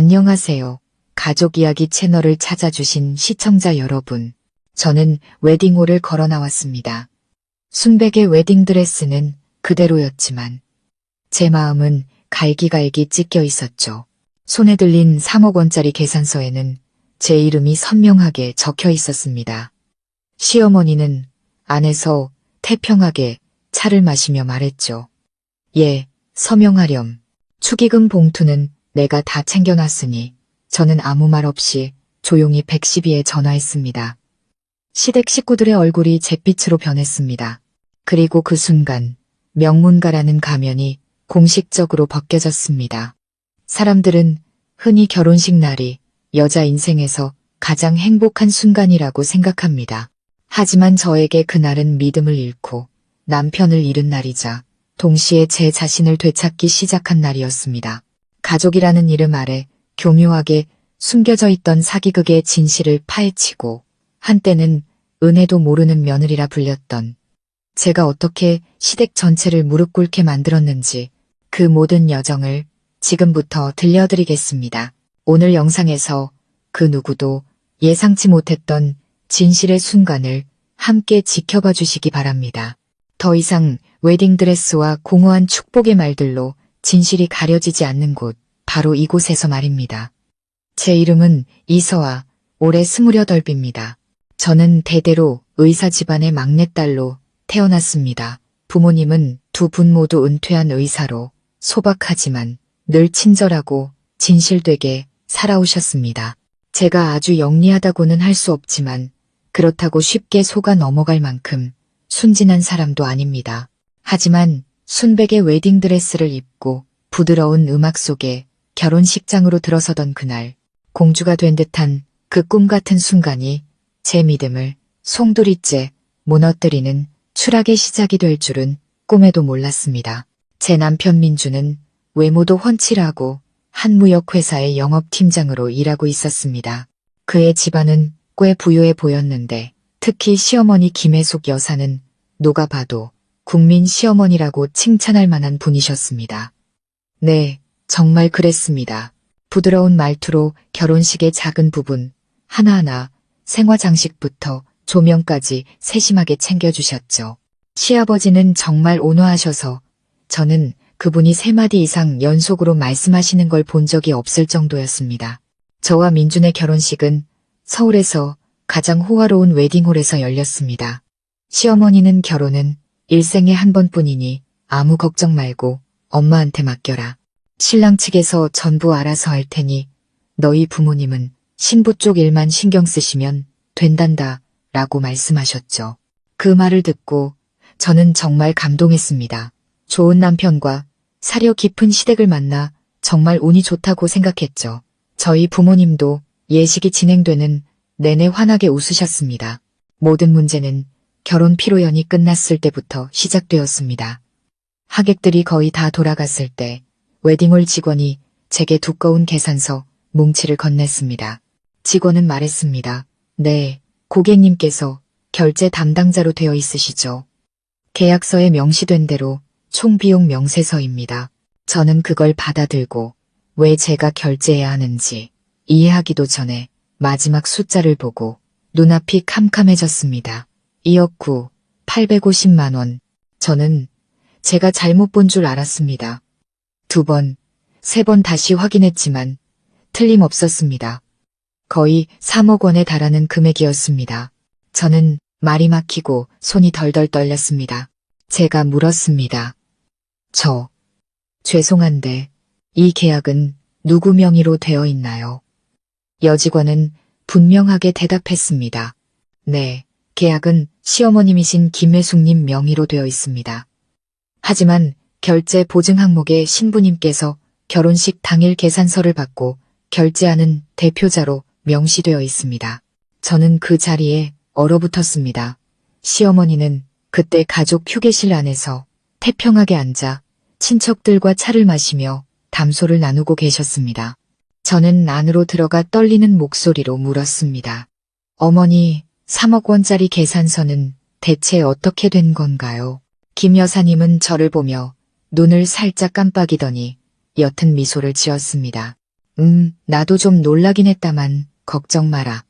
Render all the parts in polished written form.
안녕하세요. 가족 이야기 채널을 찾아주신 시청자 여러분. 저는 웨딩홀을 걸어 나왔습니다. 순백의 웨딩드레스는 그대로였지만 제 마음은 갈기갈기 찢겨 있었죠. 손에 들린 3억 원짜리 계산서에는 제 이름이 선명하게 적혀 있었습니다. 시어머니는 안에서 태평하게 차를 마시며 말했죠. 예, 서명하렴. 축의금 봉투는 내가 다 챙겨놨으니 저는 아무 말 없이 조용히 112에 전화했습니다. 시댁 식구들의 얼굴이 잿빛으로 변했습니다. 그리고 그 순간 명문가라는 가면이 공식적으로 벗겨졌습니다. 사람들은 흔히 결혼식 날이 여자 인생에서 가장 행복한 순간이라고 생각합니다. 하지만 저에게 그날은 믿음을 잃고 남편을 잃은 날이자 동시에 제 자신을 되찾기 시작한 날이었습니다. 가족이라는 이름 아래 교묘하게 숨겨져 있던 사기극의 진실을 파헤치고 한때는 은혜도 모르는 며느리라 불렸던 제가 어떻게 시댁 전체를 무릎 꿇게 만들었는지 그 모든 여정을 지금부터 들려드리겠습니다. 오늘 영상에서 그 누구도 예상치 못했던 진실의 순간을 함께 지켜봐 주시기 바랍니다. 더 이상 웨딩드레스와 공허한 축복의 말들로 진실이 가려지지 않는 곳, 바로 이곳에서 말입니다. 제 이름은 이서아, 올해 28입니다. 저는 대대로 의사 집안의 막내딸로 태어났습니다. 부모님은 두 분 모두 은퇴한 의사로 소박하지만 늘 친절하고 진실되게 살아오셨습니다. 제가 아주 영리하다고는 할 수 없지만 그렇다고 쉽게 속아 넘어갈 만큼 순진한 사람도 아닙니다. 하지만 순백의 웨딩드레스를 입고 부드러운 음악 속에 결혼식장으로 들어서던 그날, 공주가 된 듯한 그 꿈 같은 순간이 제 믿음을 송두리째 무너뜨리는 추락의 시작이 될 줄은 꿈에도 몰랐습니다. 제 남편 민주는 외모도 훤칠하고 한 무역회사의 영업팀장으로 일하고 있었습니다. 그의 집안은 꽤 부유해 보였는데 특히 시어머니 김혜숙 여사는 누가 봐도 국민 시어머니라고 칭찬할 만한 분이셨습니다. 네, 정말 그랬습니다. 부드러운 말투로 결혼식의 작은 부분 하나하나 생화장식부터 조명까지 세심하게 챙겨주셨죠. 시아버지는 정말 온화하셔서 저는 그분이 3마디 이상 연속으로 말씀하시는 걸 본 적이 없을 정도였습니다. 저와 민준의 결혼식은 서울에서 가장 호화로운 웨딩홀에서 열렸습니다. 시어머니는 결혼은 일생에 한 번뿐이니 아무 걱정 말고 엄마한테 맡겨라. 신랑 측에서 전부 알아서 할 테니 너희 부모님은 신부 쪽 일만 신경 쓰시면 된단다 라고 말씀하셨죠. 그 말을 듣고 저는 정말 감동했습니다. 좋은 남편과 사려 깊은 시댁을 만나 정말 운이 좋다고 생각했죠. 저희 부모님도 예식이 진행되는 내내 환하게 웃으셨습니다. 모든 문제는 결혼 피로연이 끝났을 때부터 시작되었습니다. 하객들이 거의 다 돌아갔을 때 웨딩홀 직원이 제게 두꺼운 계산서 뭉치를 건넸습니다. 직원은 말했습니다. 네, 고객님께서 결제 담당자로 되어 있으시죠. 계약서에 명시된 대로 총 비용 명세서입니다. 저는 그걸 받아들고 왜 제가 결제해야 하는지 이해하기도 전에 마지막 숫자를 보고 눈앞이 캄캄해졌습니다. 2억 850만 원. 저는 제가 잘못 본 줄 알았습니다. 2번, 3번 다시 확인했지만 틀림없었습니다. 거의 3억 원에 달하는 금액이었습니다. 저는 말이 막히고 손이 덜덜 떨렸습니다. 제가 물었습니다. 죄송한데 이 계약은 누구 명의로 되어 있나요? 여직원은 분명하게 대답했습니다. 네, 계약은 시어머님이신 김혜숙님 명의로 되어 있습니다. 하지만 결제 보증 항목에 신부님께서 결혼식 당일 계산서를 받고 결제하는 대표자로 명시되어 있습니다. 저는 그 자리에 얼어붙었습니다. 시어머니는 그때 가족 휴게실 안에서 태평하게 앉아 친척들과 차를 마시며 담소를 나누고 계셨습니다. 저는 안으로 들어가 떨리는 목소리로 물었습니다. 어머니, 3억 원짜리 계산서는 대체 어떻게 된 건가요? 김 여사님은 저를 보며 눈을 살짝 깜빡이더니 옅은 미소를 지었습니다. 나도 좀 놀라긴 했다만 걱정 마라.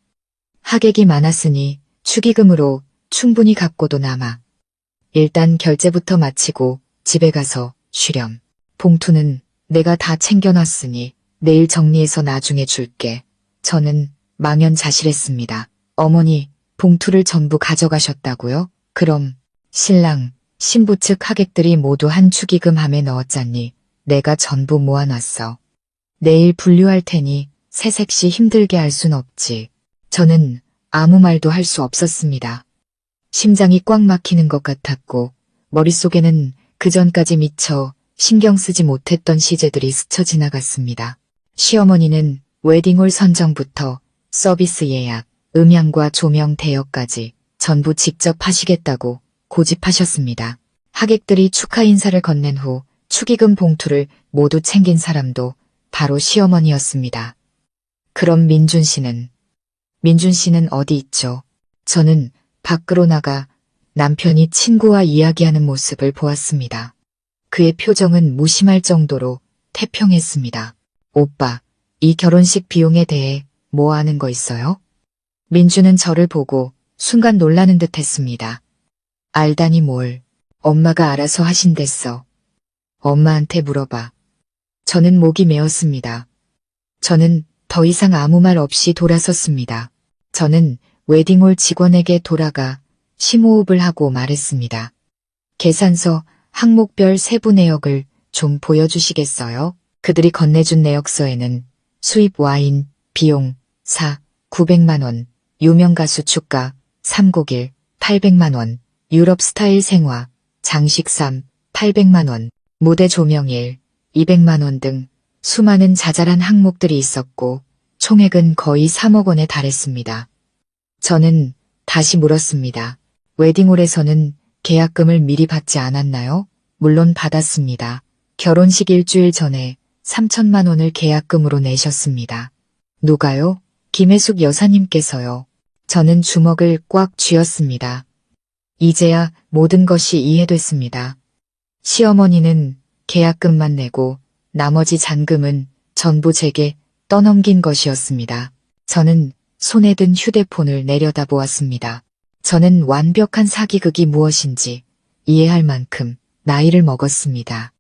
하객이 많았으니 축의금으로 충분히 갚고도 남아. 일단 결제부터 마치고 집에 가서 쉬렴. 봉투는 내가 다 챙겨놨으니 내일 정리해서 나중에 줄게. 저는 망연자실했습니다. 어머니, 봉투를 전부 가져가셨다고요? 그럼 신랑, 신부 측 하객들이 모두 한 축의금 함에 넣었잖니 내가 전부 모아놨어. 내일 분류할 테니 새색시 힘들게 할 순 없지. 저는 아무 말도 할 수 없었습니다. 심장이 꽉 막히는 것 같았고 머릿속에는 그전까지 미처 신경 쓰지 못했던 시제들이 스쳐 지나갔습니다. 시어머니는 웨딩홀 선정부터 서비스 예약, 음향과 조명 대여까지 전부 직접 하시겠다고 고집하셨습니다. 하객들이 축하 인사를 건넨 후 축의금 봉투를 모두 챙긴 사람도 바로 시어머니였습니다. 그럼 민준 씨는 어디 있죠? 저는 밖으로 나가 남편이 친구와 이야기하는 모습을 보았습니다. 그의 표정은 무심할 정도로 태평했습니다. 오빠, 이 결혼식 비용에 대해 뭐 아는 거 있어요? 민주는 저를 보고 순간 놀라는 듯 했습니다. 알다니 뭘, 엄마가 알아서 하신댔어. 엄마한테 물어봐. 저는 목이 메었습니다. 저는 더 이상 아무 말 없이 돌아섰습니다. 저는 웨딩홀 직원에게 돌아가 심호흡을 하고 말했습니다. 계산서 항목별 세부 내역을 좀 보여주시겠어요? 그들이 건네준 내역서에는 수입 와인, 비용, 900만 원, 유명 가수 축가, 3곡일, 800만 원, 유럽 스타일 생화, 장식 800만 원, 무대 조명일, 200만 원 등 수많은 자잘한 항목들이 있었고 총액은 거의 3억 원에 달했습니다. 저는 다시 물었습니다. 웨딩홀에서는 계약금을 미리 받지 않았나요? 물론 받았습니다. 결혼식 일주일 전에 3천만 원을 계약금으로 내셨습니다. 누가요? 김혜숙 여사님께서요. 저는 주먹을 꽉 쥐었습니다. 이제야 모든 것이 이해됐습니다. 시어머니는 계약금만 내고 나머지 잔금은 전부 제게 떠넘긴 것이었습니다. 저는 손에 든 휴대폰을 내려다보았습니다. 저는 완벽한 사기극이 무엇인지 이해할 만큼 나이를 먹었습니다.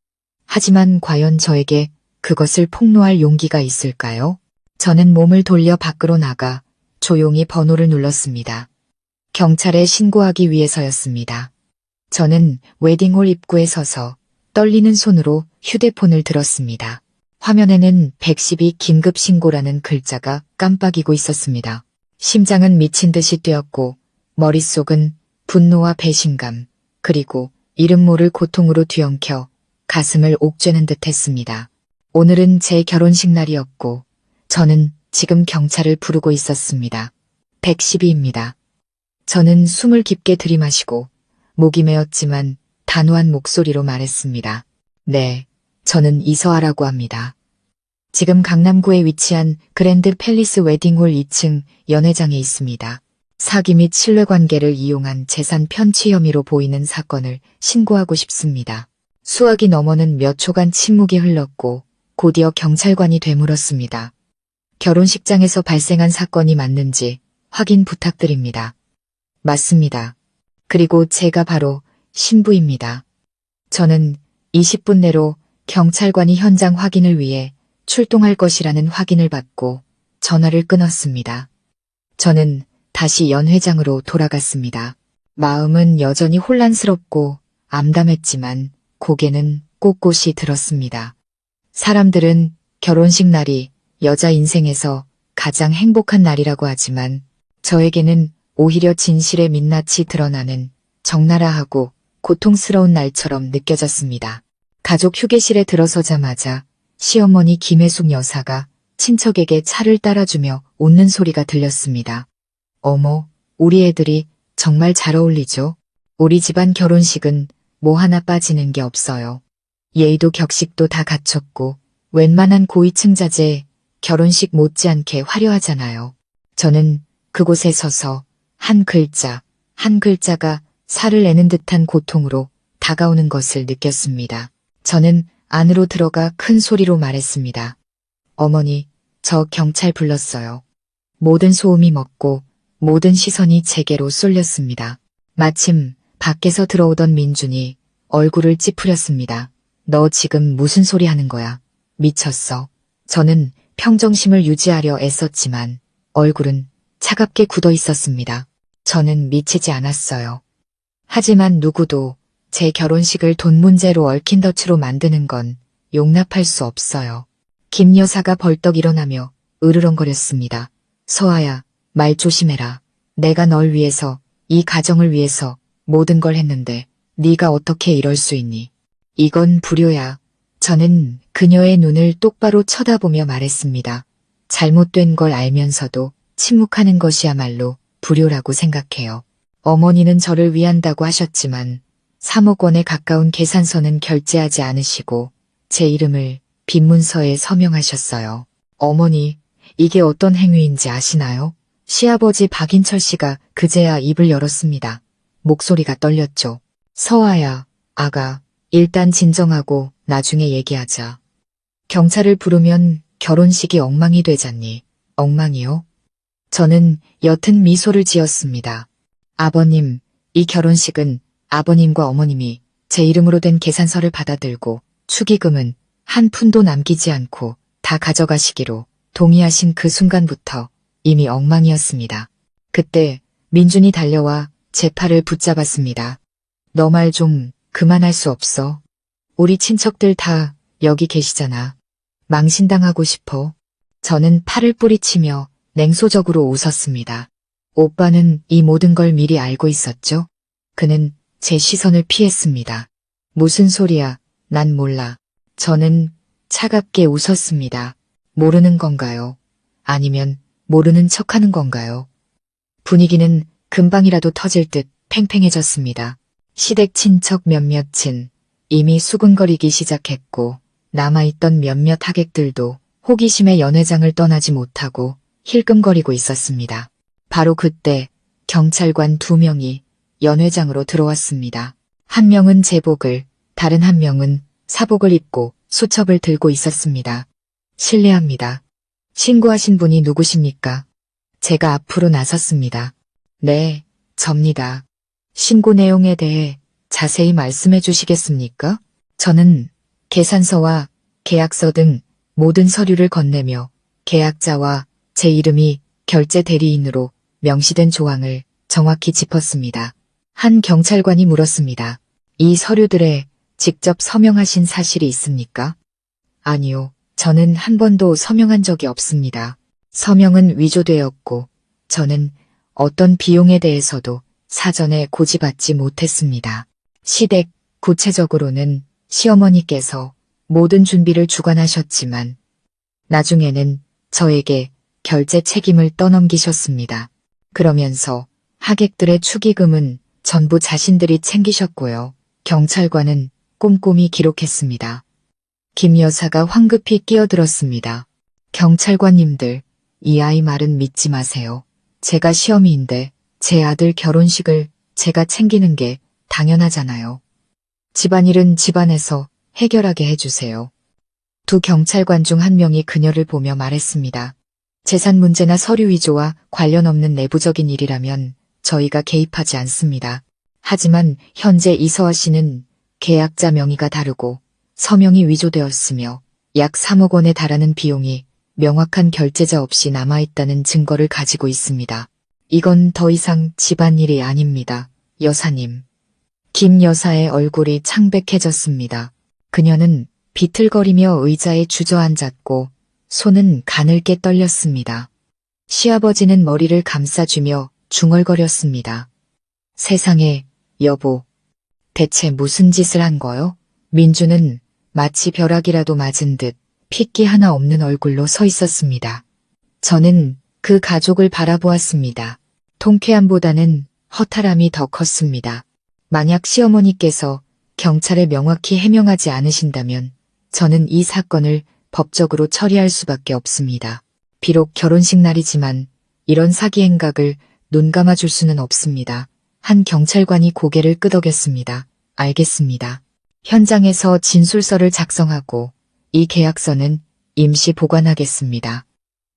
하지만 과연 저에게 그것을 폭로할 용기가 있을까요? 저는 몸을 돌려 밖으로 나가 조용히 번호를 눌렀습니다. 경찰에 신고하기 위해서였습니다. 저는 웨딩홀 입구에 서서 떨리는 손으로 휴대폰을 들었습니다. 화면에는 112 긴급신고라는 글자가 깜빡이고 있었습니다. 심장은 미친 듯이 뛰었고 머릿속은 분노와 배신감 그리고 이름 모를 고통으로 뒤엉켜 가슴을 옥죄는 듯 했습니다. 오늘은 제 결혼식 날이었고 저는 지금 경찰을 부르고 있었습니다. 112입니다. 저는 숨을 깊게 들이마시고 목이 메었지만 단호한 목소리로 말했습니다. 네, 저는 이서아라고 합니다. 지금 강남구에 위치한 그랜드 팰리스 웨딩홀 2층 연회장에 있습니다. 사기 및 신뢰관계를 이용한 재산 편취 혐의로 보이는 사건을 신고하고 싶습니다. 수화기 너머는 몇 초간 침묵이 흘렀고 곧이어 경찰관이 되물었습니다. 결혼식장에서 발생한 사건이 맞는지 확인 부탁드립니다. 맞습니다. 그리고 제가 바로 신부입니다. 저는 20분 내로 경찰관이 현장 확인을 위해 출동할 것이라는 확인을 받고 전화를 끊었습니다. 저는 다시 연회장으로 돌아갔습니다. 마음은 여전히 혼란스럽고 암담했지만 고개는 꼿꼿이 들었습니다. 사람들은 결혼식 날이 여자 인생에서 가장 행복한 날이라고 하지만 저에게는 오히려 진실의 민낯이 드러나는 적나라하고 고통스러운 날처럼 느껴졌습니다. 가족 휴게실에 들어서자마자 시어머니 김혜숙 여사가 친척에게 차를 따라주며 웃는 소리가 들렸습니다. 어머, 우리 애들이 정말 잘 어울리죠? 우리 집안 결혼식은 뭐 하나 빠지는 게 없어요. 예의도 격식도 다 갖췄고 웬만한 고위층 자제 결혼식 못지않게 화려하잖아요. 저는 그곳에 서서 한 글자, 한 글자가 살을 내는 듯한 고통으로 다가오는 것을 느꼈습니다. 저는 안으로 들어가 큰 소리로 말했습니다. 어머니, 저 경찰 불렀어요. 모든 소음이 멎고 모든 시선이 제게로 쏠렸습니다. 마침 밖에서 들어오던 민준이 얼굴을 찌푸렸습니다. 너 지금 무슨 소리 하는 거야? 미쳤어. 저는 평정심을 유지하려 애썼지만 얼굴은 차갑게 굳어 있었습니다. 저는 미치지 않았어요. 하지만 누구도 제 결혼식을 돈 문제로 얽힌 덫으로 만드는 건 용납할 수 없어요. 김 여사가 벌떡 일어나며 으르렁거렸습니다. 서아야, 말 조심해라. 내가 널 위해서, 이 가정을 위해서 모든 걸 했는데 네가 어떻게 이럴 수 있니? 이건 불효야. 저는 그녀의 눈을 똑바로 쳐다보며 말했습니다. 잘못된 걸 알면서도 침묵하는 것이야말로 불효라고 생각해요. 어머니는 저를 위한다고 하셨지만 3억 원에 가까운 계산서는 결제하지 않으시고 제 이름을 빈문서에 서명하셨어요. 어머니, 이게 어떤 행위인지 아시나요? 시아버지 박인철 씨가 그제야 입을 열었습니다. 목소리가 떨렸죠. 서아야, 아가, 일단 진정하고 나중에 얘기하자. 경찰을 부르면 결혼식이 엉망이 되잖니. 엉망이요? 저는 옅은 미소를 지었습니다. 아버님, 이 결혼식은 아버님과 어머님이 제 이름으로 된 계산서를 받아들고 축의금은 한 푼도 남기지 않고 다 가져가시기로 동의하신 그 순간부터 이미 엉망이었습니다. 그때 민준이 달려와 제 팔을 붙잡았습니다. 너 말 좀 그만할 수 없어? 우리 친척들 다 여기 계시잖아. 망신당하고 싶어. 저는 팔을 뿌리치며 냉소적으로 웃었습니다. 오빠는 이 모든 걸 미리 알고 있었죠? 그는 제 시선을 피했습니다. 무슨 소리야, 난 몰라. 저는 차갑게 웃었습니다. 모르는 건가요? 아니면 모르는 척하는 건가요? 분위기는 금방이라도 터질 듯 팽팽해졌습니다. 시댁 친척 몇몇은 이미 수근거리기 시작했고 남아있던 몇몇 하객들도 호기심에 연회장을 떠나지 못하고 힐끔거리고 있었습니다. 바로 그때 경찰관 2명이 연회장으로 들어왔습니다. 한 명은 제복을, 다른 한 명은 사복을 입고 수첩을 들고 있었습니다. 실례합니다. 신고하신 분이 누구십니까? 제가 앞으로 나섰습니다. 네, 접니다. 신고 내용에 대해 자세히 말씀해 주시겠습니까? 저는 계산서와 계약서 등 모든 서류를 건네며 계약자와 제 이름이 결제 대리인으로 명시된 조항을 정확히 짚었습니다. 한 경찰관이 물었습니다. 이 서류들에 직접 서명하신 사실이 있습니까? 아니요. 저는 한 번도 서명한 적이 없습니다. 서명은 위조되었고 저는 어떤 비용에 대해서도 사전에 고지받지 못했습니다. 시댁, 구체적으로는 시어머니께서 모든 준비를 주관하셨지만 나중에는 저에게 결제 책임을 떠넘기셨습니다. 그러면서 하객들의 축의금은 전부 자신들이 챙기셨고요. 경찰관은 꼼꼼히 기록했습니다. 김 여사가 황급히 끼어들었습니다. 경찰관님들, 이 아이 말은 믿지 마세요. 제가 시어미인데 제 아들 결혼식을 제가 챙기는 게 당연하잖아요. 집안일은 집안에서 해결하게 해주세요. 두 경찰관 중 한 명이 그녀를 보며 말했습니다. 재산 문제나 서류 위조와 관련 없는 내부적인 일이라면 저희가 개입하지 않습니다. 하지만 현재 이서아 씨는 계약자 명의가 다르고 서명이 위조되었으며 약 3억 원에 달하는 비용이 명확한 결제자 없이 남아있다는 증거를 가지고 있습니다. 이건 더 이상 집안일이 아닙니다. 여사님. 김 여사의 얼굴이 창백해졌습니다. 그녀는 비틀거리며 의자에 주저앉았고 손은 가늘게 떨렸습니다. 시아버지는 머리를 감싸주며 중얼거렸습니다. 세상에, 여보. 대체 무슨 짓을 한 거요? 민주는 마치 벼락이라도 맞은 듯 핏기 하나 없는 얼굴로 서 있었습니다. 저는 그 가족을 바라보았습니다. 통쾌함보다는 허탈함이 더 컸습니다. 만약 시어머니께서 경찰에 명확히 해명하지 않으신다면 저는 이 사건을 법적으로 처리할 수밖에 없습니다. 비록 결혼식 날이지만 이런 사기 행각을 눈 감아줄 수는 없습니다. 한 경찰관이 고개를 끄덕였습니다. 알겠습니다. 현장에서 진술서를 작성하고 이 계약서는 임시 보관하겠습니다.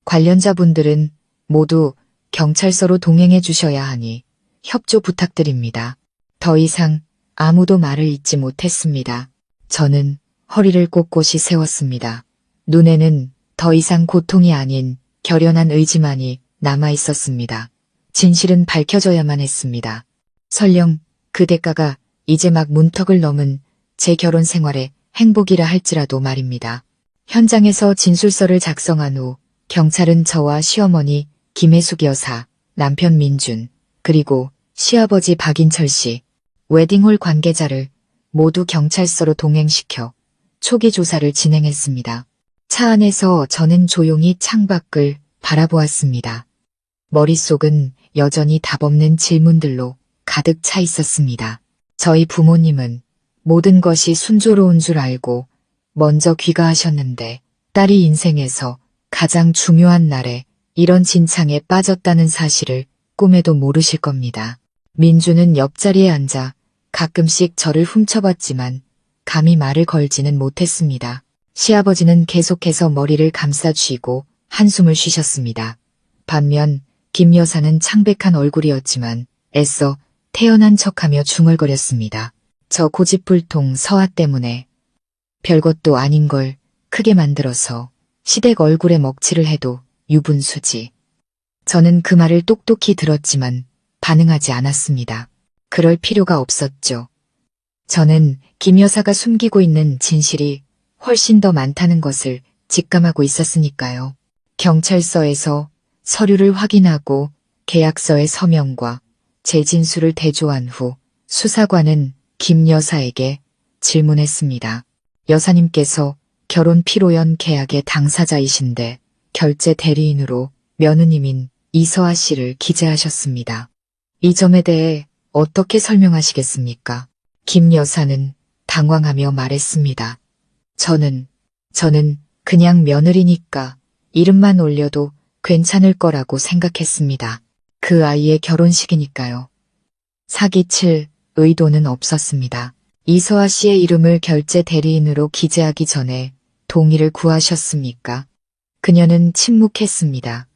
관련자분들은 모두 경찰서로 동행해 주셔야 하니 협조 부탁드립니다. 더 이상 아무도 말을 잇지 못했습니다. 저는 허리를 꼿꼿이 세웠습니다. 눈에는 더 이상 고통이 아닌 결연한 의지만이 남아 있었습니다. 진실은 밝혀져야만 했습니다. 설령 그 대가가 이제 막 문턱을 넘은 제 결혼 생활의 행복이라 할지라도 말입니다. 현장에서 진술서를 작성한 후 경찰은 저와 시어머니 김혜숙 여사, 남편 민준, 그리고 시아버지 박인철 씨, 웨딩홀 관계자를 모두 경찰서로 동행시켜 초기 조사를 진행했습니다. 차 안에서 저는 조용히 창밖을 바라보았습니다. 머릿속은 여전히 답없는 질문들로 가득 차 있었습니다. 저희 부모님은 모든 것이 순조로운 줄 알고 먼저 귀가하셨는데 딸이 인생에서 가장 중요한 날에 이런 진창에 빠졌다는 사실을 꿈에도 모르실 겁니다. 민주는 옆자리에 앉아 가끔씩 저를 훔쳐봤지만 감히 말을 걸지는 못했습니다. 시아버지는 계속해서 머리를 감싸쥐고 한숨을 쉬셨습니다. 반면 김 여사는 창백한 얼굴이었지만 애써 태연한 척하며 중얼거렸습니다. 저 고집불통 서아 때문에 별것도 아닌 걸 크게 만들어서 시댁 얼굴에 먹칠을 해도 유분수지. 저는 그 말을 똑똑히 들었지만 반응하지 않았습니다. 그럴 필요가 없었죠. 저는 김 여사가 숨기고 있는 진실이 훨씬 더 많다는 것을 직감하고 있었으니까요. 경찰서에서 서류를 확인하고 계약서의 서명과 제 진술을 대조한 후 수사관은 김 여사에게 질문했습니다. 여사님께서 결혼 피로연 계약의 당사자이신데 결제 대리인으로 며느님인 이서아 씨를 기재하셨습니다. 이 점에 대해 어떻게 설명하시겠습니까? 김 여사는 당황하며 말했습니다. 저는 그냥 며느리니까 이름만 올려도 괜찮을 거라고 생각했습니다. 그 아이의 결혼식이니까요. 사기칠 의도는 없었습니다. 이서아 씨의 이름을 결제 대리인으로 기재하기 전에 동의를 구하셨습니까? 그녀는 침묵했습니다.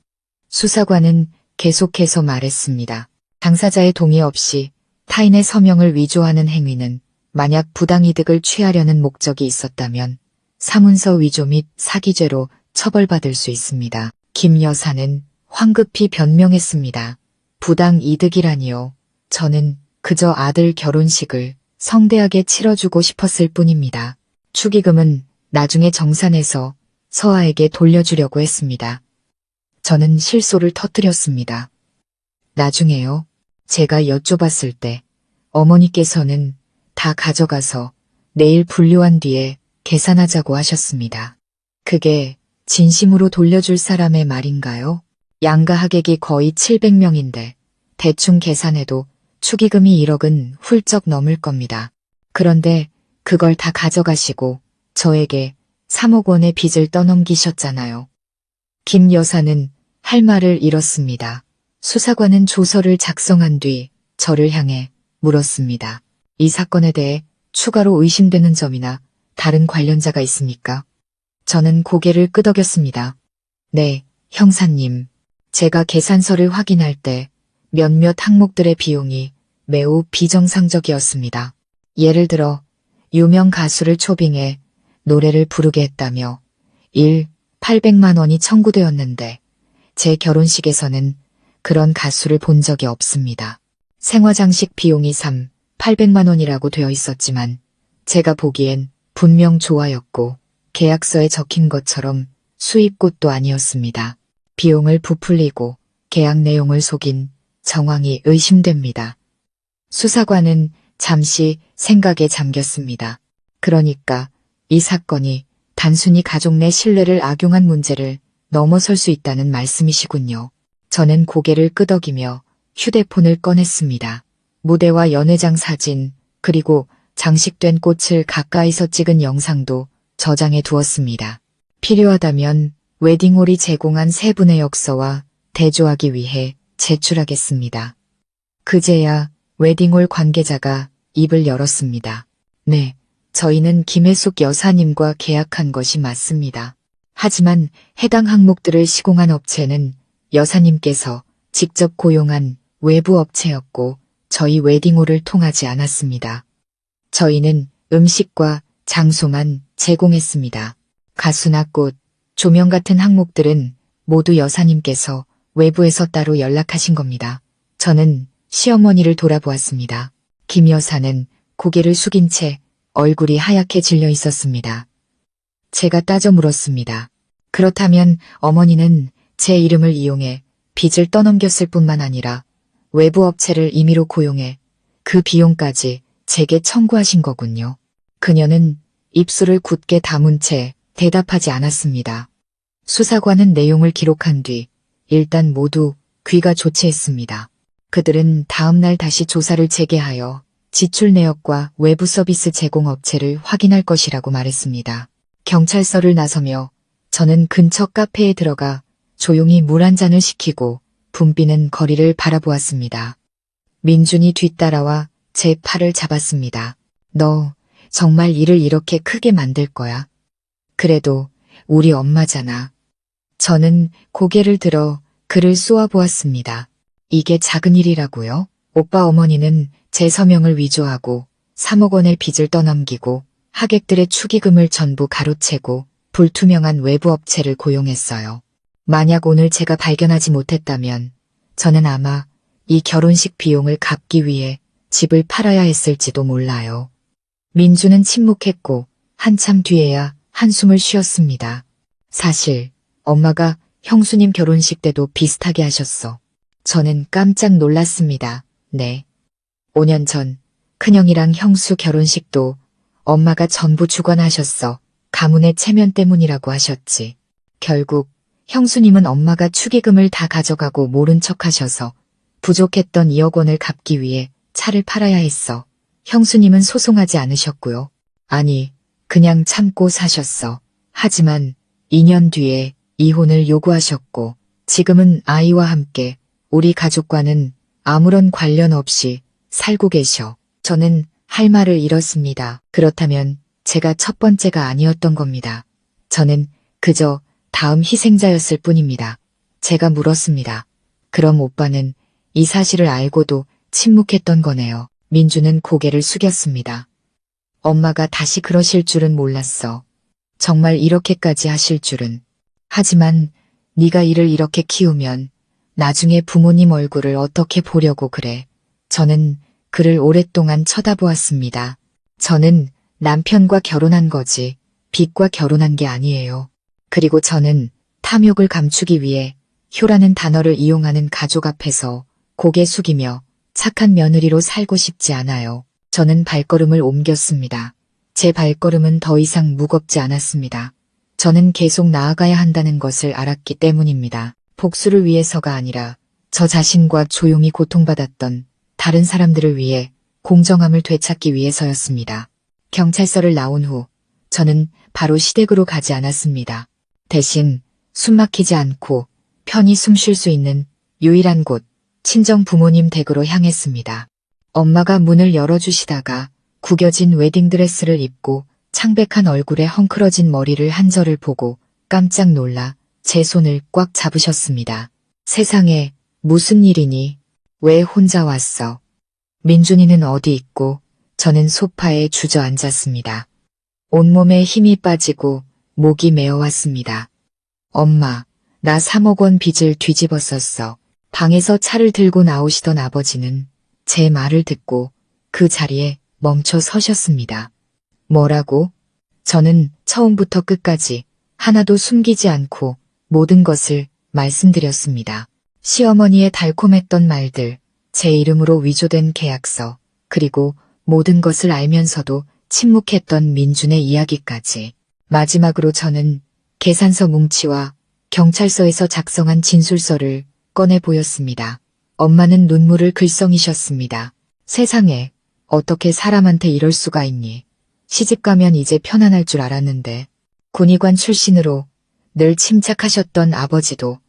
수사관은 계속해서 말했습니다. 당사자의 동의 없이 타인의 서명을 위조하는 행위는 만약 부당이득을 취하려는 목적이 있었다면 사문서 위조 및 사기죄로 처벌받을 수 있습니다. 김 여사는 황급히 변명했습니다. 부당이득이라니요. 저는 그저 아들 결혼식을 성대하게 치러주고 싶었을 뿐입니다. 축의금은 나중에 정산해서 서아에게 돌려주려고 했습니다. 저는 실소를 터뜨렸습니다. 나중에요. 제가 여쭤봤을 때 어머니께서는 다 가져가서 내일 분류한 뒤에 계산하자고 하셨습니다. 그게 진심으로 돌려줄 사람의 말인가요? 양가 하객이 거의 700명인데 대충 계산해도 축의금이 1억은 훌쩍 넘을 겁니다. 그런데 그걸 다 가져가시고 저에게 3억 원의 빚을 떠넘기셨잖아요. 김 여사는 할 말을 잃었습니다. 수사관은 조서를 작성한 뒤 저를 향해 물었습니다. 이 사건에 대해 추가로 의심되는 점이나 다른 관련자가 있습니까? 저는 고개를 끄덕였습니다. 네, 형사님. 제가 계산서를 확인할 때 몇몇 항목들의 비용이 매우 비정상적이었습니다. 예를 들어 유명 가수를 초빙해 노래를 부르게 했다며 800만 원이 청구되었는데 제 결혼식에서는 그런 가수를 본 적이 없습니다. 생화장식 비용이 800만 원이라고 되어 있었지만 제가 보기엔 분명 조화였고 계약서에 적힌 것처럼 수입꽃도 아니었습니다. 비용을 부풀리고 계약 내용을 속인 정황이 의심됩니다. 수사관은 잠시 생각에 잠겼습니다. 그러니까 이 사건이 단순히 가족 내 신뢰를 악용한 문제를 넘어설 수 있다는 말씀이시군요. 저는 고개를 끄덕이며 휴대폰을 꺼냈습니다. 무대와 연회장 사진, 그리고 장식된 꽃을 가까이서 찍은 영상도 저장해 두었습니다. 필요하다면 웨딩홀이 제공한 3분의 엽서와 대조하기 위해 제출하겠습니다. 그제야 웨딩홀 관계자가 입을 열었습니다. 네, 저희는 김혜숙 여사님과 계약한 것이 맞습니다. 하지만 해당 항목들을 시공한 업체는 여사님께서 직접 고용한 외부 업체였고 저희 웨딩홀을 통하지 않았습니다. 저희는 음식과 장소만 제공했습니다. 가수나 꽃, 조명 같은 항목들은 모두 여사님께서 외부에서 따로 연락하신 겁니다. 저는 시어머니를 돌아보았습니다. 김 여사는 고개를 숙인 채 얼굴이 하얗게 질려 있었습니다. 제가 따져 물었습니다. 그렇다면 어머니는 제 이름을 이용해 빚을 떠넘겼을 뿐만 아니라 외부 업체를 임의로 고용해 그 비용까지 제게 청구하신 거군요. 그녀는 입술을 굳게 다문 채 대답하지 않았습니다. 수사관은 내용을 기록한 뒤 일단 모두 귀가 조치했습니다. 그들은 다음날 다시 조사를 재개하여 지출 내역과 외부 서비스 제공 업체를 확인할 것이라고 말했습니다. 경찰서를 나서며 저는 근처 카페에 들어가 조용히 물 한 잔을 시키고 붐비는 거리를 바라보았습니다. 민준이 뒤따라와 제 팔을 잡았습니다. 너 정말 일을 이렇게 크게 만들 거야? 그래도 우리 엄마잖아. 저는 고개를 들어 그를 쏘아보았습니다. 이게 작은 일이라고요? 오빠 어머니는 제 서명을 위조하고 3억 원의 빚을 떠넘기고 하객들의 축의금을 전부 가로채고 불투명한 외부 업체를 고용했어요. 만약 오늘 제가 발견하지 못했다면 저는 아마 이 결혼식 비용을 갚기 위해 집을 팔아야 했을지도 몰라요. 민주는 침묵했고 한참 뒤에야 한숨을 쉬었습니다. 사실 엄마가 형수님 결혼식 때도 비슷하게 하셨어. 저는 깜짝 놀랐습니다. 네. 5년 전 큰형이랑 형수 결혼식도 엄마가 전부 주관하셨어. 가문의 체면 때문이라고 하셨지. 결국 형수님은 엄마가 축의금을 다 가져가고 모른 척 하셔서 부족했던 2억 원을 갚기 위해 차를 팔아야 했어. 형수님은 소송하지 않으셨고요. 아니, 그냥 참고 사셨어. 하지만 2년 뒤에 이혼을 요구하셨고 지금은 아이와 함께 우리 가족과는 아무런 관련 없이 살고 계셔. 저는 할 말을 잃었습니다. 그렇다면 제가 첫 번째가 아니었던 겁니다. 저는 그저 다음 희생자였을 뿐입니다. 제가 물었습니다. 그럼 오빠는 이 사실을 알고도 침묵했던 거네요. 민주는 고개를 숙였습니다. 엄마가 다시 그러실 줄은 몰랐어. 정말 이렇게까지 하실 줄은. 하지만 네가 이를 이렇게 키우면 나중에 부모님 얼굴을 어떻게 보려고 그래. 저는 그를 오랫동안 쳐다보았습니다. 저는 남편과 결혼한 거지 빚과 결혼한 게 아니에요. 그리고 저는 탐욕을 감추기 위해 효라는 단어를 이용하는 가족 앞에서 고개 숙이며 착한 며느리로 살고 싶지 않아요. 저는 발걸음을 옮겼습니다. 제 발걸음은 더 이상 무겁지 않았습니다. 저는 계속 나아가야 한다는 것을 알았기 때문입니다. 복수를 위해서가 아니라 저 자신과 조용히 고통받았던 다른 사람들을 위해 공정함을 되찾기 위해서였습니다. 경찰서를 나온 후 저는 바로 시댁으로 가지 않았습니다. 대신 숨막히지 않고 편히 숨 쉴 수 있는 유일한 곳, 친정 부모님 댁으로 향했습니다. 엄마가 문을 열어주시다가 구겨진 웨딩드레스를 입고 창백한 얼굴에 헝클어진 머리를 한 저를 보고 깜짝 놀라 제 손을 꽉 잡으셨습니다. 세상에 무슨 일이니? 왜 혼자 왔어? 민준이는 어디 있고 저는 소파에 주저앉았습니다. 온몸에 힘이 빠지고 목이 메어왔습니다. 엄마, 나 3억 원 빚을 뒤집었었어. 방에서 차를 들고 나오시던 아버지는 제 말을 듣고 그 자리에 멈춰 서셨습니다. 뭐라고? 저는 처음부터 끝까지 하나도 숨기지 않고 모든 것을 말씀드렸습니다. 시어머니의 달콤했던 말들, 제 이름으로 위조된 계약서, 그리고 모든 것을 알면서도 침묵했던 민준의 이야기까지. 마지막으로 저는 계산서 뭉치와 경찰서에서 작성한 진술서를 꺼내 보였습니다. 엄마는 눈물을 글썽이셨습니다. 세상에, 어떻게 사람한테 이럴 수가 있니? 시집가면 이제 편안할 줄 알았는데. 군의관 출신으로 늘 침착하셨던 아버지도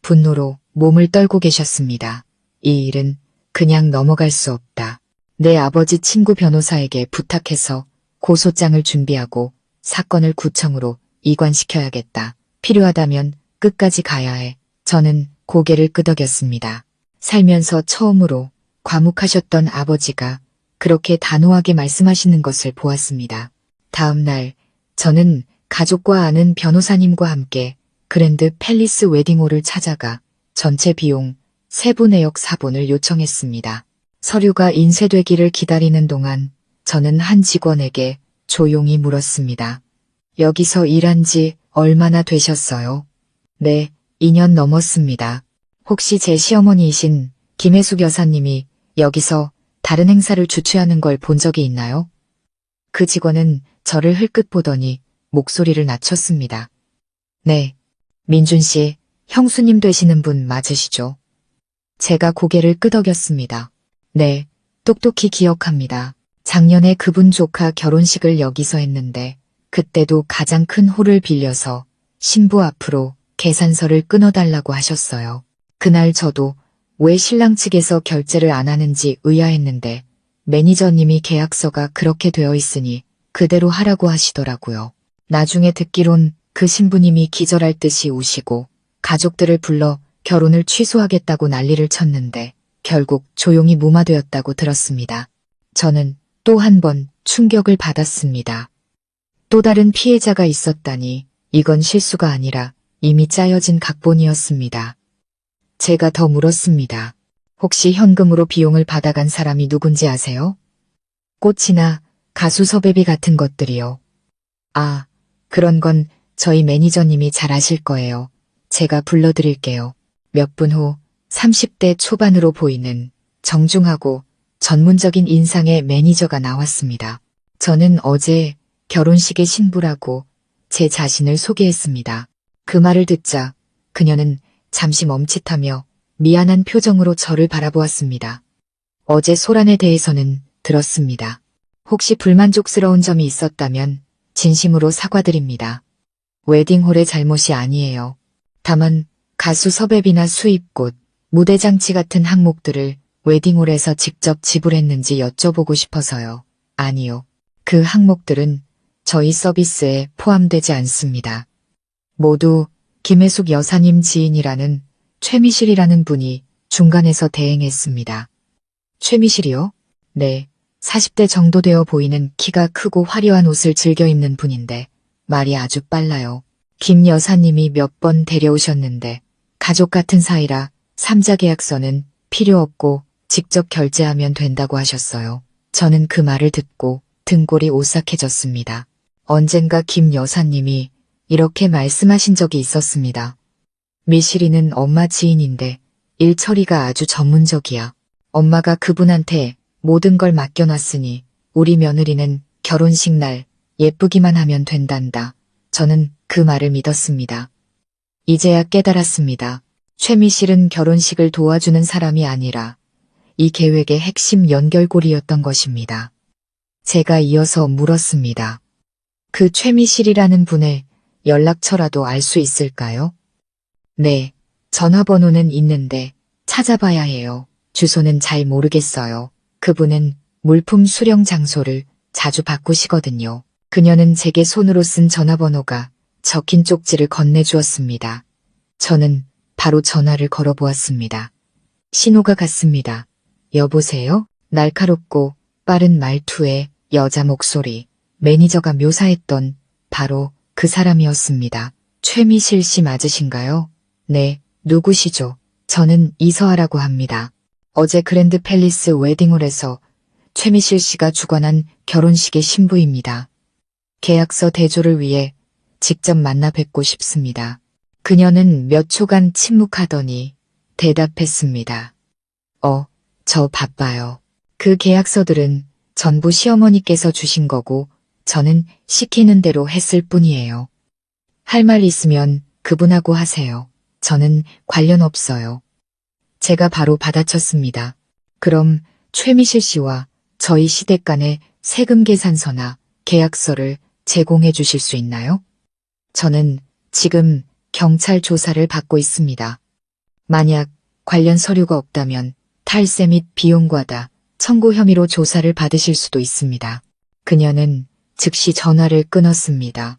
분노로 몸을 떨고 계셨습니다. 이 일은 그냥 넘어갈 수 없다. 내 아버지 친구 변호사에게 부탁해서 고소장을 준비하고 사건을 구청으로 이관시켜야겠다. 필요하다면 끝까지 가야 해. 저는 고개를 끄덕였습니다. 살면서 처음으로 과묵하셨던 아버지가 그렇게 단호하게 말씀하시는 것을 보았습니다. 다음 날 저는 가족과 아는 변호사님과 함께 그랜드 팰리스 웨딩홀을 찾아가 전체 비용 세부 내역 사본을 요청했습니다. 서류가 인쇄되기를 기다리는 동안 저는 한 직원에게 조용히 물었습니다. 여기서 일한 지 얼마나 되셨어요? 네, 2년 넘었습니다. 혹시 제 시어머니이신 김혜숙 여사님이 여기서 다른 행사를 주최하는 걸 본 적이 있나요? 그 직원은 저를 흘끗 보더니 목소리를 낮췄습니다. 네, 민준 씨, 형수님 되시는 분 맞으시죠? 제가 고개를 끄덕였습니다. 네, 똑똑히 기억합니다. 작년에 그분 조카 결혼식을 여기서 했는데 그때도 가장 큰 홀을 빌려서 신부 앞으로 계산서를 끊어달라고 하셨어요. 그날 저도 왜 신랑 측에서 결제를 안 하는지 의아했는데 매니저님이 계약서가 그렇게 되어 있으니 그대로 하라고 하시더라고요. 나중에 듣기론 그 신부님이 기절할 듯이 우시고 가족들을 불러 결혼을 취소하겠다고 난리를 쳤는데 결국 조용히 무마되었다고 들었습니다. 저는 또 한 번 충격을 받았습니다. 또 다른 피해자가 있었다니 이건 실수가 아니라 이미 짜여진 각본이었습니다. 제가 더 물었습니다. 혹시 현금으로 비용을 받아간 사람이 누군지 아세요? 꽃이나 가수 섭외비 같은 것들이요. 아, 그런 건 저희 매니저님이 잘 아실 거예요. 제가 불러드릴게요. 몇 분 후 30대 초반으로 보이는 정중하고 전문적인 인상의 매니저가 나왔습니다. 저는 어제 결혼식의 신부라고 제 자신을 소개했습니다. 그 말을 듣자 그녀는 잠시 멈칫하며 미안한 표정으로 저를 바라보았습니다. 어제 소란에 대해서는 들었습니다. 혹시 불만족스러운 점이 있었다면 진심으로 사과드립니다. 웨딩홀의 잘못이 아니에요. 다만 가수 섭외비나 수입꽃, 무대 장치 같은 항목들을 웨딩홀에서 직접 지불했는지 여쭤보고 싶어서요. 아니요. 그 항목들은 저희 서비스에 포함되지 않습니다. 모두 김혜숙 여사님 지인이라는 최미실이라는 분이 중간에서 대행했습니다. 최미실이요? 네, 40대 정도 되어 보이는 키가 크고 화려한 옷을 즐겨 입는 분인데 말이 아주 빨라요. 김 여사님이 몇 번 데려오셨는데 가족 같은 사이라 삼자 계약서는 필요 없고 직접 결제하면 된다고 하셨어요. 저는 그 말을 듣고 등골이 오싹해졌습니다. 언젠가 김 여사님이 이렇게 말씀하신 적이 있었습니다. 미실이는 엄마 지인인데 일 처리가 아주 전문적이야. 엄마가 그분한테 모든 걸 맡겨놨으니 우리 며느리는 결혼식 날 예쁘기만 하면 된단다. 저는 그 말을 믿었습니다. 이제야 깨달았습니다. 최미실은 결혼식을 도와주는 사람이 아니라 이 계획의 핵심 연결고리였던 것입니다. 제가 이어서 물었습니다. 그 최미실이라는 분의 연락처라도 알 수 있을까요? 네, 전화번호는 있는데 찾아봐야 해요. 주소는 잘 모르겠어요. 그분은 물품 수령 장소를 자주 바꾸시거든요. 그녀는 제게 손으로 쓴 전화번호가 적힌 쪽지를 건네주었습니다. 저는 바로 전화를 걸어보았습니다. 신호가 갔습니다. 여보세요? 날카롭고 빠른 말투의 여자 목소리. 매니저가 묘사했던 바로 그 사람이었습니다. 최미실 씨 맞으신가요? 네, 누구시죠? 저는 이서아라고 합니다. 어제 그랜드 팰리스 웨딩홀에서 최미실 씨가 주관한 결혼식의 신부입니다. 계약서 대조를 위해 직접 만나 뵙고 싶습니다. 그녀는 몇 초간 침묵하더니 대답했습니다. 저 바빠요. 그 계약서들은 전부 시어머니께서 주신 거고 저는 시키는 대로 했을 뿐이에요. 할 말 있으면 그분하고 하세요. 저는 관련 없어요. 제가 바로 받아쳤습니다. 그럼 최미실 씨와 저희 시댁 간의 세금 계산서나 계약서를 제공해 주실 수 있나요? 저는 지금 경찰 조사를 받고 있습니다. 만약 관련 서류가 없다면 탈세 및 비용과다 청구 혐의로 조사를 받으실 수도 있습니다. 그녀는 즉시 전화를 끊었습니다.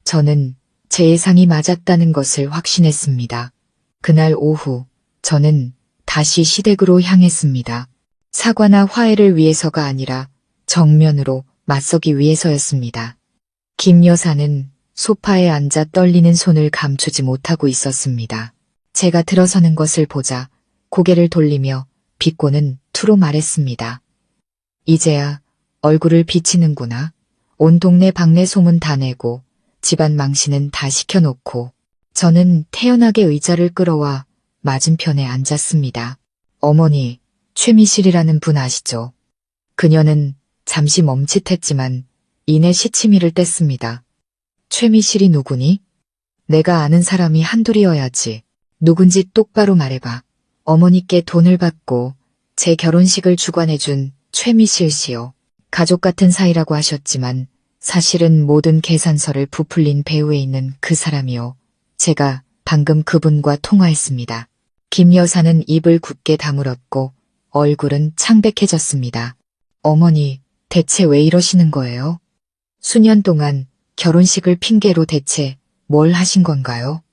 저는 제 예상이 맞았다는 것을 확신했습니다. 그날 오후 저는 다시 시댁으로 향했습니다. 사과나 화해를 위해서가 아니라 정면으로 맞서기 위해서였습니다. 김 여사는 소파에 앉아 떨리는 손을 감추지 못하고 있었습니다. 제가 들어서는 것을 보자 고개를 돌리며 비꼬는 투로 말했습니다. 이제야 얼굴을 비치는구나. 온 동네 방내 소문 다 내고 집안 망신은 다 시켜놓고. 저는 태연하게 의자를 끌어와 맞은편에 앉았습니다. 어머니, 최미실이라는 분 아시죠? 그녀는 잠시 멈칫했지만 이내 시치미를 뗐습니다. 최미실이 누구니? 내가 아는 사람이 한둘이어야지. 누군지 똑바로 말해봐. 어머니께 돈을 받고 제 결혼식을 주관해준 최미실 씨요. 가족 같은 사이라고 하셨지만 사실은 모든 계산서를 부풀린 배후에 있는 그 사람이요. 제가 방금 그분과 통화했습니다. 김 여사는 입을 굳게 다물었고 얼굴은 창백해졌습니다. 어머니, 대체 왜 이러시는 거예요? 수년 동안 결혼식을 핑계로 대체 뭘 하신 건가요?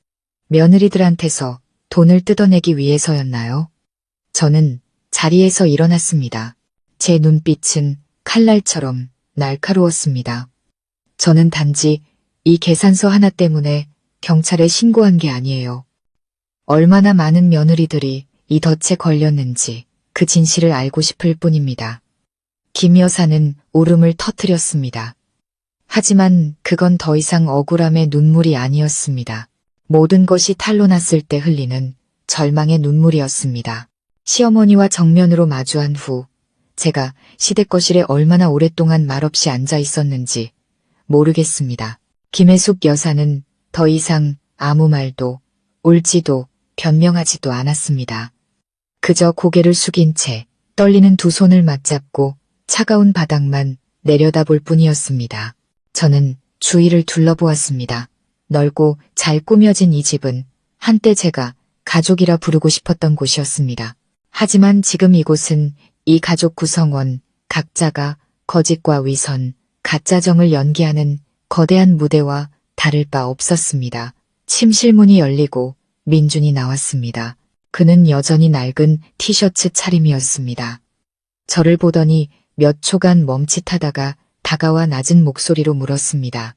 며느리들한테서 돈을 뜯어내기 위해서였나요? 저는 자리에서 일어났습니다. 제 눈빛은 칼날처럼 날카로웠습니다. 저는 단지 이 계산서 하나 때문에 경찰에 신고한 게 아니에요. 얼마나 많은 며느리들이 이 덫에 걸렸는지 그 진실을 알고 싶을 뿐입니다. 김 여사는 울음을 터뜨렸습니다. 하지만 그건 더 이상 억울함의 눈물이 아니었습니다. 모든 것이 탄로났을 때 흘리는 절망의 눈물이었습니다. 시어머니와 정면으로 마주한 후 제가 시댁 거실에 얼마나 오랫동안 말없이 앉아 있었는지 모르겠습니다. 김혜숙 여사는 더 이상 아무 말도 울지도 변명하지도 않았습니다. 그저 고개를 숙인 채 떨리는 두 손을 맞잡고 차가운 바닥만 내려다볼 뿐이었습니다. 저는 주위를 둘러보았습니다. 넓고 잘 꾸며진 이 집은 한때 제가 가족이라 부르고 싶었던 곳이었습니다. 하지만 지금 이곳은 이 가족 구성원 각자가 거짓과 위선, 가짜정을 연기하는 거대한 무대와 다를 바 없었습니다. 침실문이 열리고 민준이 나왔습니다. 그는 여전히 낡은 티셔츠 차림이었습니다. 저를 보더니 몇 초간 멈칫하다가 다가와 낮은 목소리로 물었습니다.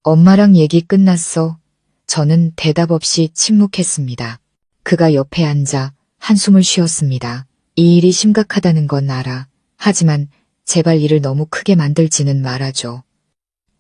엄마랑 얘기 끝났어? 저는 대답 없이 침묵했습니다. 그가 옆에 앉아 한숨을 쉬었습니다. 이 일이 심각하다는 건 알아. 하지만 제발 일을 너무 크게 만들지는 말아줘.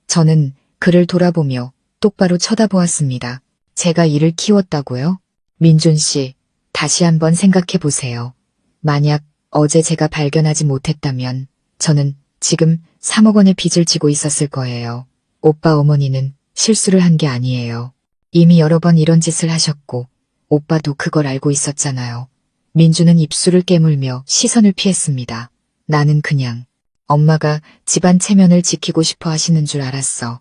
저는 그를 돌아보며 똑바로 쳐다보았습니다. 제가 이를 키웠다고요? 민준 씨, 다시 한번 생각해 보세요. 만약 어제 제가 발견하지 못했다면 저는 지금 3억 원의 빚을 지고 있었을 거예요. 오빠 어머니는 실수를 한 게 아니에요. 이미 여러 번 이런 짓을 하셨고 오빠도 그걸 알고 있었잖아요. 민주는 입술을 깨물며 시선을 피했습니다. 나는 그냥 엄마가 집안 체면을 지키고 싶어 하시는 줄 알았어.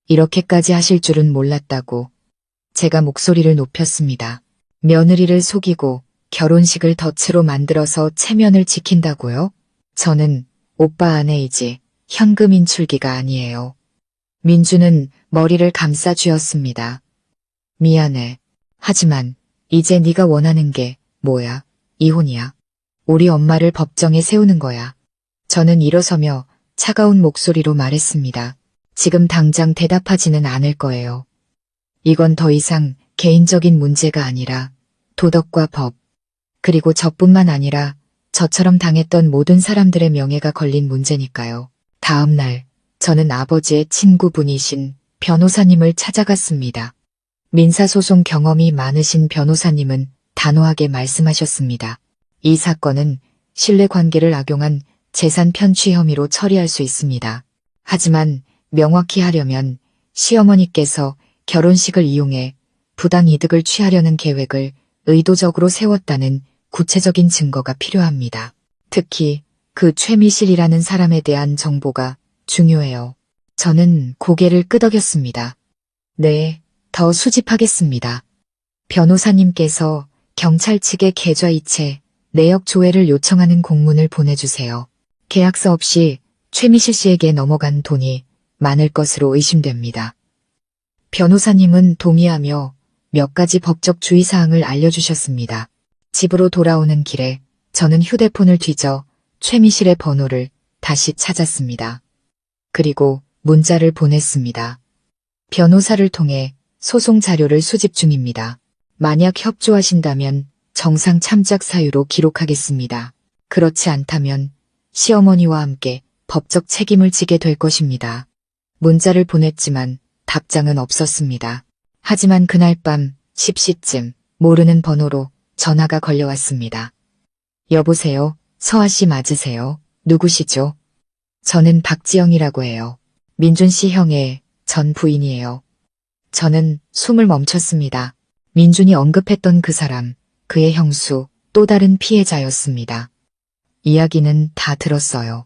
이렇게까지 하실 줄은 몰랐다고. 제가 목소리를 높였습니다. 며느리를 속이고 결혼식을 덫으로 만들어서 체면을 지킨다고요? 저는 오빠 아내이지 현금 인출기가 아니에요. 민주는 머리를 감싸 쥐었습니다. 미안해. 하지만 이제 네가 원하는 게 뭐야? 이혼이야. 우리 엄마를 법정에 세우는 거야. 저는 일어서며 차가운 목소리로 말했습니다. 지금 당장 대답하지는 않을 거예요. 이건 더 이상 개인적인 문제가 아니라 도덕과 법, 그리고 저뿐만 아니라 저처럼 당했던 모든 사람들의 명예가 걸린 문제니까요. 다음 날 저는 아버지의 친구분이신 변호사님을 찾아갔습니다. 민사소송 경험이 많으신 변호사님은 단호하게 말씀하셨습니다. 이 사건은 신뢰관계를 악용한 재산 편취 혐의로 처리할 수 있습니다. 하지만 명확히 하려면 시어머니께서 결혼식을 이용해 부당 이득을 취하려는 계획을 의도적으로 세웠다는 구체적인 증거가 필요합니다. 특히 그 최미실이라는 사람에 대한 정보가 중요해요. 저는 고개를 끄덕였습니다. 네, 더 수집하겠습니다. 변호사님께서 경찰 측에 계좌이체 내역 조회를 요청하는 공문을 보내주세요. 계약서 없이 최미실 씨에게 넘어간 돈이 많을 것으로 의심됩니다. 변호사님은 동의하며 몇 가지 법적 주의사항을 알려주셨습니다. 집으로 돌아오는 길에 저는 휴대폰을 뒤져 최미실의 번호를 다시 찾았습니다. 그리고 문자를 보냈습니다. 변호사를 통해 소송 자료를 수집 중입니다. 만약 협조하신다면 정상 참작 사유로 기록하겠습니다. 그렇지 않다면 시어머니와 함께 법적 책임을 지게 될 것입니다. 문자를 보냈지만 답장은 없었습니다. 하지만 그날 밤 10시쯤 모르는 번호로 전화가 걸려왔습니다. 여보세요, 서아 씨 맞으세요? 누구시죠? 저는 박지영이라고 해요. 민준 씨 형의 전 부인이에요. 저는 숨을 멈췄습니다. 민준이 언급했던 그 사람, 그의 형수, 또 다른 피해자였습니다. 이야기는 다 들었어요.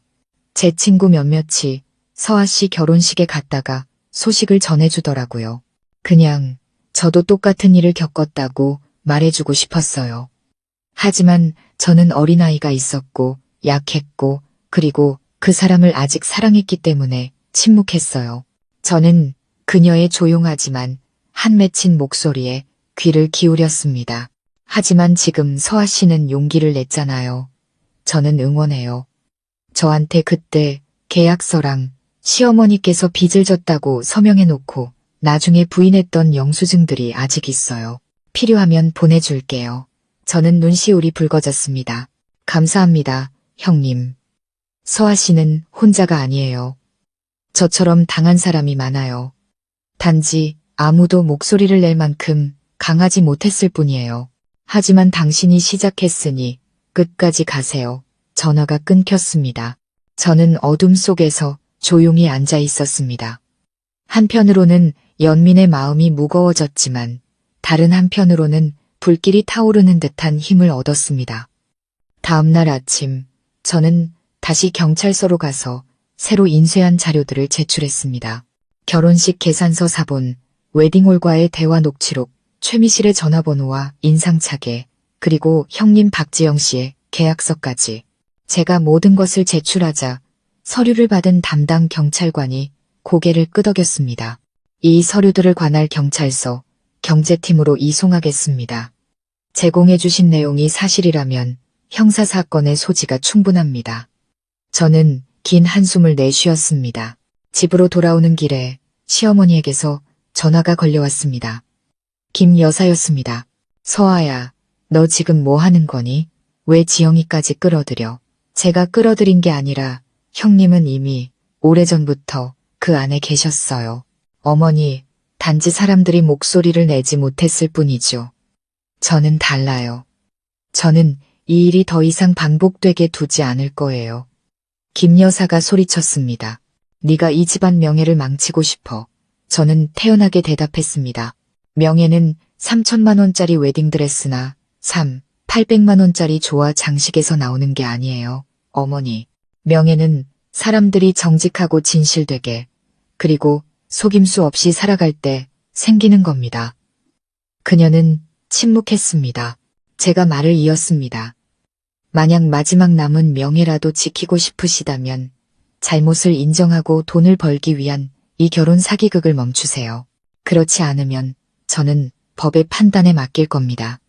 제 친구 몇몇이 서아 씨 결혼식에 갔다가 소식을 전해주더라고요. 그냥 저도 똑같은 일을 겪었다고 말해주고 싶었어요. 하지만 저는 어린아이가 있었고 약했고 그리고 그 사람을 아직 사랑했기 때문에 침묵했어요. 저는 그녀의 조용하지만 한 맺힌 목소리에 귀를 기울였습니다. 하지만 지금 서아 씨는 용기를 냈잖아요. 저는 응원해요. 저한테 그때 계약서랑 시어머니께서 빚을 졌다고 서명해놓고 나중에 부인했던 영수증들이 아직 있어요. 필요하면 보내줄게요. 저는 눈시울이 붉어졌습니다. 감사합니다, 형님. 서아 씨는 혼자가 아니에요. 저처럼 당한 사람이 많아요. 단지 아무도 목소리를 낼 만큼 강하지 못했을 뿐이에요. 하지만 당신이 시작했으니 끝까지 가세요. 전화가 끊겼습니다. 저는 어둠 속에서 조용히 앉아 있었습니다. 한편으로는 연민의 마음이 무거워졌지만 다른 한편으로는 불길이 타오르는 듯한 힘을 얻었습니다. 다음 날 아침 저는 다시 경찰서로 가서 새로 인쇄한 자료들을 제출했습니다. 결혼식 계산서 사본, 웨딩홀과의 대화 녹취록, 최미실의 전화번호와 인상착에, 그리고 형님 박지영 씨의 계약서까지. 제가 모든 것을 제출하자 서류를 받은 담당 경찰관이 고개를 끄덕였습니다. 이 서류들을 관할 경찰서, 경제팀으로 이송하겠습니다. 제공해주신 내용이 사실이라면 형사사건의 소지가 충분합니다. 저는 긴 한숨을 내쉬었습니다. 집으로 돌아오는 길에 시어머니에게서 전화가 걸려왔습니다. 김 여사였습니다. 서아야, 너 지금 뭐 하는 거니? 왜 지영이까지 끌어들여? 제가 끌어들인 게 아니라 형님은 이미 오래전부터 그 안에 계셨어요. 어머니, 단지 사람들이 목소리를 내지 못했을 뿐이죠. 저는 달라요. 저는 이 일이 더 이상 반복되게 두지 않을 거예요. 김 여사가 소리쳤습니다. 네가 이 집안 명예를 망치고 싶어. 저는 태연하게 대답했습니다. 명예는 3천만 원짜리 웨딩드레스나 800만 원짜리 조화 장식에서 나오는 게 아니에요. 어머니, 명예는 사람들이 정직하고 진실되게 그리고 속임수 없이 살아갈 때 생기는 겁니다. 그녀는 침묵했습니다. 제가 말을 이었습니다. 만약 마지막 남은 명예라도 지키고 싶으시다면 잘못을 인정하고 돈을 벌기 위한 이 결혼 사기극을 멈추세요. 그렇지 않으면 저는 법의 판단에 맡길 겁니다.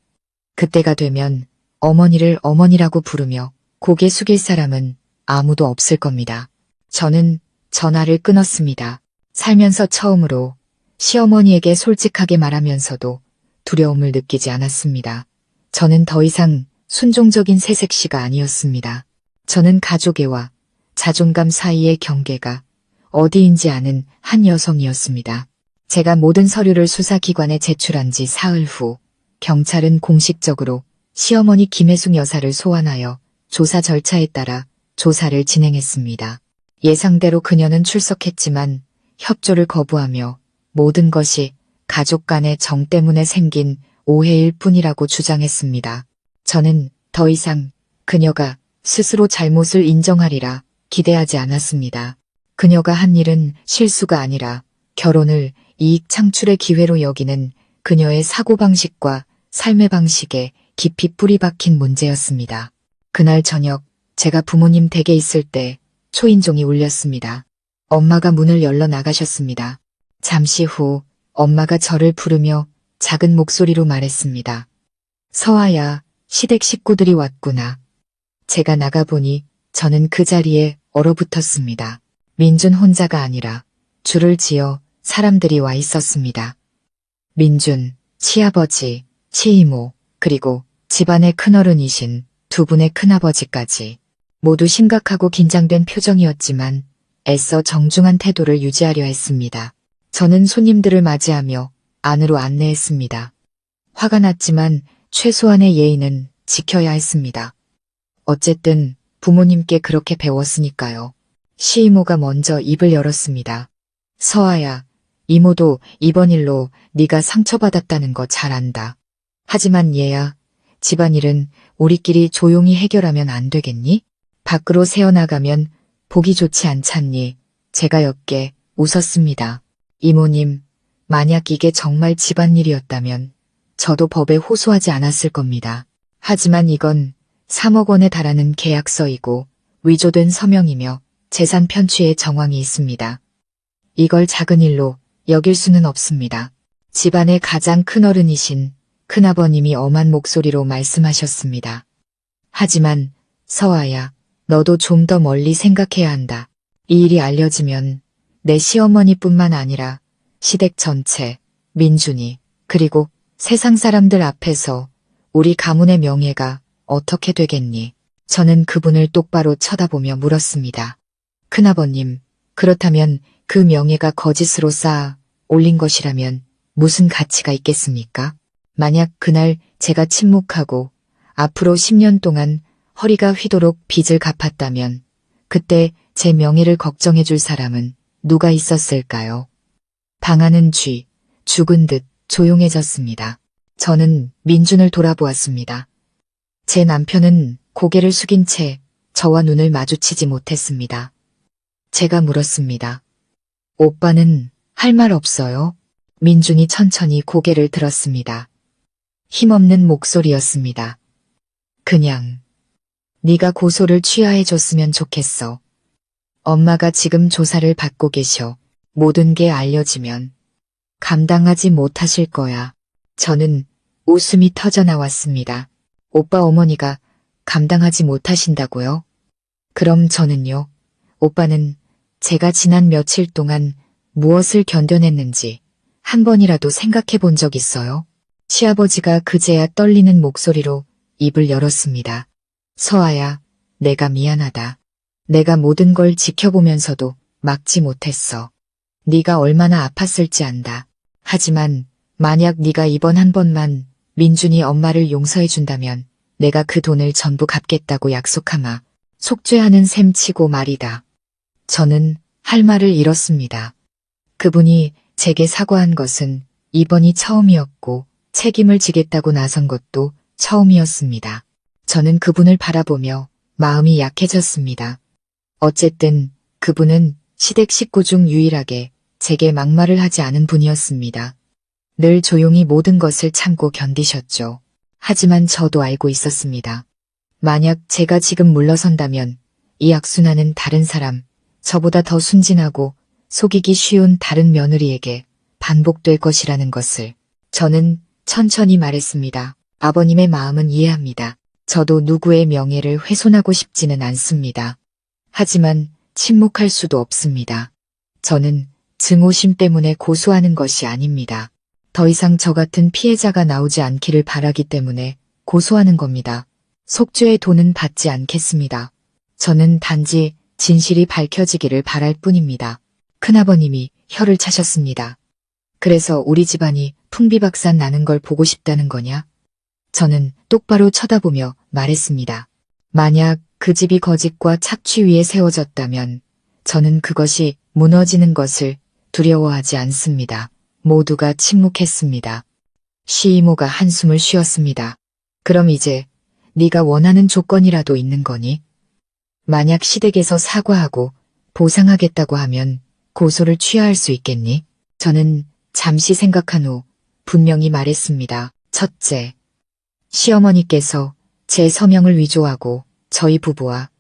그때가 되면 어머니를 어머니라고 부르며 고개 숙일 사람은 아무도 없을 겁니다. 저는 전화를 끊었습니다. 살면서 처음으로 시어머니에게 솔직하게 말하면서도 두려움을 느끼지 않았습니다. 저는 더 이상 순종적인 새색시가 아니었습니다. 저는 가족애와 자존감 사이의 경계가 어디인지 아는 한 여성이었습니다. 제가 모든 서류를 수사기관에 제출한 지 사흘 후 경찰은 공식적으로 시어머니 김혜숙 여사를 소환하여 조사 절차에 따라 조사를 진행했습니다. 예상대로 그녀는 출석했지만 협조를 거부하며 모든 것이 가족 간의 정 때문에 생긴 오해일 뿐이라고 주장했습니다. 저는 더 이상 그녀가 스스로 잘못을 인정하리라 기대하지 않았습니다. 그녀가 한 일은 실수가 아니라 결혼을 이익 창출의 기회로 여기는 그녀의 사고방식과 삶의 방식에 깊이 뿌리 박힌 문제였습니다. 그날 저녁 제가 부모님 댁에 있을 때 초인종이 울렸습니다. 엄마가 문을 열러 나가셨습니다. 잠시 후 엄마가 저를 부르며 작은 목소리로 말했습니다. 서아야, 시댁 식구들이 왔구나. 제가 나가보니 저는 그 자리에 얼어붙었습니다. 민준 혼자가 아니라 줄을 지어 사람들이 와 있었습니다. 민준, 시아버지, 시이모, 그리고 집안의 큰어른이신 두 분의 큰아버지까지 모두 심각하고 긴장된 표정이었지만 애써 정중한 태도를 유지하려 했습니다. 저는 손님들을 맞이하며 안으로 안내했습니다. 화가 났지만 최소한의 예의는 지켜야 했습니다. 어쨌든 부모님께 그렇게 배웠으니까요. 시이모가 먼저 입을 열었습니다. 서아야, 이모도 이번 일로 네가 상처받았다는 거 잘 안다. 하지만 얘야, 집안일은 우리끼리 조용히 해결하면 안 되겠니? 밖으로 새어나가면 보기 좋지 않잖니. 제가 옅게 웃었습니다. 이모님, 만약 이게 정말 집안일이었다면 저도 법에 호소하지 않았을 겁니다. 하지만 이건 3억 원에 달하는 계약서이고 위조된 서명이며 재산 편취의 정황이 있습니다. 이걸 작은 일로 여길 수는 없습니다. 집안의 가장 큰 어른이신 큰아버님이 엄한 목소리로 말씀하셨습니다. 하지만 서아야, 너도 좀 더 멀리 생각해야 한다. 이 일이 알려지면 내 시어머니뿐만 아니라 시댁 전체, 민준이, 그리고 세상 사람들 앞에서 우리 가문의 명예가 어떻게 되겠니? 저는 그분을 똑바로 쳐다보며 물었습니다. 큰아버님, 그렇다면 그 명예가 거짓으로 쌓아 올린 것이라면 무슨 가치가 있겠습니까? 만약 그날 제가 침묵하고 앞으로 10년 동안 허리가 휘도록 빚을 갚았다면 그때 제 명예를 걱정해 줄 사람은 누가 있었을까요? 방안은 죽은 듯 조용해졌습니다. 저는 민준을 돌아보았습니다. 제 남편은 고개를 숙인 채 저와 눈을 마주치지 못했습니다. 제가 물었습니다. 오빠는 할 말 없어요? 민준이 천천히 고개를 들었습니다. 힘없는 목소리였습니다. 그냥 네가 고소를 취하해줬으면 좋겠어. 엄마가 지금 조사를 받고 계셔. 모든 게 알려지면 감당하지 못하실 거야. 저는 웃음이 터져나왔습니다. 오빠 어머니가 감당하지 못하신다고요? 그럼 저는요? 오빠는 제가 지난 며칠 동안 무엇을 견뎌냈는지 한 번이라도 생각해 본 적 있어요? 시아버지가 그제야 떨리는 목소리로 입을 열었습니다. 서아야, 내가 미안하다. 내가 모든 걸 지켜보면서도 막지 못했어. 네가 얼마나 아팠을지 안다. 하지만 만약 네가 이번 한 번만 민준이 엄마를 용서해준다면 내가 그 돈을 전부 갚겠다고 약속하마. 속죄하는 셈 치고 말이다. 저는 할 말을 잃었습니다. 그분이 제게 사과한 것은 이번이 처음이었고 책임을 지겠다고 나선 것도 처음이었습니다. 저는 그분을 바라보며 마음이 약해졌습니다. 어쨌든 그분은 시댁 식구 중 유일하게 제게 막말을 하지 않은 분이었습니다. 늘 조용히 모든 것을 참고 견디셨죠. 하지만 저도 알고 있었습니다. 만약 제가 지금 물러선다면 이 악순환은 다른 사람, 저보다 더 순진하고 속이기 쉬운 다른 며느리에게 반복될 것이라는 것을. 저는 천천히 말했습니다. 아버님의 마음은 이해합니다. 저도 누구의 명예를 훼손하고 싶지는 않습니다. 하지만 침묵할 수도 없습니다. 저는 증오심 때문에 고소하는 것이 아닙니다. 더 이상 저 같은 피해자가 나오지 않기를 바라기 때문에 고소하는 겁니다. 속죄의 돈은 받지 않겠습니다. 저는 단지 진실이 밝혀지기를 바랄 뿐입니다. 큰아버님이 혀를 차셨습니다. 그래서 우리 집안이 풍비박산 나는 걸 보고 싶다는 거냐? 저는 똑바로 쳐다보며 말했습니다. 만약 그 집이 거짓과 착취 위에 세워졌다면 저는 그것이 무너지는 것을 두려워하지 않습니다. 모두가 침묵했습니다. 시이모가 한숨을 쉬었습니다. 그럼 이제 네가 원하는 조건이라도 있는 거니? 만약 시댁에서 사과하고 보상하겠다고 하면 고소를 취하할 수 있겠니? 저는 잠시 생각한 후 분명히 말했습니다. 첫째, 시어머니께서 제 서명을 위조하고 저희 부부와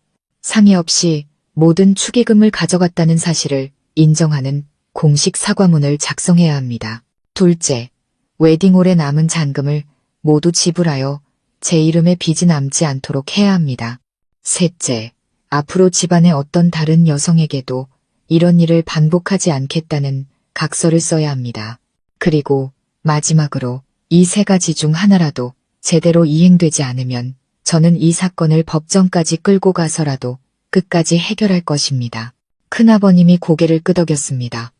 상의 없이 모든 축의금을 가져갔다는 사실을 인정하는 공식 사과문을 작성해야 합니다. 둘째, 웨딩홀에 남은 잔금을 모두 지불하여 제 이름에 빚이 남지 않도록 해야 합니다. 셋째, 앞으로 집안의 어떤 다른 여성에게도 이런 일을 반복하지 않겠다는 각서를 써야 합니다. 그리고 마지막으로 이 세 가지 중 하나라도 제대로 이행되지 않으면 저는 이 사건을 법정까지 끌고 가서라도 끝까지 해결할 것입니다. 큰아버님이 고개를 끄덕였습니다.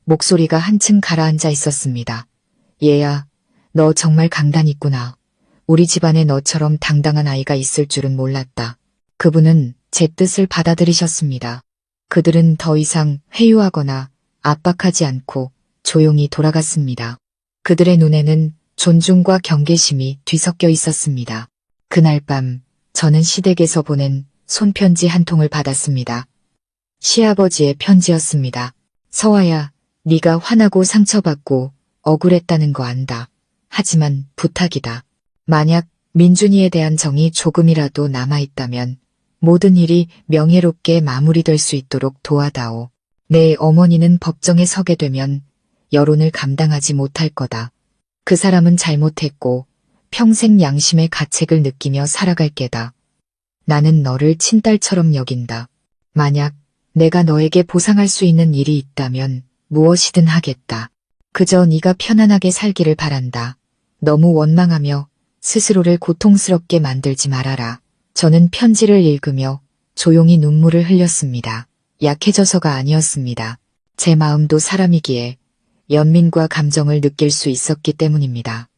목소리가 한층 가라앉아 있었습니다. 얘야, 너 정말 강단 있구나. 우리 집안에 너처럼 당당한 아이가 있을 줄은 몰랐다. 그분은 제 뜻을 받아들이셨습니다. 그들은 더 이상 회유하거나 압박하지 않고 조용히 돌아갔습니다. 그들의 눈에는 존중과 경계심이 뒤섞여 있었습니다. 그날 밤 저는 시댁에서 보낸 손편지 한 통을 받았습니다. 시아버지의 편지였습니다. 서아야, 네가 화나고 상처받고 억울했다는 거 안다. 하지만 부탁이다. 만약 민준이에 대한 정이 조금이라도 남아있다면 모든 일이 명예롭게 마무리될 수 있도록 도와다오. 내 어머니는 법정에 서게 되면 여론을 감당하지 못할 거다. 그 사람은 잘못했고 평생 양심의 가책을 느끼며 살아갈 게다. 나는 너를 친딸처럼 여긴다. 만약 내가 너에게 보상할 수 있는 일이 있다면 무엇이든 하겠다. 그저 네가 편안하게 살기를 바란다. 너무 원망하며 스스로를 고통스럽게 만들지 말아라. 저는 편지를 읽으며 조용히 눈물을 흘렸습니다. 약해져서가 아니었습니다. 제 마음도 사람이기에 연민과 감정을 느낄 수 있었기 때문입니다.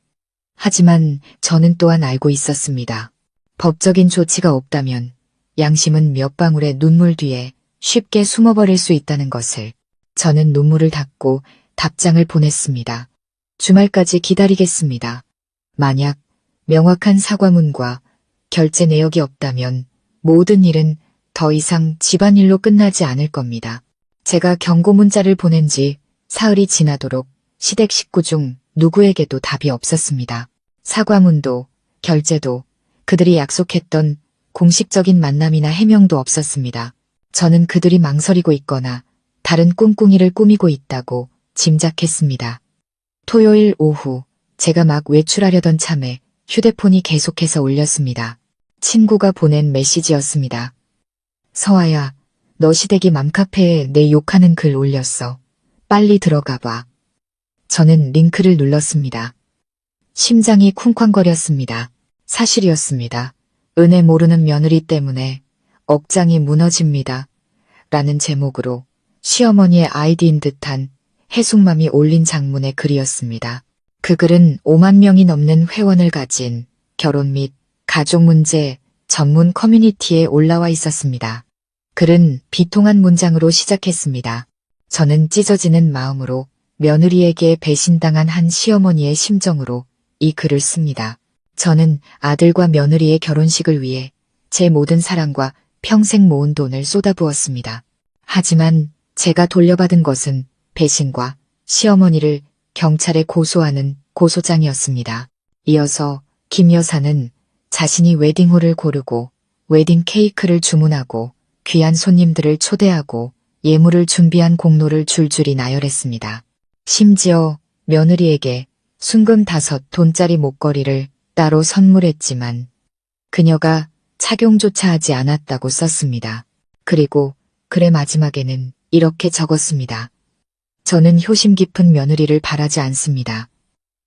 하지만 저는 또한 알고 있었습니다. 법적인 조치가 없다면 양심은 몇 방울의 눈물 뒤에 쉽게 숨어버릴 수 있다는 것을. 저는 눈물을 닦고 답장을 보냈습니다. 주말까지 기다리겠습니다. 만약 명확한 사과문과 결제 내역이 없다면 모든 일은 더 이상 집안일로 끝나지 않을 겁니다. 제가 경고 문자를 보낸 지 사흘이 지나도록 시댁 식구 중 누구에게도 답이 없었습니다. 사과문도 결제도 그들이 약속했던 공식적인 만남이나 해명도 없었습니다. 저는 그들이 망설이고 있거나 다른 꿍꿍이를 꾸미고 있다고 짐작했습니다. 토요일 오후 제가 막 외출하려던 참에 휴대폰이 계속해서 울렸습니다. 친구가 보낸 메시지였습니다. 서아야, 너 시댁이 맘카페에 내 욕하는 글 올렸어. 빨리 들어가 봐. 저는 링크를 눌렀습니다. 심장이 쿵쾅거렸습니다. 사실이었습니다. 은혜 모르는 며느리 때문에 억장이 무너집니다. 라는 제목으로 시어머니의 아이디인 듯한 해숙맘이 올린 장문의 글이었습니다. 그 글은 5만 명이 넘는 회원을 가진 결혼 및 가족 문제 전문 커뮤니티에 올라와 있었습니다. 글은 비통한 문장으로 시작했습니다. 저는 찢어지는 마음으로 며느리에게 배신당한 한 시어머니의 심정으로 이 글을 씁니다. 저는 아들과 며느리의 결혼식을 위해 제 모든 사랑과 평생 모은 돈을 쏟아부었습니다. 하지만 제가 돌려받은 것은 배신과 시어머니를 경찰에 고소하는 고소장이었습니다. 이어서 김 여사는 자신이 웨딩홀을 고르고 웨딩 케이크를 주문하고 귀한 손님들을 초대하고 예물을 준비한 공로를 줄줄이 나열했습니다. 심지어 며느리에게 순금 5돈짜리 목걸이를 따로 선물했지만 그녀가 착용조차 하지 않았다고 썼습니다. 그리고 글의 마지막에는 이렇게 적었습니다. 저는 효심 깊은 며느리를 바라지 않습니다.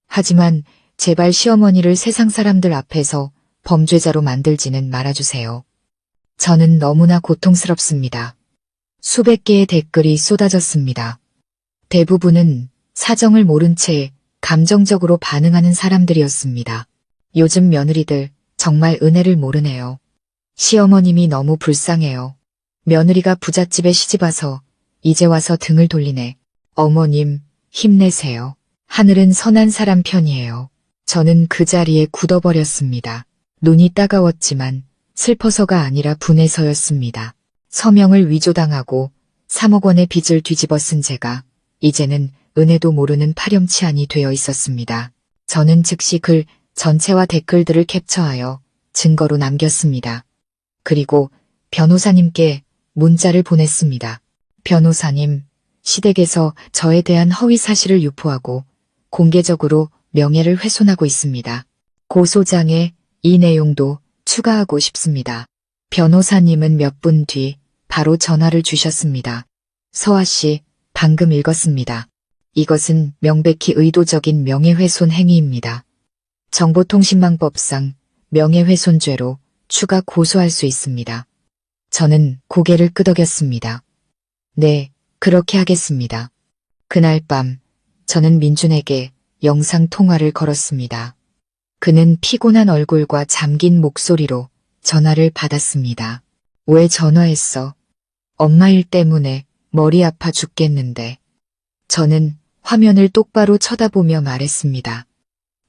하지만 제발 시어머니를 세상 사람들 앞에서 범죄자로 만들지는 말아주세요. 저는 너무나 고통스럽습니다. 수백 개의 댓글이 쏟아졌습니다. 대부분은 사정을 모른 채 감정적으로 반응하는 사람들이었습니다. 요즘 며느리들 정말 은혜를 모르네요. 시어머님이 너무 불쌍해요. 며느리가 부잣집에 시집와서 이제 와서 등을 돌리네. 어머님, 힘내세요. 하늘은 선한 사람 편이에요. 저는 그 자리에 굳어버렸습니다. 눈이 따가웠지만 슬퍼서가 아니라 분해서였습니다. 서명을 위조당하고 3억 원의 빚을 뒤집어 쓴 제가 이제는 은혜도 모르는 파렴치한이 되어 있었습니다. 저는 즉시 글 전체와 댓글들을 캡처하여 증거로 남겼습니다. 그리고 변호사님께 문자를 보냈습니다. 변호사님, 시댁에서 저에 대한 허위 사실을 유포하고 공개적으로 명예를 훼손하고 있습니다. 고소장에 이 내용도 추가하고 싶습니다. 변호사님은 몇 분 뒤 바로 전화를 주셨습니다. 서아 씨, 방금 읽었습니다. 이것은 명백히 의도적인 명예훼손 행위입니다. 정보통신망법상 명예훼손죄로 추가 고소할 수 있습니다. 저는 고개를 끄덕였습니다. 네, 그렇게 하겠습니다. 그날 밤 저는 민준에게 영상 통화를 걸었습니다. 그는 피곤한 얼굴과 잠긴 목소리로 전화를 받았습니다. 왜 전화했어? 엄마 일 때문에 머리 아파 죽겠는데. 저는 화면을 똑바로 쳐다보며 말했습니다.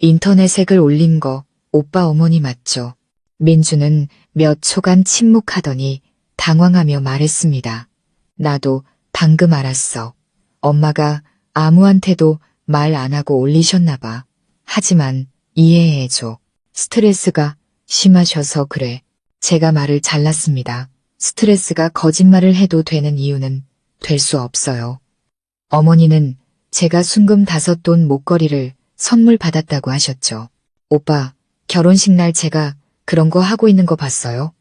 인터넷에 글 올린 거 오빠 어머니 맞죠? 민주는 몇 초간 침묵하더니 당황하며 말했습니다. 나도 방금 알았어. 엄마가 아무한테도 말 안 하고 올리셨나 봐. 하지만 이해해줘. 스트레스가 심하셔서 그래. 제가 말을 잘랐습니다. 스트레스가 거짓말을 해도 되는 이유는 될 수 없어요. 어머니는 제가 순금 5돈 목걸이를 선물 받았다고 하셨죠. 오빠, 결혼식 날 제가 그런 거 하고 있는 거 봤어요?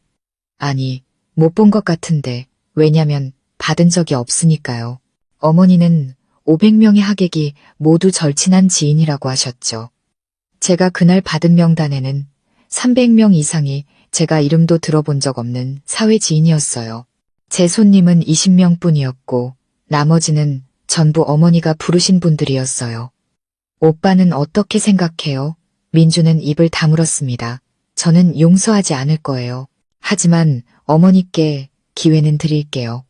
아니, 못 본 것 같은데, 왜냐면 받은 적이 없으니까요. 어머니는 500명의 하객이 모두 절친한 지인이라고 하셨죠. 제가 그날 받은 명단에는 300명 이상이 제가 이름도 들어본 적 없는 사회 지인이었어요. 제 손님은 20명 뿐이었고 나머지는 전부 어머니가 부르신 분들이었어요. 오빠는 어떻게 생각해요? 민주는 입을 다물었습니다. 저는 용서하지 않을 거예요. 하지만 어머니께 기회는 드릴게요.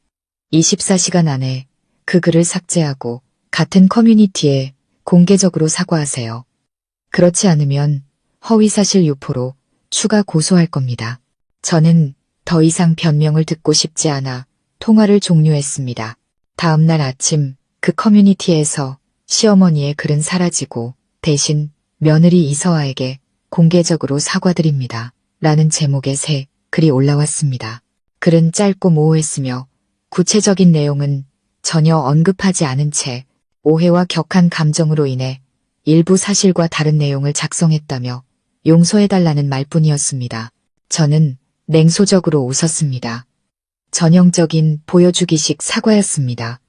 24시간 안에 그 글을 삭제하고 같은 커뮤니티에 공개적으로 사과하세요. 그렇지 않으면 허위사실 유포로 추가 고소할 겁니다. 저는 더 이상 변명을 듣고 싶지 않아 통화를 종료했습니다. 다음 날 아침 그 커뮤니티에서 시어머니의 글은 사라지고 대신 며느리 이서아에게 공개적으로 사과드립니다. 라는 제목의 새 글이 올라왔습니다. 글은 짧고 모호했으며 구체적인 내용은 전혀 언급하지 않은 채 오해와 격한 감정으로 인해 일부 사실과 다른 내용을 작성했다며 용서해달라는 말뿐이었습니다. 저는 냉소적으로 웃었습니다. 전형적인 보여주기식 사과였습니다.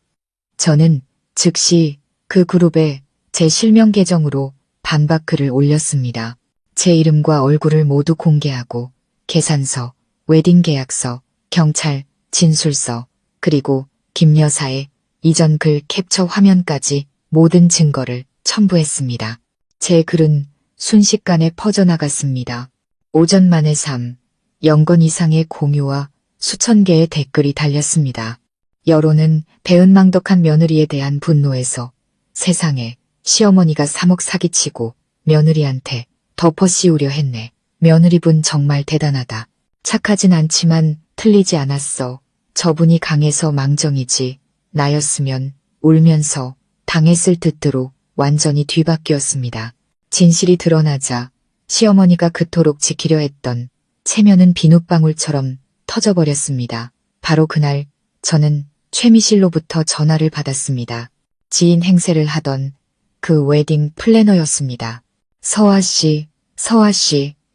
저는 즉시 그 그룹에 제 실명 계정으로 반박 글을 올렸습니다. 제 이름과 얼굴을 모두 공개하고 계산서, 웨딩 계약서, 경찰, 진술서, 그리고 김 여사의 이전 글 캡처 화면까지 모든 증거를 첨부했습니다. 제 글은 순식간에 퍼져나갔습니다. 오전 만에 0건 이상의 공유와 수천 개의 댓글이 달렸습니다. 여론은 배은망덕한 며느리에 대한 분노에서 세상에 시어머니가 3억 사기치고 며느리한테 덮어 씌우려 했네. 며느리분 정말 대단하다. 착하진 않지만 틀리지 않았어. 저분이 강해서 망정이지. 나였으면 울면서 당했을 듯으로 완전히 뒤바뀌었습니다. 진실이 드러나자 시어머니가 그토록 지키려 했던 체면은 비눗방울처럼 터져버렸습니다. 바로 그날 저는 최미실로부터 전화를 받았습니다. 지인 행세를 하던 그 웨딩 플래너였습니다. 서아 씨,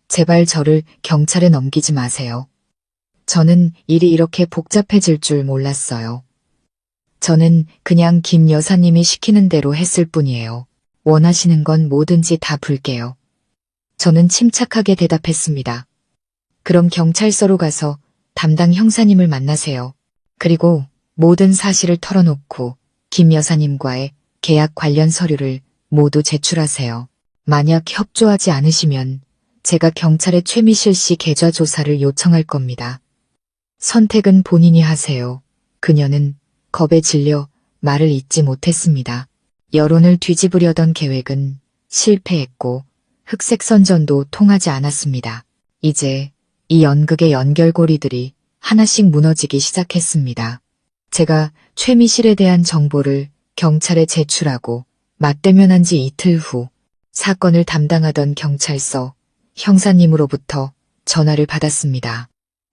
제발 저를 경찰에 넘기지 마세요. 저는 일이 이렇게 복잡해질 줄 몰랐어요. 저는 그냥 김 여사님이 시키는 대로 했을 뿐이에요. 원하시는 건 뭐든지 다 불게요. 저는 침착하게 대답했습니다. 그럼 경찰서로 가서 담당 형사님을 만나세요. 그리고 모든 사실을 털어놓고 김 여사님과의 계약 관련 서류를 모두 제출하세요. 만약 협조하지 않으시면 제가 경찰에 최미실 씨 계좌 조사를 요청할 겁니다. 선택은 본인이 하세요. 그녀는 겁에 질려 말을 잇지 못했습니다. 여론을 뒤집으려던 계획은 실패했고 흑색선전도 통하지 않았습니다. 이제 이 연극의 연결고리들이 하나씩 무너지기 시작했습니다. 제가 최미실에 대한 정보를 경찰에 제출하고 맞대면한 지 이틀 후 사건을 담당하던 경찰서 형사님으로부터 전화를 받았습니다.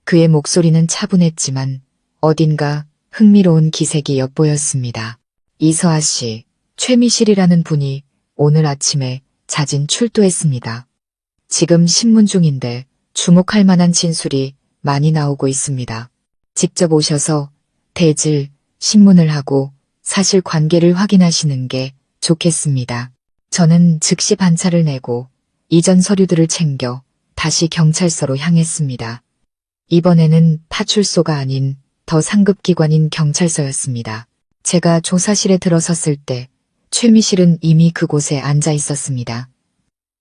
그의 목소리는 차분했지만 어딘가 흥미로운 기색이 엿보였습니다. 이서아 씨, 최미실이라는 분이 오늘 아침에 자진 출두했습니다. 지금 신문 중인데 주목할 만한 진술이 많이 나오고 있습니다. 직접 오셔서 대질, 신문을 하고 사실관계를 확인하시는 게 좋겠습니다. 저는 즉시 반차를 내고 이전 서류들을 챙겨 다시 경찰서로 향했습니다. 이번에는 파출소가 아닌 더 상급 기관인 경찰서였습니다. 제가 조사실에 들어섰을 때 최미실은 이미 그곳에 앉아 있었습니다.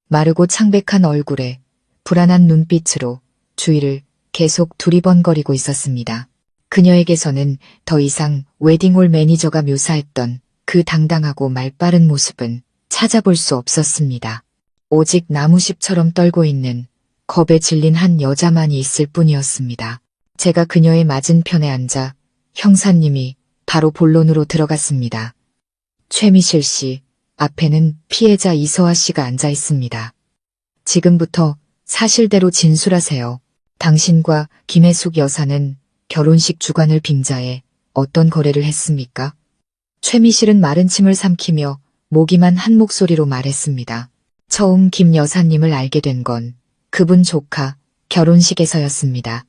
마르고 창백한 얼굴에 불안한 눈빛으로 주위를 계속 두리번거리고 있었습니다. 그녀에게서는 더 이상 웨딩홀 매니저가 묘사했던 그 당당하고 말빠른 모습은 찾아볼 수 없었습니다. 오직 나무십처럼 떨고 있는 겁에 질린 한 여자만이 있을 뿐이었습니다. 제가 그녀의 맞은편에 앉아 형사님이 바로 본론으로 들어갔습니다. 최미실 씨, 앞에는 피해자 이서아 씨가 앉아 있습니다. 지금부터 사실대로 진술하세요. 당신과 김혜숙 여사는 결혼식 주관을 빙자해 어떤 거래를 했습니까? 최미실은 마른 침을 삼키며 모기만 한 목소리로 말했습니다. 처음 김 여사님을 알게 된 건 그분 조카 결혼식에서였습니다.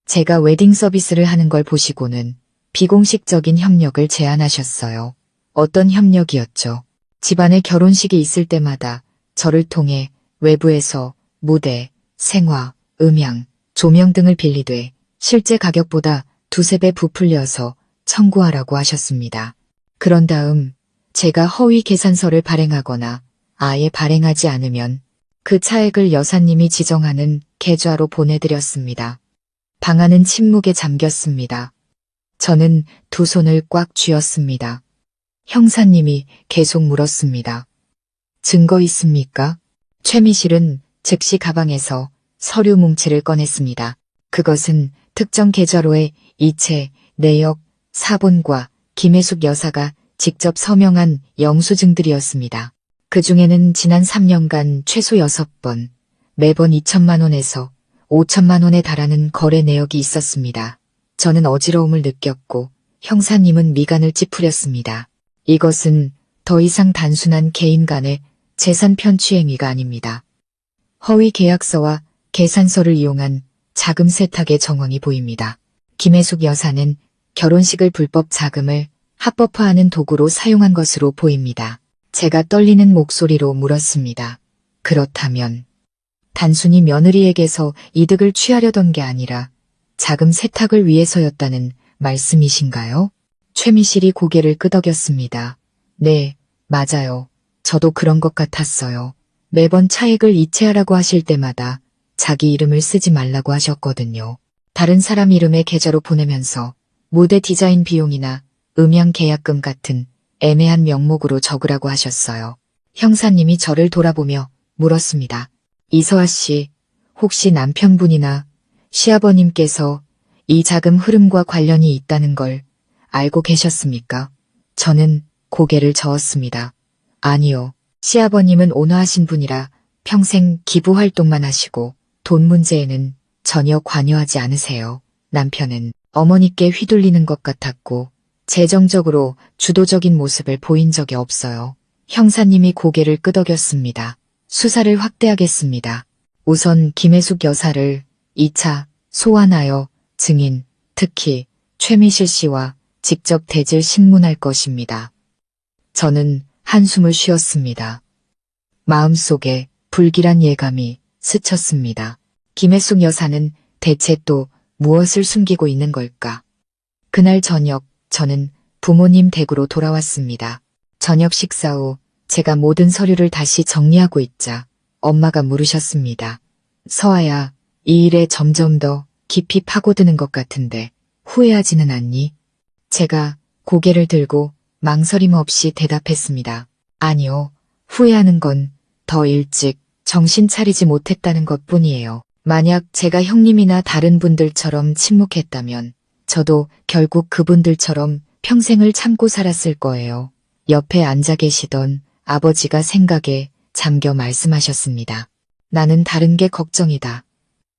제가 웨딩 서비스를 하는 걸 보시고는 비공식적인 협력을 제안하셨어요. 어떤 협력이었죠? 집안에 결혼식이 있을 때마다 저를 통해 외부에서 무대, 생화, 음향, 조명 등을 빌리되 실제 가격보다 두세 배 부풀려서 청구하라고 하셨습니다. 그런 다음 제가 허위 계산서를 발행하거나 아예 발행하지 않으면 그 차액을 여사님이 지정하는 계좌로 보내드렸습니다. 방안은 침묵에 잠겼습니다. 저는 두 손을 꽉 쥐었습니다. 형사님이 계속 물었습니다. 증거 있습니까? 최미실은 즉시 가방에서 서류 뭉치를 꺼냈습니다. 그것은 특정 계좌로의 이체, 내역, 사본과 김혜숙 여사가 직접 서명한 영수증들이었습니다. 그 중에는 지난 3년간 최소 6번, 매번 2천만 원에서 5천만 원에 달하는 거래 내역이 있었습니다. 저는 어지러움을 느꼈고 형사님은 미간을 찌푸렸습니다. 이것은 더 이상 단순한 개인 간의 재산 편취 행위가 아닙니다. 허위 계약서와 계산서를 이용한 자금 세탁의 정황이 보입니다. 김혜숙 여사는 결혼식을 불법 자금을 합법화하는 도구로 사용한 것으로 보입니다. 제가 떨리는 목소리로 물었습니다. 그렇다면 단순히 며느리에게서 이득을 취하려던 게 아니라 자금 세탁을 위해서였다는 말씀이신가요? 최미실이 고개를 끄덕였습니다. 네, 맞아요. 저도 그런 것 같았어요. 매번 차액을 이체하라고 하실 때마다 자기 이름을 쓰지 말라고 하셨거든요. 다른 사람 이름의 계좌로 보내면서 무대 디자인 비용이나 음향 계약금 같은 애매한 명목으로 적으라고 하셨어요. 형사님이 저를 돌아보며 물었습니다. 이서아 씨, 혹시 남편분이나 시아버님께서 이 자금 흐름과 관련이 있다는 걸 알고 계셨습니까? 저는 고개를 저었습니다. 아니요. 시아버님은 온화하신 분이라 평생 기부 활동만 하시고 돈 문제에는 전혀 관여하지 않으세요. 남편은 어머니께 휘둘리는 것 같았고 재정적으로 주도적인 모습을 보인 적이 없어요. 형사님이 고개를 끄덕였습니다. 수사를 확대하겠습니다. 우선 김혜숙 여사를 2차 소환하여 증인, 특히 최미실 씨와 직접 대질 신문할 것입니다. 저는 한숨을 쉬었습니다. 마음속에 불길한 예감이 스쳤습니다. 김혜숙 여사는 대체 또 무엇을 숨기고 있는 걸까? 그날 저녁 저는 부모님 댁으로 돌아왔습니다. 저녁 식사 후 제가 모든 서류를 다시 정리하고 있자 엄마가 물으셨습니다. 서아야, 이 일에 점점 더 깊이 파고드는 것 같은데 후회하지는 않니? 제가 고개를 들고 망설임 없이 대답했습니다. 아니요, 후회하는 건 더 일찍 정신 차리지 못했다는 것뿐이에요. 만약 제가 형님이나 다른 분들처럼 침묵했다면 저도 결국 그분들처럼 평생을 참고 살았을 거예요. 옆에 앉아 계시던 아버지가 생각에 잠겨 말씀하셨습니다. 나는 다른 게 걱정이다.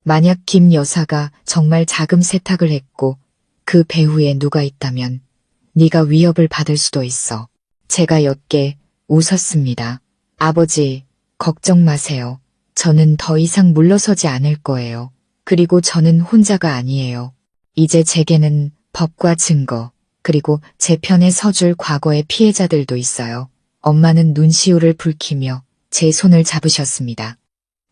만약 김 여사가 정말 자금 세탁을 했고 그 배후에 누가 있다면 네가 위협을 받을 수도 있어. 제가 옅게 웃었습니다. 아버지, 걱정 마세요. 저는 더 이상 물러서지 않을 거예요. 그리고 저는 혼자가 아니에요. 이제 제게는 법과 증거, 그리고 제 편에 서줄 과거의 피해자들도 있어요. 엄마는 눈시울을 붉히며 제 손을 잡으셨습니다.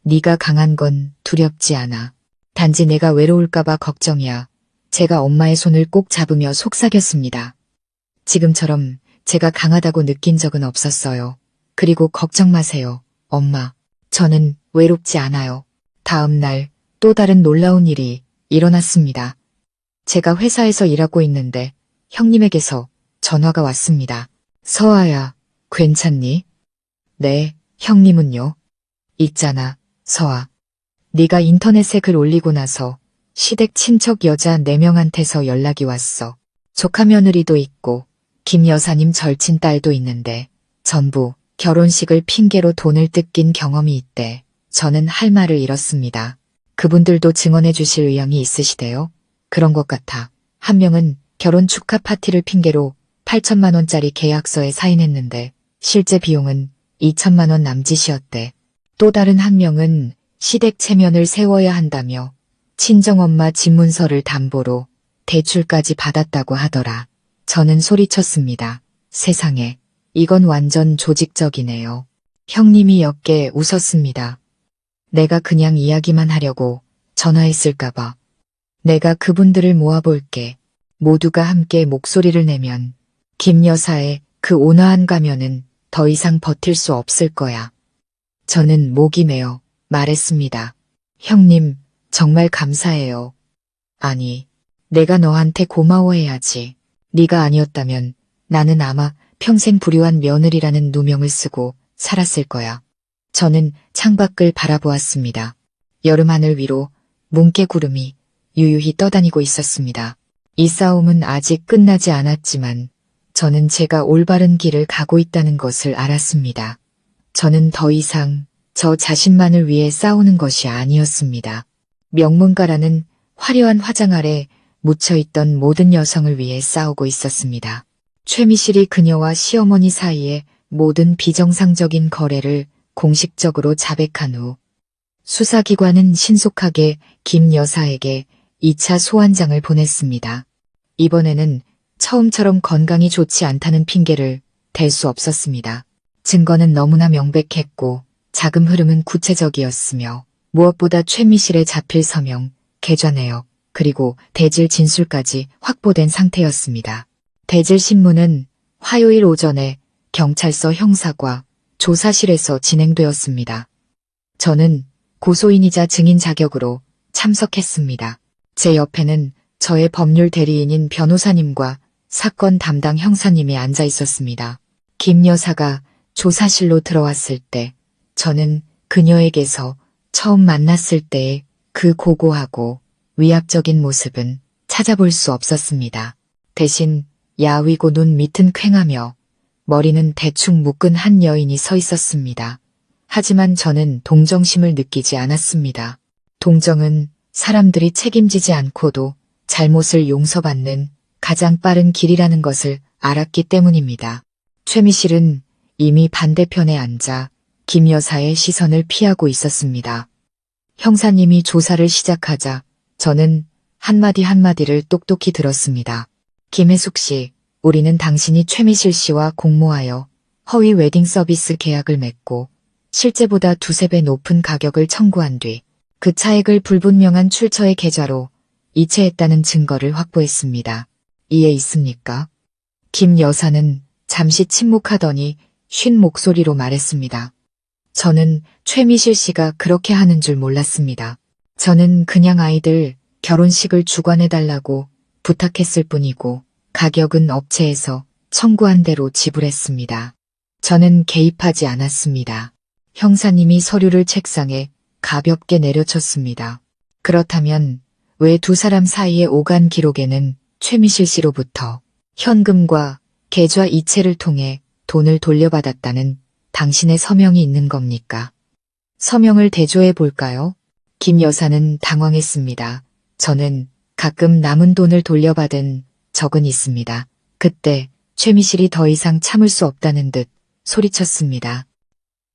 네가 강한 건 두렵지 않아. 단지 내가 외로울까봐 걱정이야. 제가 엄마의 손을 꼭 잡으며 속삭였습니다. 지금처럼 제가 강하다고 느낀 적은 없었어요. 그리고 걱정 마세요, 엄마. 저는 외롭지 않아요. 다음 날 또 다른 놀라운 일이 일어났습니다. 제가 회사에서 일하고 있는데 형님에게서 전화가 왔습니다. 서아야, 괜찮니? 네, 형님은요? 있잖아, 서아. 네가 인터넷에 글 올리고 나서 시댁 친척 여자 4명한테서 연락이 왔어. 조카 며느리도 있고 김 여사님 절친 딸도 있는데 전부 결혼식을 핑계로 돈을 뜯긴 경험이 있대. 저는 할 말을 잃었습니다. 그분들도 증언해 주실 의향이 있으시대요? 그런 것 같아. 한 명은 결혼 축하 파티를 핑계로 8천만 원짜리 계약서에 사인했는데 실제 비용은 2천만 원 남짓이었대. 또 다른 한 명은 시댁 체면을 세워야 한다며 친정엄마 집문서를 담보로 대출까지 받았다고 하더라. 저는 소리쳤습니다. 세상에, 이건 완전 조직적이네요. 형님이 옅게 웃었습니다. 내가 그냥 이야기만 하려고 전화했을까봐. 내가 그분들을 모아볼게. 모두가 함께 목소리를 내면 김 여사의 그 온화한 가면은 더 이상 버틸 수 없을 거야. 저는 목이 메어 말했습니다. 형님, 정말 감사해요. 아니, 내가 너한테 고마워해야지. 네가 아니었다면 나는 아마 평생 불효한 며느리라는 누명을 쓰고 살았을 거야. 저는 창밖을 바라보았습니다. 여름 하늘 위로 뭉게 구름이 유유히 떠다니고 있었습니다. 이 싸움은 아직 끝나지 않았지만 저는 제가 올바른 길을 가고 있다는 것을 알았습니다. 저는 더 이상 저 자신만을 위해 싸우는 것이 아니었습니다. 명문가라는 화려한 화장 아래 묻혀있던 모든 여성을 위해 싸우고 있었습니다. 최미실이 그녀와 시어머니 사이의 모든 비정상적인 거래를 공식적으로 자백한 후 수사기관은 신속하게 김 여사에게 2차 소환장을 보냈습니다. 이번에는 처음처럼 건강이 좋지 않다는 핑계를 댈 수 없었습니다. 증거는 너무나 명백했고 자금 흐름은 구체적이었으며 무엇보다 최미실의 자필 서명, 계좌 내역, 그리고 대질 진술까지 확보된 상태였습니다. 대질 신문은 화요일 오전에 경찰서 형사과 조사실에서 진행되었습니다. 저는 고소인이자 증인 자격으로 참석했습니다. 제 옆에는 저의 법률 대리인인 변호사님과 사건 담당 형사님이 앉아 있었습니다. 김 여사가 조사실로 들어왔을 때 저는 그녀에게서 처음 만났을 때의 그 고고하고 위압적인 모습은 찾아볼 수 없었습니다. 대신 야위고 눈 밑은 퀭하며 머리는 대충 묶은 한 여인이 서 있었습니다. 하지만 저는 동정심을 느끼지 않았습니다. 동정은 사람들이 책임지지 않고도 잘못을 용서받는 가장 빠른 길이라는 것을 알았기 때문입니다. 최미실은 이미 반대편에 앉아 김 여사의 시선을 피하고 있었습니다. 형사님이 조사를 시작하자 저는 한마디 한마디를 똑똑히 들었습니다. 김혜숙 씨, 우리는 당신이 최미실 씨와 공모하여 허위 웨딩 서비스 계약을 맺고 실제보다 2~3배 높은 가격을 청구한 뒤 그 차액을 불분명한 출처의 계좌로 이체했다는 증거를 확보했습니다. 이해 있습니까? 김 여사는 잠시 침묵하더니 쉰 목소리로 말했습니다. 저는 최미실 씨가 그렇게 하는 줄 몰랐습니다. 저는 그냥 아이들 결혼식을 주관해달라고 부탁했을 뿐이고 가격은 업체에서 청구한 대로 지불했습니다. 저는 개입하지 않았습니다. 형사님이 서류를 책상에 가볍게 내려쳤습니다. 그렇다면 왜 두 사람 사이의 오간 기록에는 최미실 씨로부터 현금과 계좌 이체를 통해 돈을 돌려받았다는 당신의 서명이 있는 겁니까? 서명을 대조해 볼까요? 김 여사는 당황했습니다. 저는 가끔 남은 돈을 돌려받은 적은 있습니다. 그때 최미실이 더 이상 참을 수 없다는 듯 소리쳤습니다.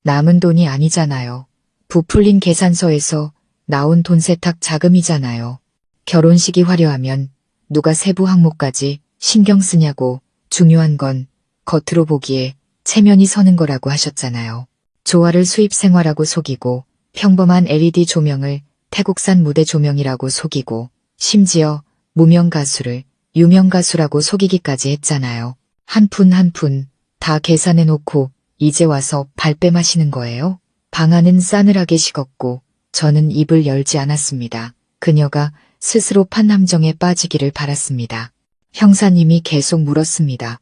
남은 돈이 아니잖아요. 부풀린 계산서에서 나온 돈 세탁 자금이잖아요. 결혼식이 화려하면 누가 세부 항목까지 신경 쓰냐고. 중요한 건 겉으로 보기에 체면이 서는 거라고 하셨잖아요. 조화를 수입 생활하고 속이고 평범한 LED 조명을 태국산 무대 조명이라고 속이고 심지어 무명 가수를 유명 가수라고 속이기까지 했잖아요. 한 푼 한 푼 다 계산해 놓고 이제 와서 발뺌하시는 거예요? 방안은 싸늘하게 식었고 저는 입을 열지 않았습니다. 그녀가 스스로 판 함정에 빠지기를 바랐습니다. 형사님이 계속 물었습니다.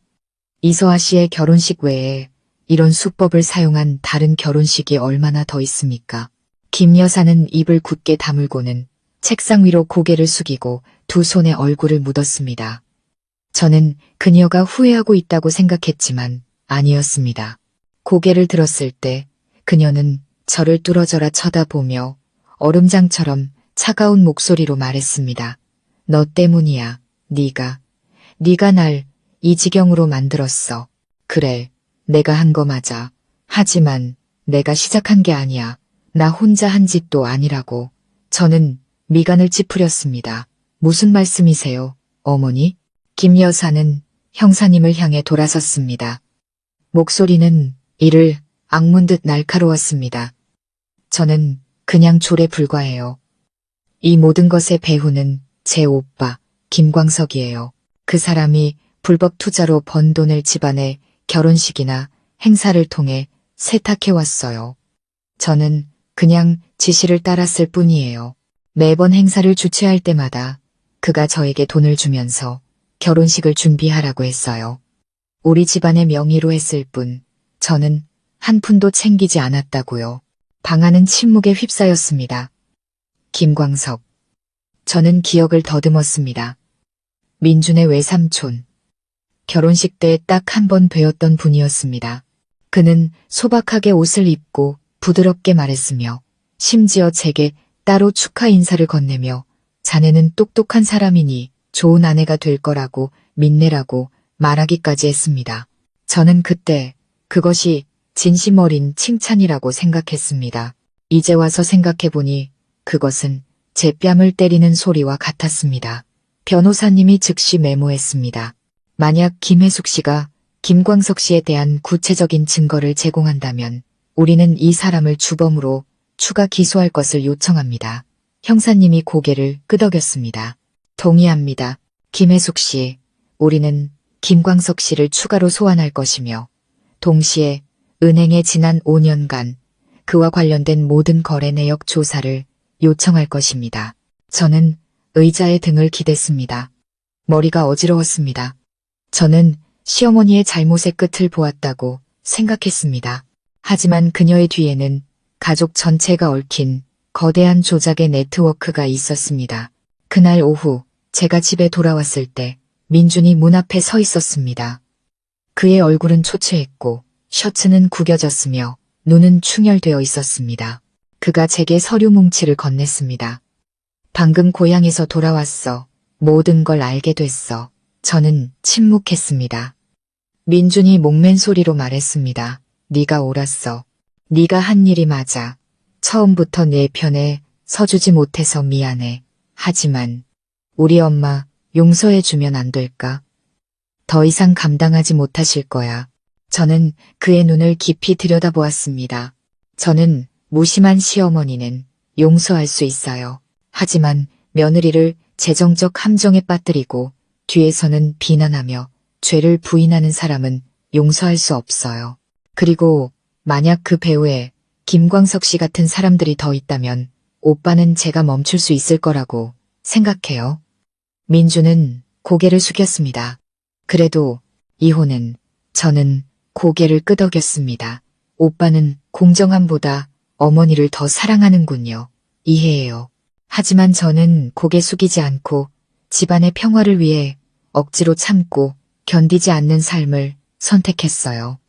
이서아 씨의 결혼식 외에 이런 수법을 사용한 다른 결혼식이 얼마나 더 있습니까? 김 여사는 입을 굳게 다물고는 책상 위로 고개를 숙이고 두 손에 얼굴을 묻었습니다. 저는 그녀가 후회하고 있다고 생각했지만 아니었습니다. 고개를 들었을 때 그녀는 저를 뚫어져라 쳐다보며 얼음장처럼 차가운 목소리로 말했습니다. 너 때문이야. 네가 날 이 지경으로 만들었어. 그래, 내가 한 거 맞아. 하지만 내가 시작한 게 아니야. 나 혼자 한 짓도 아니라고. 저는 미간을 찌푸렸습니다. 무슨 말씀이세요, 어머니? 김 여사는 형사님을 향해 돌아섰습니다. 목소리는 이를 악문 듯 날카로웠습니다. 저는 그냥 졸에 불과해요. 이 모든 것의 배후는 제 오빠, 김광석이에요. 그 사람이 불법 투자로 번 돈을 집안의 결혼식이나 행사를 통해 세탁해왔어요. 저는 그냥 지시를 따랐을 뿐이에요. 매번 행사를 주최할 때마다 그가 저에게 돈을 주면서 결혼식을 준비하라고 했어요. 우리 집안의 명의로 했을 뿐 저는 한 푼도 챙기지 않았다고요. 방안은 침묵에 휩싸였습니다. 김광석. 저는 기억을 더듬었습니다. 민준의 외삼촌. 결혼식 때 딱 한 번 뵈었던 분이었습니다. 그는 소박하게 옷을 입고 부드럽게 말했으며 심지어 제게 따로 축하 인사를 건네며 자네는 똑똑한 사람이니 좋은 아내가 될 거라고 믿내라고 말하기까지 했습니다. 저는 그때 그것이 진심 어린 칭찬이라고 생각했습니다. 이제 와서 생각해보니 그것은 제 뺨을 때리는 소리와 같았습니다. 변호사님이 즉시 메모했습니다. 만약 김혜숙 씨가 김광석 씨에 대한 구체적인 증거를 제공한다면 우리는 이 사람을 주범으로 추가 기소할 것을 요청합니다. 형사님이 고개를 끄덕였습니다. 동의합니다. 김혜숙 씨, 우리는 김광석 씨를 추가로 소환할 것이며 동시에 은행의 지난 5년간 그와 관련된 모든 거래 내역 조사를 요청할 것입니다. 저는 의자에 등을 기댔습니다. 머리가 어지러웠습니다. 저는 시어머니의 잘못의 끝을 보았다고 생각했습니다. 하지만 그녀의 뒤에는 가족 전체가 얽힌 거대한 조작의 네트워크가 있었습니다. 그날 오후 제가 집에 돌아왔을 때 민준이 문 앞에 서 있었습니다. 그의 얼굴은 초췌했고 셔츠는 구겨졌으며 눈은 충혈되어 있었습니다. 그가 제게 서류 뭉치를 건넸습니다. 방금 고향에서 돌아왔어. 모든 걸 알게 됐어. 저는 침묵했습니다. 민준이 목맨 소리로 말했습니다. 네가 옳았어. 네가 한 일이 맞아. 처음부터 내 편에 서주지 못해서 미안해. 하지만 우리 엄마 용서해주면 안 될까? 더 이상 감당하지 못하실 거야. 저는 그의 눈을 깊이 들여다보았습니다. 저는 무심한 시어머니는 용서할 수 있어요. 하지만 며느리를 재정적 함정에 빠뜨리고 뒤에서는 비난하며 죄를 부인하는 사람은 용서할 수 없어요. 그리고 만약 그 배후에 김광석 씨 같은 사람들이 더 있다면 오빠는 제가 멈출 수 있을 거라고 생각해요. 민주는 고개를 숙였습니다. 그래도 이혼은 저는 고개를 끄덕였습니다. 오빠는 공정함보다 어머니를 더 사랑하는군요. 이해해요. 하지만 저는 고개 숙이지 않고 집안의 평화를 위해 억지로 참고 견디지 않는 삶을 선택했어요.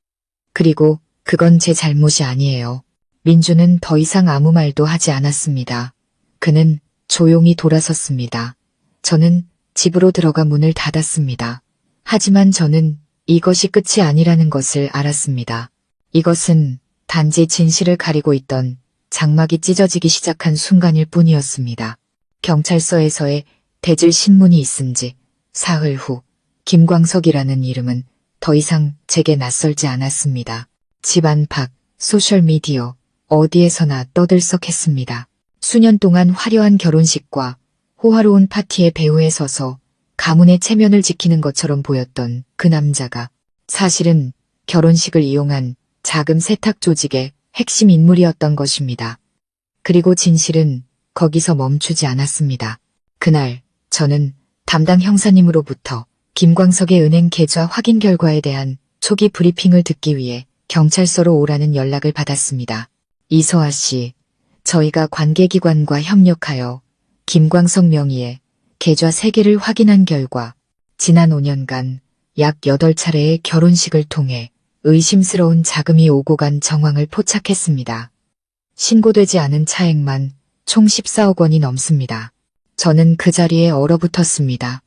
그리고 그건 제 잘못이 아니에요. 민주는 더 이상 아무 말도 하지 않았습니다. 그는 조용히 돌아섰습니다. 저는 집으로 들어가 문을 닫았습니다. 하지만 저는 이것이 끝이 아니라는 것을 알았습니다. 이것은 단지 진실을 가리고 있던 장막이 찢어지기 시작한 순간일 뿐이었습니다. 경찰서에서의 대질 신문이 있은 지 사흘 후 김광석이라는 이름은 더 이상 제게 낯설지 않았습니다. 집 안팎, 소셜미디어, 어디에서나 떠들썩했습니다. 수년 동안 화려한 결혼식과 호화로운 파티의 배후에 서서 가문의 체면을 지키는 것처럼 보였던 그 남자가 사실은 결혼식을 이용한 자금 세탁 조직의 핵심 인물이었던 것입니다. 그리고 진실은 거기서 멈추지 않았습니다. 그날 저는 담당 형사님으로부터 김광석의 은행 계좌 확인 결과에 대한 초기 브리핑을 듣기 위해 경찰서로 오라는 연락을 받았습니다. 이서아 씨, 저희가 관계기관과 협력하여 김광석 명의의 계좌 3개를 확인한 결과 지난 5년간 약 8차례의 결혼식을 통해 의심스러운 자금이 오고 간 정황을 포착했습니다. 신고되지 않은 차액만 총 14억 원이 넘습니다. 저는 그 자리에 얼어붙었습니다.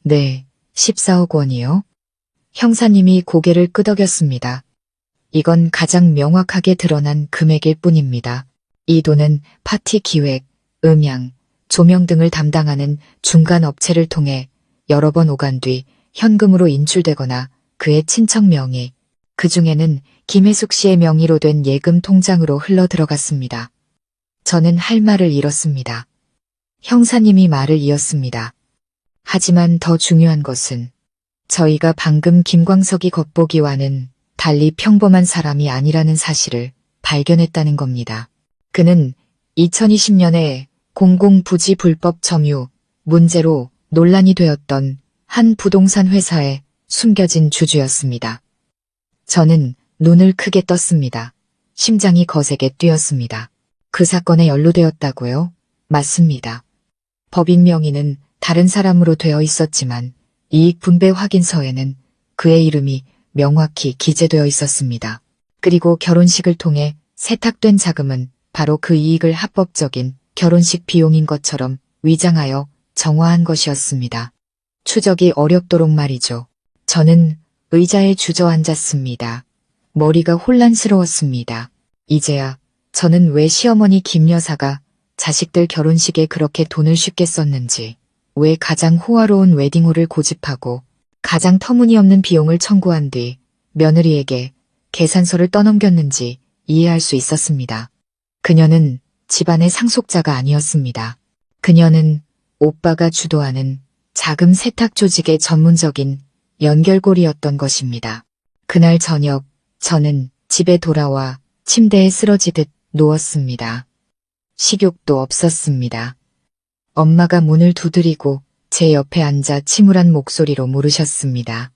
네, 14억 원이요? 형사님이 고개를 끄덕였습니다. 이건 가장 명확하게 드러난 금액일 뿐입니다. 이 돈은 파티 기획, 음향, 조명 등을 담당하는 중간 업체를 통해 여러 번 오간 뒤 현금으로 인출되거나 그의 친척 명의, 그중에는 김혜숙 씨의 명의로 된 예금 통장으로 흘러 들어갔습니다. 저는 할 말을 잃었습니다. 형사님이 말을 이었습니다. 하지만 더 중요한 것은 저희가 방금 김광석이 겉보기와는 달리 평범한 사람이 아니라는 사실을 발견했다는 겁니다. 그는 2020년에 공공부지 불법 점유 문제로 논란이 되었던 한 부동산 회사의 숨겨진 주주였습니다. 저는 눈을 크게 떴습니다. 심장이 거세게 뛰었습니다. 그 사건에 연루되었다고요? 맞습니다. 법인 명의는 다른 사람으로 되어 있었지만 이익 분배 확인서에는 그의 이름이 명확히 기재되어 있었습니다. 그리고 결혼식을 통해 세탁된 자금은 바로 그 이익을 합법적인 결혼식 비용인 것처럼 위장하여 정화한 것이었습니다. 추적이 어렵도록 말이죠. 저는 의자에 주저앉았습니다. 머리가 혼란스러웠습니다. 이제야 저는 왜 시어머니 김 여사가 자식들 결혼식에 그렇게 돈을 쉽게 썼는지, 왜 가장 호화로운 웨딩홀을 고집하고 가장 터무니없는 비용을 청구한 뒤 며느리에게 계산서를 떠넘겼는지 이해할 수 있었습니다. 그녀는 집안의 상속자가 아니었습니다. 그녀는 오빠가 주도하는 자금 세탁 조직의 전문적인 연결고리였던 것입니다. 그날 저녁 저는 집에 돌아와 침대에 쓰러지듯 누웠습니다. 식욕도 없었습니다. 엄마가 문을 두드리고 제 옆에 앉아 침울한 목소리로 물으셨습니다.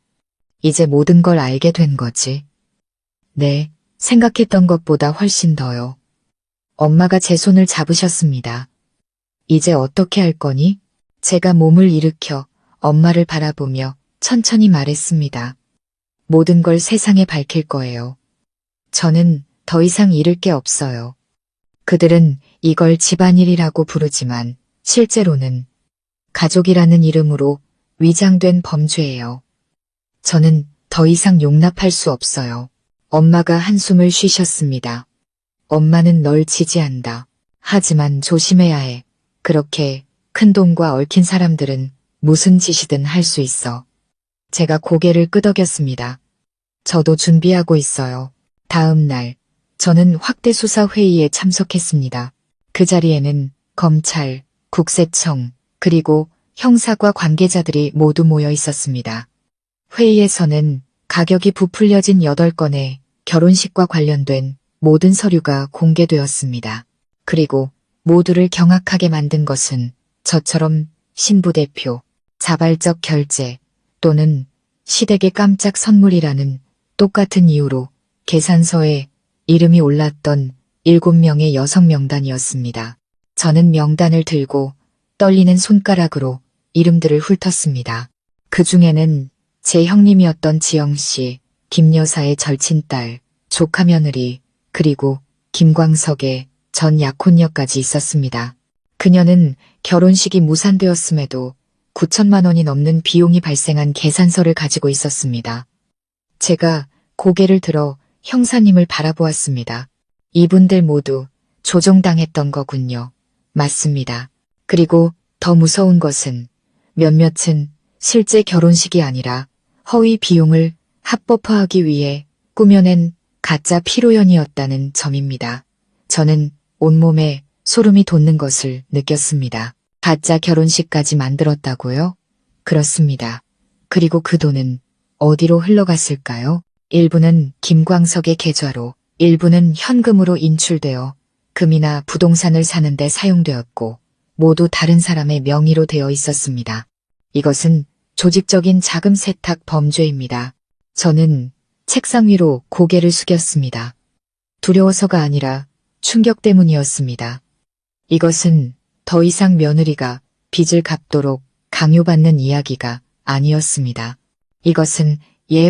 이제 모든 걸 알게 된 거지? 네, 생각했던 것보다 훨씬 더요. 엄마가 제 손을 잡으셨습니다. 이제 어떻게 할 거니? 제가 몸을 일으켜 엄마를 바라보며 천천히 말했습니다. 모든 걸 세상에 밝힐 거예요. 저는 더 이상 잃을 게 없어요. 그들은 이걸 집안일이라고 부르지만 실제로는 가족이라는 이름으로 위장된 범죄예요. 저는 더 이상 용납할 수 없어요. 엄마가 한숨을 쉬셨습니다. 엄마는 널 지지한다. 하지만 조심해야 해. 그렇게 큰 돈과 얽힌 사람들은 무슨 짓이든 할 수 있어. 제가 고개를 끄덕였습니다. 저도 준비하고 있어요. 다음 날 저는 확대 수사 회의에 참석했습니다. 그 자리에는 검찰, 국세청, 그리고 형사과 관계자들이 모두 모여 있었습니다. 회의에서는 가격이 부풀려진 8건의 결혼식과 관련된 모든 서류가 공개되었습니다. 그리고 모두를 경악하게 만든 것은 저처럼 신부 대표, 자발적 결제 또는 시댁의 깜짝 선물이라는 똑같은 이유로 계산서에 이름이 올랐던 7명의 여성 명단이었습니다. 저는 명단을 들고 떨리는 손가락으로 이름들을 훑었습니다. 그 중에는 제 형님이었던 지영씨, 김 여사의 절친딸, 조카 며느리, 그리고 김광석의 전 약혼녀까지 있었습니다. 그녀는 결혼식이 무산되었음에도 9천만 원이 넘는 비용이 발생한 계산서를 가지고 있었습니다. 제가 고개를 들어 형사님을 바라보았습니다. 이분들 모두 조종당했던 거군요. 맞습니다. 그리고 더 무서운 것은 몇몇은 실제 결혼식이 아니라 허위 비용을 합법화하기 위해 꾸며낸 가짜 피로연이었다는 점입니다. 저는 온몸에 소름이 돋는 것을 느꼈습니다. 가짜 결혼식까지 만들었다고요? 그렇습니다. 그리고 그 돈은 어디로 흘러갔을까요? 일부는 김광석의 계좌로, 일부는 현금으로 인출되어 금이나 부동산을 사는데 사용되었고, 모두 다른 사람의 명의로 되어 있었습니다. 이것은 조직적인 자금 세탁 범죄입니다. 저는 책상 위로 고개를 숙였습니다. 두려워서가 아니라 충격 때문이었습니다. 이것은 더 이상 며느리가 빚을 갚도록 강요받는 이야기가 아니었습니다. 이것은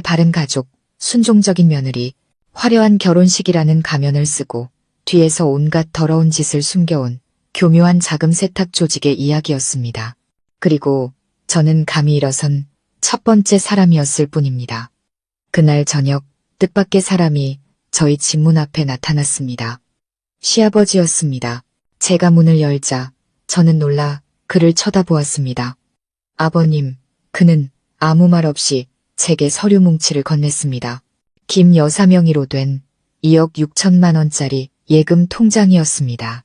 바른 가족, 순종적인 며느리, 화려한 결혼식이라는 가면을 쓰고 뒤에서 온갖 더러운 짓을 숨겨온 교묘한 자금 세탁 조직의 이야기였습니다. 그리고 저는 감히 일어선 첫 번째 사람이었을 뿐입니다. 그날 저녁 뜻밖의 사람이 저희 집 문 앞에 나타났습니다. 시아버지였습니다. 제가 문을 열자 저는 놀라 그를 쳐다보았습니다. 아버님, 그는 아무 말 없이 제게 서류 뭉치를 건넸습니다. 김 여사 명의로 된 2억 6천만 원짜리 예금 통장이었습니다.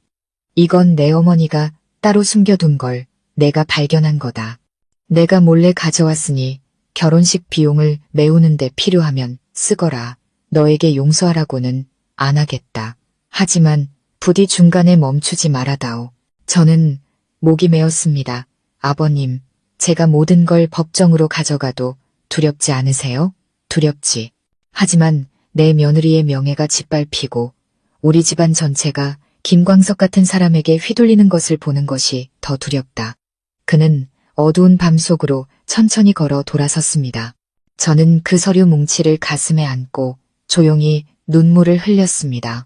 이건 내 어머니가 따로 숨겨둔 걸 내가 발견한 거다. 내가 몰래 가져왔으니 결혼식 비용을 메우는데 필요하면 쓰거라. 너에게 용서하라고는 안 하겠다. 하지만 부디 중간에 멈추지 말아다오. 저는 목이 메었습니다. 아버님, 제가 모든 걸 법정으로 가져가도 두렵지 않으세요? 두렵지. 하지만 내 며느리의 명예가 짓밟히고 우리 집안 전체가 김광석 같은 사람에게 휘둘리는 것을 보는 것이 더 두렵다. 그는 어두운 밤 속으로 천천히 걸어 돌아섰습니다. 저는 그 서류 뭉치를 가슴에 안고 조용히 눈물을 흘렸습니다.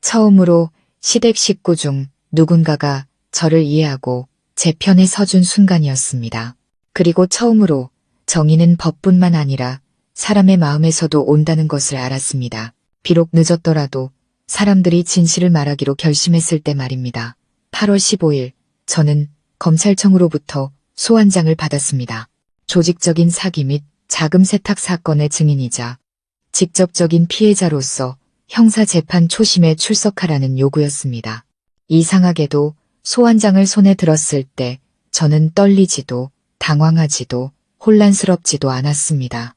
처음으로 시댁 식구 중 누군가가 저를 이해하고 제 편에 서준 순간이었습니다. 그리고 처음으로 정의는 법뿐만 아니라 사람의 마음에서도 온다는 것을 알았습니다. 비록 늦었더라도 사람들이 진실을 말하기로 결심했을 때 말입니다. 8월 15일 저는 검찰청으로부터 소환장을 받았습니다. 조직적인 사기 및 자금 세탁 사건의 증인이자 직접적인 피해자로서 형사재판 초심에 출석하라는 요구였습니다. 이상하게도 소환장을 손에 들었을 때 저는 떨리지도 당황하지도 혼란스럽지도 않았습니다.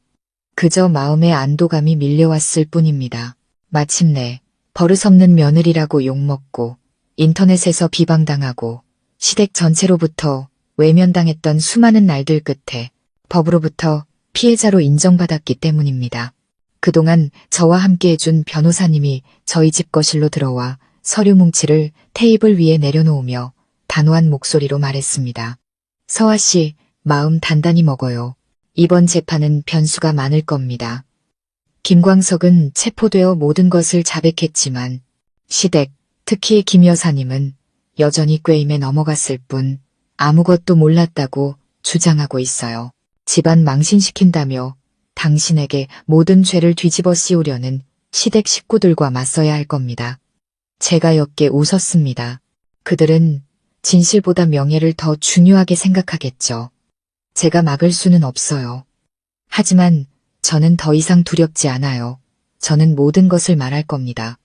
그저 마음의 안도감이 밀려왔을 뿐입니다. 마침내 버릇없는 며느리라고 욕먹고 인터넷에서 비방당하고 시댁 전체로부터 외면당했던 수많은 날들 끝에 법으로부터 피해자로 인정받았기 때문입니다. 그동안 저와 함께 해준 변호사님이 저희 집 거실로 들어와 서류 뭉치를 테이블 위에 내려놓으며 단호한 목소리로 말했습니다. 서아 씨, 마음 단단히 먹어요. 이번 재판은 변수가 많을 겁니다. 김광석은 체포되어 모든 것을 자백했지만 시댁, 특히 김 여사님은 여전히 꾀임에 넘어갔을 뿐 아무것도 몰랐다고 주장하고 있어요. 집안 망신시킨다며 당신에게 모든 죄를 뒤집어 씌우려는 시댁 식구들과 맞서야 할 겁니다. 제가 옅게 웃었습니다. 그들은 진실보다 명예를 더 중요하게 생각하겠죠. 제가 막을 수는 없어요. 하지만 저는 더 이상 두렵지 않아요. 저는 모든 것을 말할 겁니다.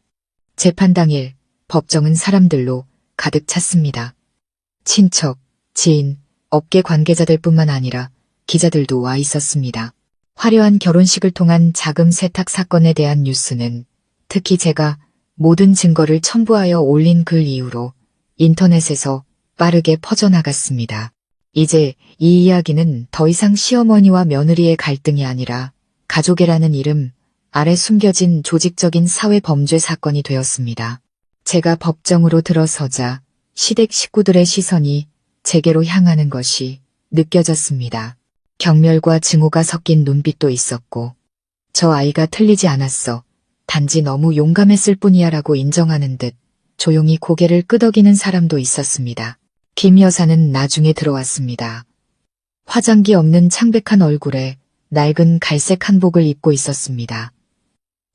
재판 당일 법정은 사람들로 가득 찼습니다. 친척, 지인, 업계 관계자들 뿐만 아니라 기자들도 와 있었습니다. 화려한 결혼식을 통한 자금 세탁 사건에 대한 뉴스는 특히 제가 모든 증거를 첨부하여 올린 글 이후로 인터넷에서 빠르게 퍼져나갔습니다. 이제 이 이야기는 더 이상 시어머니와 며느리의 갈등이 아니라 가족애라는 이름 아래 숨겨진 조직적인 사회 범죄 사건이 되었습니다. 제가 법정으로 들어서자 시댁 식구들의 시선이 제게로 향하는 것이 느껴졌습니다. 경멸과 증오가 섞인 눈빛도 있었고 저 아이가 틀리지 않았어. 단지 너무 용감했을 뿐이야 라고 인정하는 듯 조용히 고개를 끄덕이는 사람도 있었습니다. 김 여사는 나중에 들어왔습니다. 화장기 없는 창백한 얼굴에 낡은 갈색 한복을 입고 있었습니다.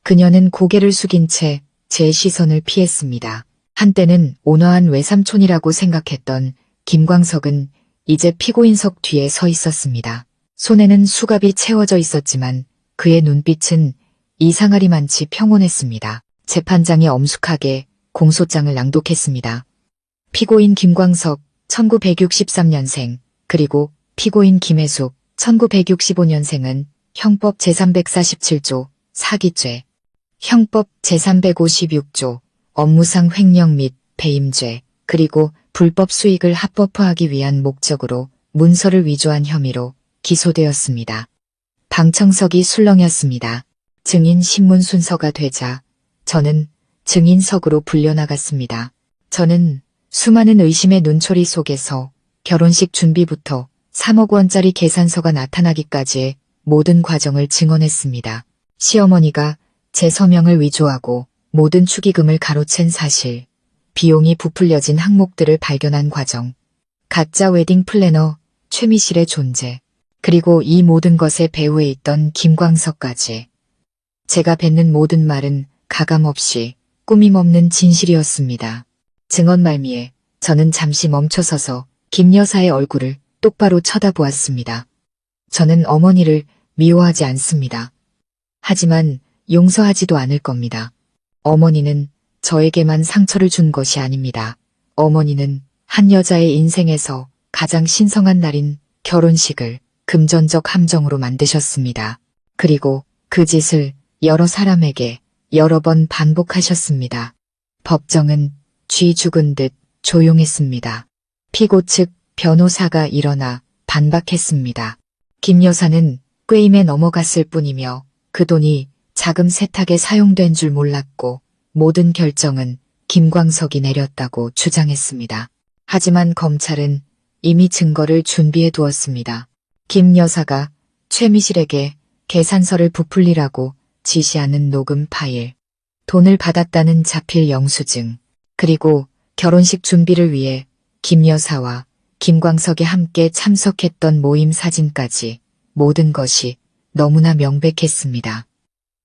그녀는 고개를 숙인 채 제 시선을 피했습니다. 한때는 온화한 외삼촌이라고 생각했던 김광석은 이제 피고인석 뒤에 서 있었습니다. 손에는 수갑이 채워져 있었지만 그의 눈빛은 이상하리만치 평온했습니다. 재판장이 엄숙하게 공소장을 낭독했습니다. 피고인 김광석 1963년생 그리고 피고인 김혜숙 1965년생은 형법 제347조 사기죄, 형법 제356조 업무상 횡령 및 배임죄, 그리고 불법 수익을 합법화하기 위한 목적으로 문서를 위조한 혐의로 기소되었습니다. 방청석이 술렁였습니다. 증인 신문 순서가 되자 저는 증인석으로 불려나갔습니다. 저는 수많은 의심의 눈초리 속에서 결혼식 준비부터 3억 원짜리 계산서가 나타나기까지의 모든 과정을 증언했습니다. 시어머니가 제 서명을 위조하고 모든 축의금을 가로챈 사실, 비용이 부풀려진 항목들을 발견한 과정, 가짜 웨딩 플래너 최미실의 존재, 그리고 이 모든 것의 배후에 있던 김광석까지. 제가 뱉는 모든 말은 가감없이 꾸밈없는 진실이었습니다. 증언 말미에 저는 잠시 멈춰서서 김 여사의 얼굴을 똑바로 쳐다보았습니다. 저는 어머니를 미워하지 않습니다. 하지만 용서하지도 않을 겁니다. 어머니는 저에게만 상처를 준 것이 아닙니다. 어머니는 한 여자의 인생에서 가장 신성한 날인 결혼식을 금전적 함정으로 만드셨습니다. 그리고 그 짓을 여러 사람에게 여러 번 반복하셨습니다. 법정은 쥐 죽은 듯 조용했습니다. 피고 측 변호사가 일어나 반박했습니다. 김 여사는 꾀임에 넘어갔을 뿐이며 그 돈이 자금 세탁에 사용된 줄 몰랐고 모든 결정은 김광석이 내렸다고 주장했습니다. 하지만 검찰은 이미 증거를 준비해 두었습니다. 김 여사가 최미실에게 계산서를 부풀리라고 지시하는 녹음 파일, 돈을 받았다는 자필 영수증, 그리고 결혼식 준비를 위해 김 여사와 김광석이 함께 참석했던 모임 사진까지 모든 것이 너무나 명백했습니다.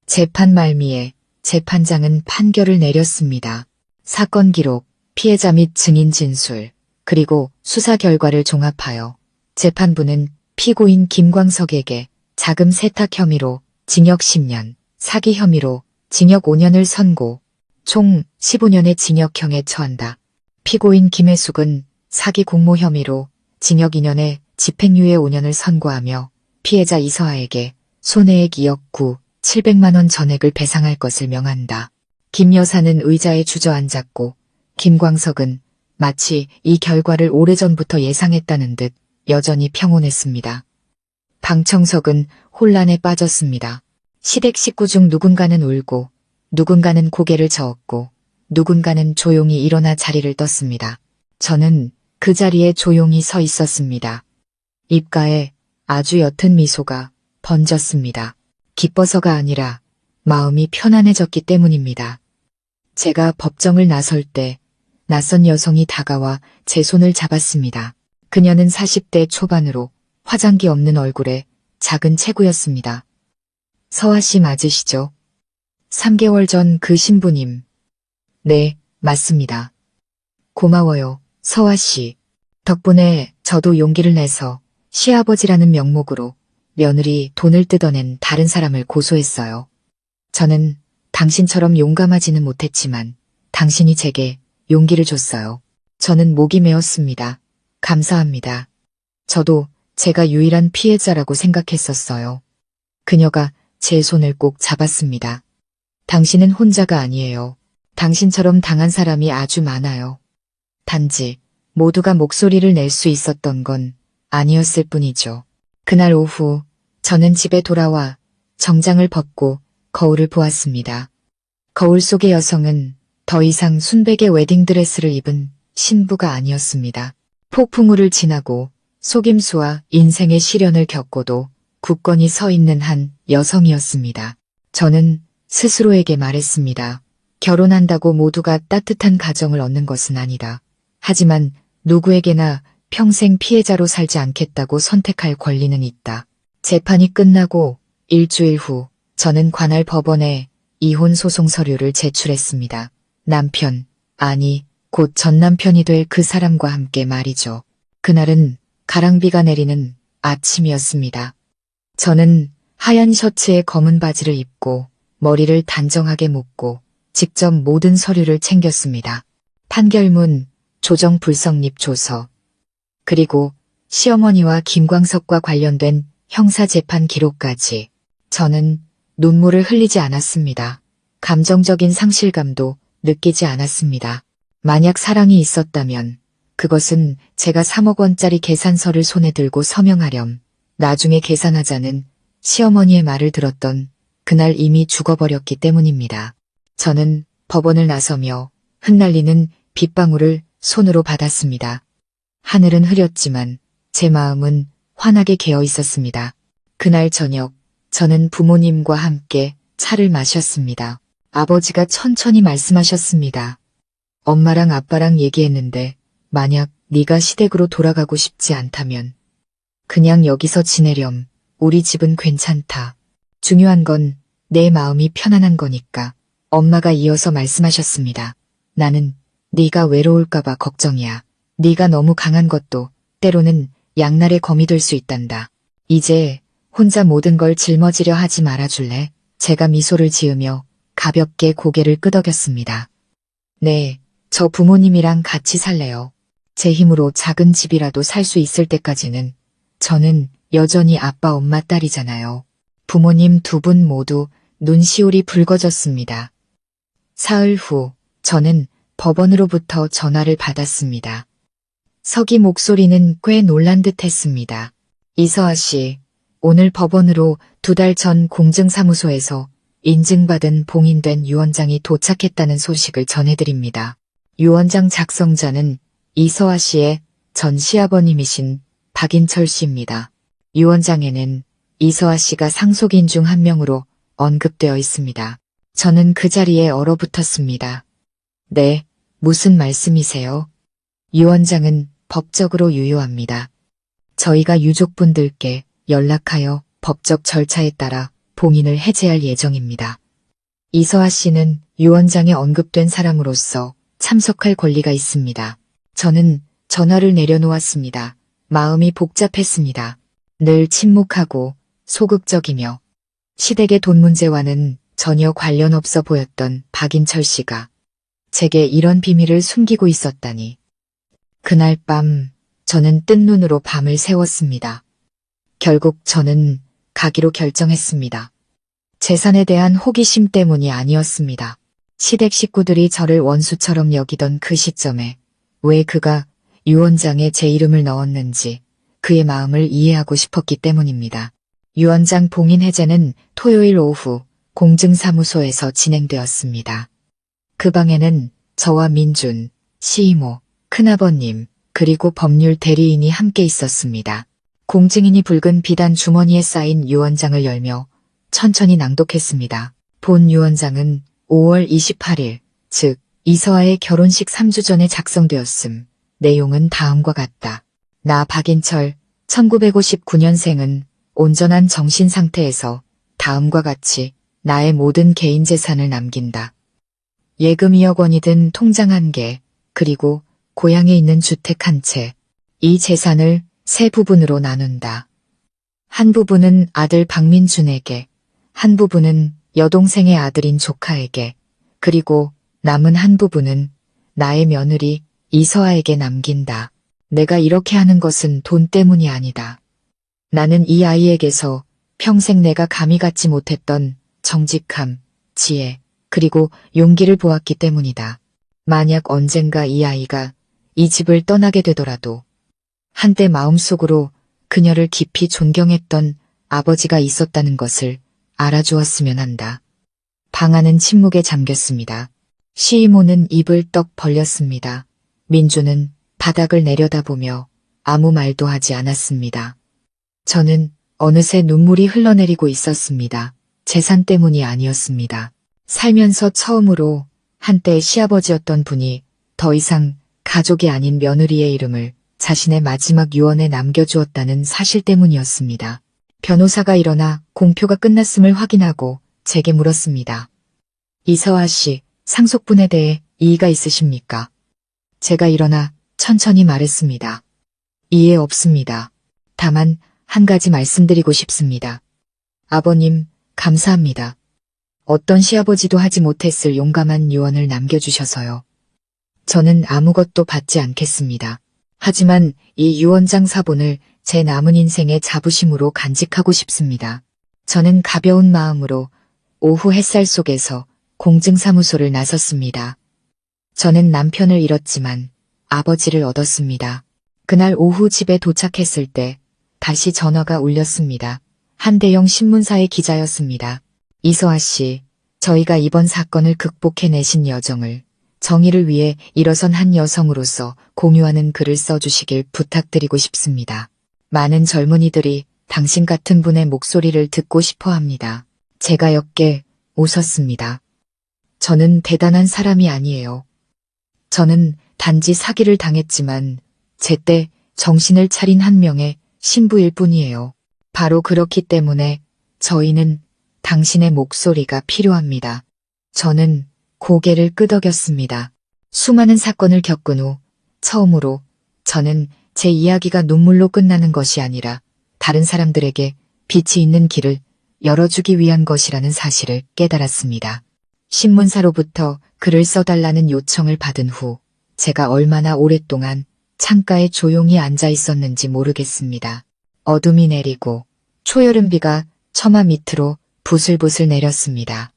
재판 말미에 재판장은 판결을 내렸습니다. 사건 기록, 피해자 및 증인 진술, 그리고 수사 결과를 종합하여 재판부는 피고인 김광석에게 자금 세탁 혐의로 징역 10년, 사기 혐의로 징역 5년을 선고, 총 15년의 징역형에 처한다. 피고인 김혜숙은 사기 공모 혐의로 징역 2년에 집행유예 5년을 선고하며 피해자 이서아에게 손해액 2억 9, 700만 원 전액을 배상할 것을 명한다. 김 여사는 의자에 주저앉았고 김광석은 마치 이 결과를 오래전부터 예상했다는 듯 여전히 평온했습니다. 방청석은 혼란에 빠졌습니다. 시댁 식구 중 누군가는 울고 누군가는 고개를 저었고 누군가는 조용히 일어나 자리를 떴습니다. 저는 그 자리에 조용히 서 있었습니다. 입가에 아주 옅은 미소가 번졌습니다. 기뻐서가 아니라 마음이 편안해졌기 때문입니다. 제가 법정을 나설 때 낯선 여성이 다가와 제 손을 잡았습니다. 그녀는 40대 초반으로 화장기 없는 얼굴에 작은 체구였습니다. 서아 씨 맞으시죠? 3개월 전 그 신부님. 네, 맞습니다. 고마워요, 서아 씨. 덕분에 저도 용기를 내서 시아버지라는 명목으로 며느리 돈을 뜯어낸 다른 사람을 고소했어요. 저는 당신처럼 용감하지는 못했지만 당신이 제게 용기를 줬어요. 저는 목이 메었습니다. 감사합니다. 저도 제가 유일한 피해자라고 생각했었어요. 그녀가 제 손을 꼭 잡았습니다. 당신은 혼자가 아니에요. 당신처럼 당한 사람이 아주 많아요. 단지 모두가 목소리를 낼 수 있었던 건 아니었을 뿐이죠. 그날 오후 저는 집에 돌아와 정장을 벗고 거울을 보았습니다. 거울 속의 여성은 더 이상 순백의 웨딩드레스를 입은 신부가 아니었습니다. 폭풍우를 지나고 속임수와 인생의 시련을 겪고도 굳건히 서 있는 한 여성이었습니다. 저는 스스로에게 말했습니다. 결혼한다고 모두가 따뜻한 가정을 얻는 것은 아니다. 하지만 누구에게나 평생 피해자로 살지 않겠다고 선택할 권리는 있다. 재판이 끝나고 일주일 후 저는 관할 법원에 이혼 소송 서류를 제출했습니다. 남편, 아니, 곧 전남편이 될 그 사람과 함께 말이죠. 그날은 가랑비가 내리는 아침이었습니다. 저는 하얀 셔츠에 검은 바지를 입고 머리를 단정하게 묶고 직접 모든 서류를 챙겼습니다. 판결문, 조정불성립 조서, 그리고 시어머니와 김광석과 관련된 형사재판 기록까지. 저는 눈물을 흘리지 않았습니다. 감정적인 상실감도 느끼지 않았습니다. 만약 사랑이 있었다면 그것은 제가 3억 원짜리 계산서를 손에 들고 서명하렴. 나중에 계산하자는 시어머니의 말을 들었던 그날 이미 죽어버렸기 때문입니다. 저는 법원을 나서며 흩날리는 빗방울을 손으로 받았습니다. 하늘은 흐렸지만 제 마음은 환하게 개어 있었습니다. 그날 저녁 저는 부모님과 함께 차를 마셨습니다. 아버지가 천천히 말씀하셨습니다. 엄마랑 아빠랑 얘기했는데 만약 네가 시댁으로 돌아가고 싶지 않다면 그냥 여기서 지내렴. 우리 집은 괜찮다. 중요한 건 내 마음이 편안한 거니까. 엄마가 이어서 말씀하셨습니다. 나는 네가 외로울까봐 걱정이야. 네가 너무 강한 것도 때로는 양날의 검이 될 수 있단다. 이제 혼자 모든 걸 짊어지려 하지 말아줄래? 제가 미소를 지으며 가볍게 고개를 끄덕였습니다. 네, 저 부모님이랑 같이 살래요. 제 힘으로 작은 집이라도 살 수 있을 때까지는 저는 여전히 아빠 엄마 딸이잖아요. 부모님 두 분 모두 눈시울이 붉어졌습니다. 사흘 후 저는 법원으로부터 전화를 받았습니다. 서기 목소리는 꽤 놀란 듯 했습니다. 이서아 씨, 오늘 법원으로 2달 전 공증사무소에서 인증받은 봉인된 유언장이 도착했다는 소식을 전해드립니다. 유언장 작성자는 이서아 씨의 전 시아버님이신 박인철 씨입니다. 유언장에는 이서아 씨가 상속인 중 한 명으로 언급되어 있습니다. 저는 그 자리에 얼어붙었습니다. 네, 무슨 말씀이세요? 유언장은 법적으로 유효합니다. 저희가 유족분들께 연락하여 법적 절차에 따라 봉인을 해제할 예정입니다. 이서아 씨는 유언장에 언급된 사람으로서 참석할 권리가 있습니다. 저는 전화를 내려놓았습니다. 마음이 복잡했습니다. 늘 침묵하고 소극적이며 시댁의 돈 문제와는 전혀 관련 없어 보였던 박인철 씨가 제게 이런 비밀을 숨기고 있었다니. 그날 밤 저는 뜬 눈으로 밤을 새웠습니다. 결국 저는 가기로 결정했습니다. 재산에 대한 호기심 때문이 아니었습니다. 시댁 식구들이 저를 원수처럼 여기던 그 시점에 왜 그가 유언장에 제 이름을 넣었는지 그의 마음을 이해하고 싶었기 때문입니다. 유언장 봉인 해제는 토요일 오후 공증사무소에서 진행되었습니다. 그 방에는 저와 민준, 시이모, 큰아버님, 그리고 법률 대리인이 함께 있었습니다. 공증인이 붉은 비단 주머니에 쌓인 유언장을 열며 천천히 낭독했습니다. 본 유언장은 5월 28일, 즉 이서아의 결혼식 3주 전에 작성되었음. 내용은 다음과 같다. 나 박인철, 1959년생은 온전한 정신 상태에서 다음과 같이 나의 모든 개인 재산을 남긴다. 예금 2억 원이 든 통장 1개, 그리고 고향에 있는 주택 1채. 이 재산을 세 부분으로 나눈다. 한 부분은 아들 박민준에게, 한 부분은 여동생의 아들인 조카에게, 그리고 남은 한 부분은 나의 며느리 이서아에게 남긴다. 내가 이렇게 하는 것은 돈 때문이 아니다. 나는 이 아이에게서 평생 내가 감히 갖지 못했던 정직함, 지혜, 그리고 용기를 보았기 때문이다. 만약 언젠가 이 아이가 이 집을 떠나게 되더라도 한때 마음속으로 그녀를 깊이 존경했던 아버지가 있었다는 것을 알아주었으면 한다. 방 안은 침묵에 잠겼습니다. 시이모는 입을 떡 벌렸습니다. 민주는 바닥을 내려다보며 아무 말도 하지 않았습니다. 저는 어느새 눈물이 흘러내리고 있었습니다. 재산 때문이 아니었습니다. 살면서 처음으로 한때 시아버지였던 분이 더 이상 가족이 아닌 며느리의 이름을 자신의 마지막 유언에 남겨주었다는 사실 때문이었습니다. 변호사가 일어나 공표가 끝났음을 확인하고 제게 물었습니다. 이서아 씨, 상속분에 대해 이의가 있으십니까? 제가 일어나 천천히 말했습니다. 이해 없습니다. 다만 한 가지 말씀드리고 싶습니다. 아버님, 감사합니다. 어떤 시아버지도 하지 못했을 용감한 유언을 남겨주셔서요. 저는 아무것도 받지 않겠습니다. 하지만 이 유언장 사본을 제 남은 인생의 자부심으로 간직하고 싶습니다. 저는 가벼운 마음으로 오후 햇살 속에서 공증사무소를 나섰습니다. 저는 남편을 잃었지만 아버지를 얻었습니다. 그날 오후 집에 도착했을 때 다시 전화가 울렸습니다. 한 대형 신문사의 기자였습니다. 이서아 씨, 저희가 이번 사건을 극복해내신 여정을 정의를 위해 일어선 한 여성으로서 공유하는 글을 써주시길 부탁드리고 싶습니다. 많은 젊은이들이 당신 같은 분의 목소리를 듣고 싶어 합니다. 제가 옅게 웃었습니다. 저는 대단한 사람이 아니에요. 저는 단지 사기를 당했지만 제때 정신을 차린 한 명의 신부일 뿐이에요. 바로 그렇기 때문에 저희는 당신의 목소리가 필요합니다. 저는 고개를 끄덕였습니다. 수많은 사건을 겪은 후 처음으로 저는 제 이야기가 눈물로 끝나는 것이 아니라 다른 사람들에게 빛이 있는 길을 열어주기 위한 것이라는 사실을 깨달았습니다. 신문사로부터 글을 써달라는 요청을 받은 후 제가 얼마나 오랫동안 창가에 조용히 앉아 있었는지 모르겠습니다. 어둠이 내리고 초여름비가 처마 밑으로 부슬부슬 내렸습니다.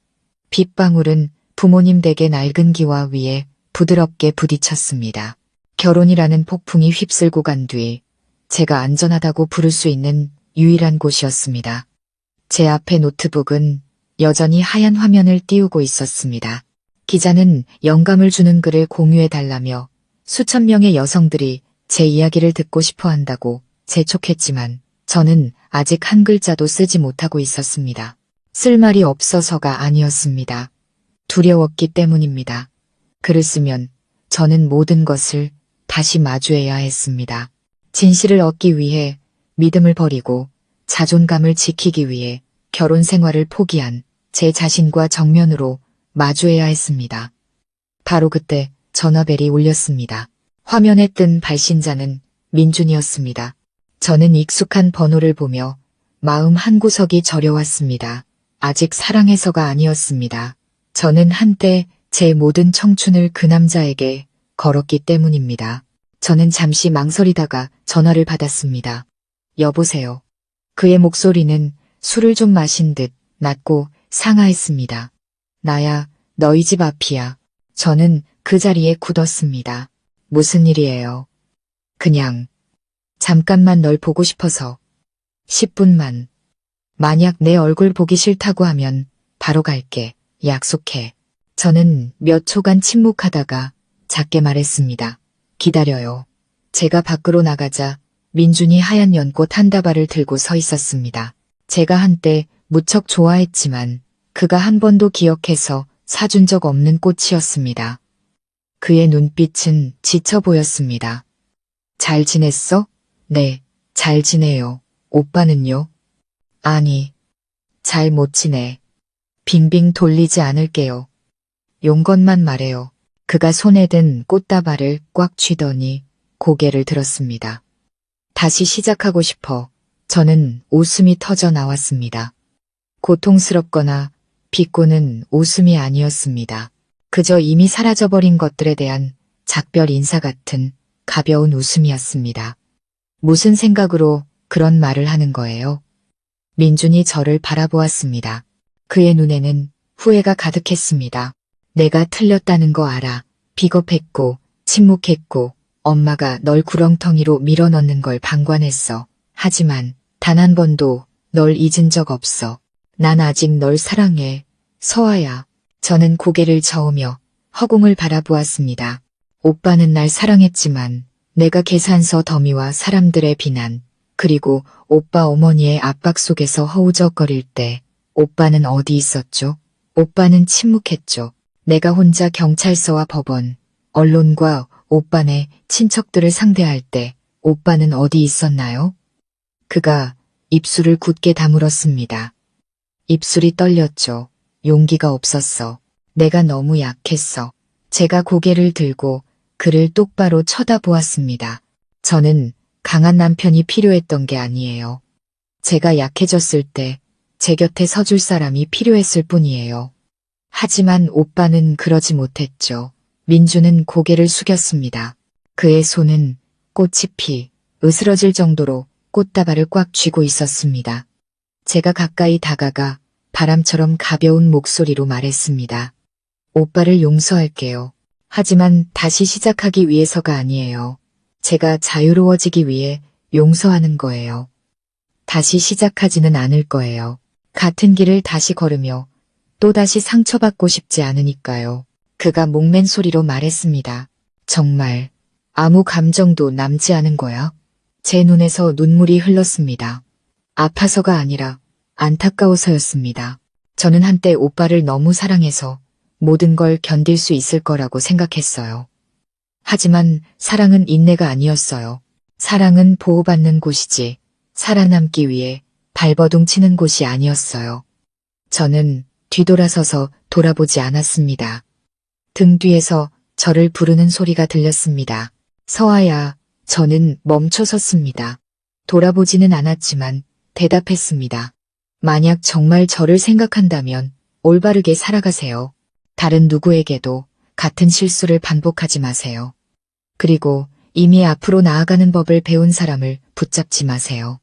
빗방울은 부모님 댁의 낡은 기와 위에 부드럽게 부딪혔습니다. 결혼이라는 폭풍이 휩쓸고 간 뒤 제가 안전하다고 부를 수 있는 유일한 곳이었습니다. 제 앞에 노트북은 여전히 하얀 화면을 띄우고 있었습니다. 기자는 영감을 주는 글을 공유해달라며 수천 명의 여성들이 제 이야기를 듣고 싶어 한다고 재촉했지만 저는 아직 한 글자도 쓰지 못하고 있었습니다. 쓸 말이 없어서가 아니었습니다. 두려웠기 때문입니다. 글을 쓰면 저는 모든 것을 다시 마주해야 했습니다. 진실을 얻기 위해 믿음을 버리고 자존감을 지키기 위해 결혼 생활을 포기한 제 자신과 정면으로 마주해야 했습니다. 바로 그때 전화벨이 울렸습니다. 화면에 뜬 발신자는 민준이었습니다. 저는 익숙한 번호를 보며 마음 한구석이 저려왔습니다. 아직 사랑해서가 아니었습니다. 저는 한때 제 모든 청춘을 그 남자에게 걸었기 때문입니다. 저는 잠시 망설이다가 전화를 받았습니다. 여보세요. 그의 목소리는 술을 좀 마신 듯 낮고 상하했습니다. 나야, 너희 집 앞이야. 저는 그 자리에 굳었습니다. 무슨 일이에요? 그냥 잠깐만 널 보고 싶어서. 10분만. 만약 내 얼굴 보기 싫다고 하면 바로 갈게. 약속해. 저는 몇 초간 침묵하다가 작게 말했습니다. 기다려요. 제가 밖으로 나가자 민준이 하얀 연꽃 한 다발을 들고 서 있었습니다. 제가 한때 무척 좋아했지만 그가 한 번도 기억해서 사준 적 없는 꽃이었습니다. 그의 눈빛은 지쳐 보였습니다. 잘 지냈어? 네, 잘 지내요. 오빠는요? 아니, 잘 못 지내. 빙빙 돌리지 않을게요. 용건만 말해요. 그가 손에 든 꽃다발을 꽉 쥐더니 고개를 들었습니다. 다시 시작하고 싶어. 저는 웃음이 터져 나왔습니다. 고통스럽거나 비꼬는 웃음이 아니었습니다. 그저 이미 사라져버린 것들에 대한 작별 인사 같은 가벼운 웃음이었습니다. 무슨 생각으로 그런 말을 하는 거예요? 민준이 저를 바라보았습니다. 그의 눈에는 후회가 가득했습니다. 내가 틀렸다는 거 알아. 비겁했고 침묵했고 엄마가 널 구렁텅이로 밀어넣는 걸 방관했어. 하지만 단 한 번도 널 잊은 적 없어. 난 아직 널 사랑해. 서아야. 저는 고개를 저으며 허공을 바라보았습니다. 오빠는 날 사랑했지만 내가 계산서 더미와 사람들의 비난 그리고 오빠 어머니의 압박 속에서 허우적거릴 때 오빠는 어디 있었죠? 오빠는 침묵했죠. 내가 혼자 경찰서와 법원, 언론과 오빠네 친척들을 상대할 때 오빠는 어디 있었나요? 그가 입술을 굳게 다물었습니다. 입술이 떨렸죠. 용기가 없었어. 내가 너무 약했어. 제가 고개를 들고 그를 똑바로 쳐다보았습니다. 저는 강한 남편이 필요했던 게 아니에요. 제가 약해졌을 때 제 곁에 서줄 사람이 필요했을 뿐이에요. 하지만 오빠는 그러지 못했죠. 민주는 고개를 숙였습니다. 그의 손은 꽃이 피 으스러질 정도로 꽃다발을 꽉 쥐고 있었습니다. 제가 가까이 다가가 바람처럼 가벼운 목소리로 말했습니다. 오빠를 용서할게요. 하지만 다시 시작하기 위해서가 아니에요. 제가 자유로워지기 위해 용서하는 거예요. 다시 시작하지는 않을 거예요. 같은 길을 다시 걸으며 또다시 상처받고 싶지 않으니까요. 그가 목맨 소리로 말했습니다. 정말 아무 감정도 남지 않은 거야? 제 눈에서 눈물이 흘렀습니다. 아파서가 아니라 안타까워서였습니다. 저는 한때 오빠를 너무 사랑해서 모든 걸 견딜 수 있을 거라고 생각했어요. 하지만 사랑은 인내가 아니었어요. 사랑은 보호받는 곳이지 살아남기 위해 발버둥 치는 곳이 아니었어요. 저는 뒤돌아서서 돌아보지 않았습니다. 등 뒤에서 저를 부르는 소리가 들렸습니다. 서아야, 저는 멈춰 섰습니다. 돌아보지는 않았지만 대답했습니다. 만약 정말 저를 생각한다면 올바르게 살아가세요. 다른 누구에게도 같은 실수를 반복하지 마세요. 그리고 이미 앞으로 나아가는 법을 배운 사람을 붙잡지 마세요.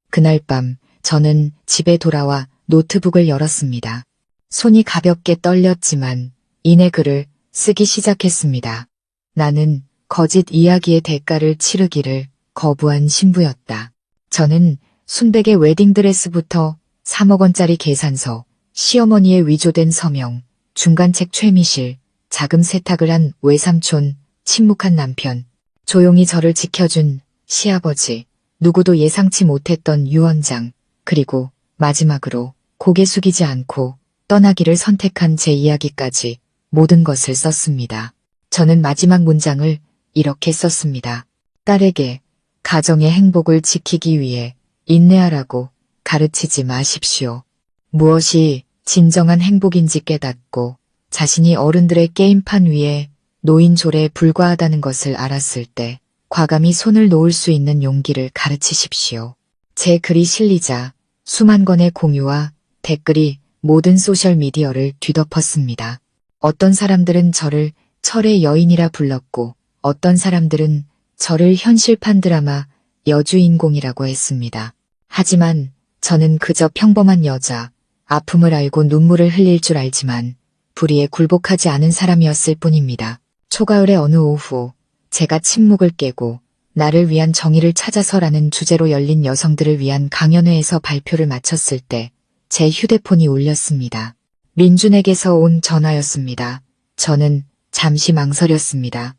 그날 밤 저는 집에 돌아와 노트북을 열었습니다. 손이 가볍게 떨렸지만 이내 글을 쓰기 시작했습니다. 나는 거짓 이야기의 대가를 치르기를 거부한 신부였다. 저는 순백의 웨딩드레스부터 3억 원짜리 계산서, 시어머니의 위조된 서명, 중간책 최미실, 자금 세탁을 한 외삼촌, 침묵한 남편, 조용히 저를 지켜준 시아버지, 누구도 예상치 못했던 유언장, 그리고 마지막으로 고개 숙이지 않고 떠나기를 선택한 제 이야기까지 모든 것을 썼습니다. 저는 마지막 문장을 이렇게 썼습니다. 딸에게 가정의 행복을 지키기 위해 인내하라고 가르치지 마십시오. 무엇이 진정한 행복인지 깨닫고 자신이 어른들의 게임판 위에 노인졸에 불과하다는 것을 알았을 때 과감히 손을 놓을 수 있는 용기를 가르치십시오. 제 글이 실리자 수만 건의 공유와 댓글이 모든 소셜미디어를 뒤덮었습니다. 어떤 사람들은 저를 철의 여인이라 불렀고 어떤 사람들은 저를 현실판 드라마 여주인공이라고 했습니다. 하지만 저는 그저 평범한 여자, 아픔을 알고 눈물을 흘릴 줄 알지만 불의에 굴복하지 않은 사람이었을 뿐입니다. 초가을의 어느 오후 제가 침묵을 깨고 나를 위한 정의를 찾아서라는 주제로 열린 여성들을 위한 강연회에서 발표를 마쳤을 때 제 휴대폰이 울렸습니다. 민준에게서 온 전화였습니다. 저는 잠시 망설였습니다.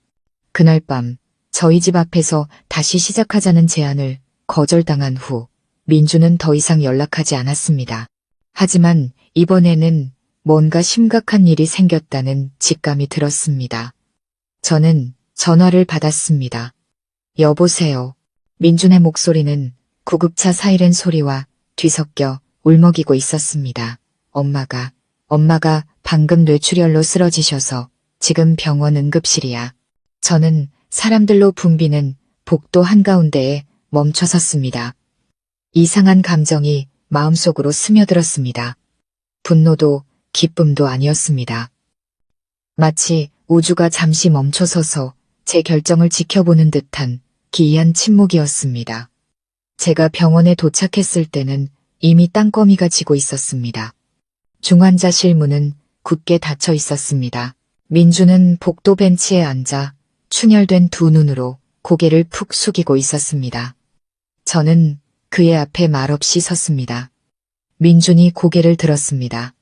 그날 밤 저희 집 앞에서 다시 시작하자는 제안을 거절당한 후 민준은 더 이상 연락하지 않았습니다. 하지만 이번에는 뭔가 심각한 일이 생겼다는 직감이 들었습니다. 저는 전화를 받았습니다. 여보세요. 민준의 목소리는 구급차 사이렌 소리와 뒤섞여 울먹이고 있었습니다. 엄마가 방금 뇌출혈로 쓰러지셔서 지금 병원 응급실이야. 저는 사람들로 붐비는 복도 한가운데에 멈춰 섰습니다. 이상한 감정이 마음속으로 스며들었습니다. 분노도 기쁨도 아니었습니다. 마치 우주가 잠시 멈춰서서 제 결정을 지켜보는 듯한 기이한 침묵이었습니다. 제가 병원에 도착했을 때는 이미 땅거미가 지고 있었습니다. 중환자실 문은 굳게 닫혀 있었습니다. 민주는 복도 벤치에 앉아 충혈된 두 눈으로 고개를 푹 숙이고 있었습니다. 저는 그의 앞에 말없이 섰습니다. 민준이 고개를 들었습니다.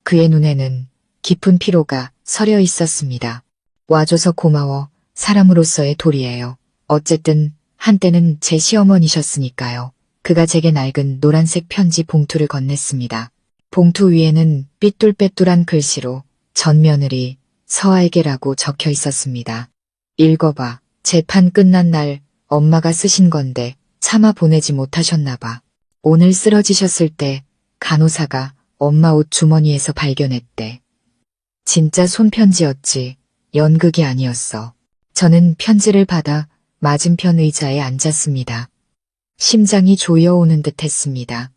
그의 눈에는 깊은 피로가 서려 있었습니다. 와줘서 고마워. 사람으로서의 도리예요. 어쨌든 한때는 제 시어머니셨으니까요. 그가 제게 낡은 노란색 편지 봉투를 건넸습니다. 봉투 위에는 삐뚤빼뚤한 글씨로 전며느리 서아에게라고 적혀 있었습니다. 읽어봐. 재판 끝난 날 엄마가 쓰신 건데 차마 보내지 못하셨나 봐. 오늘 쓰러지셨을 때 간호사가 엄마 옷 주머니에서 발견했대. 진짜 손편지였지. 연극이 아니었어. 저는 편지를 받아 맞은편 의자에 앉았습니다. 심장이 조여오는 듯 했습니다.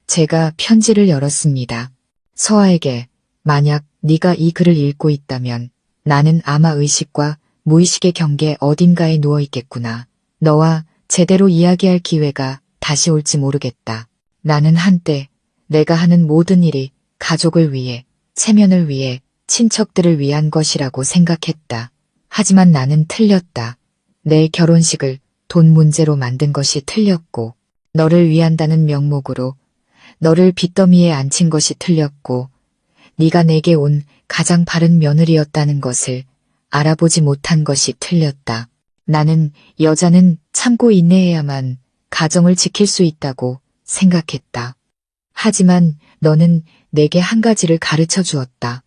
제가 편지를 열었습니다. 서아에게 만약 네가 이 글을 읽고 있다면 나는 아마 의식과 무의식의 경계 어딘가에 누워 있겠구나. 너와 제대로 이야기할 기회가 다시 올지 모르겠다. 나는 한때 내가 하는 모든 일이 가족을 위해, 체면을 위해, 친척들을 위한 것이라고 생각했다. 하지만 나는 틀렸다. 내 결혼식을 돈 문제로 만든 것이 틀렸고, 너를 위한다는 명목으로 너를 빚더미에 앉힌 것이 틀렸고, 네가 내게 온 가장 바른 며느리였다는 것을 알아보지 못한 것이 틀렸다. 나는 여자는 참고 인내해야만 가정을 지킬 수 있다고 생각했다. 하지만 너는 내게 한 가지를 가르쳐 주었다.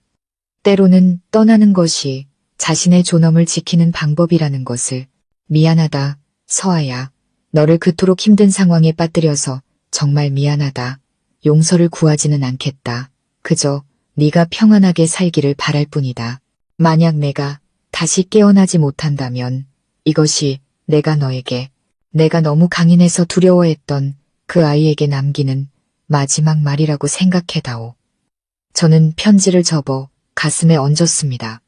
때로는 떠나는 것이 자신의 존엄을 지키는 방법이라는 것을. 미안하다, 서아야. 너를 그토록 힘든 상황에 빠뜨려서 정말 미안하다. 용서를 구하지는 않겠다. 그저 네가 평안하게 살기를 바랄 뿐이다. 만약 내가 다시 깨어나지 못한다면 이것이 내가 너에게, 내가 너무 강인해서 두려워했던 그 아이에게 남기는 마지막 말이라고 생각해다오. 저는 편지를 접어 가슴에 얹었습니다.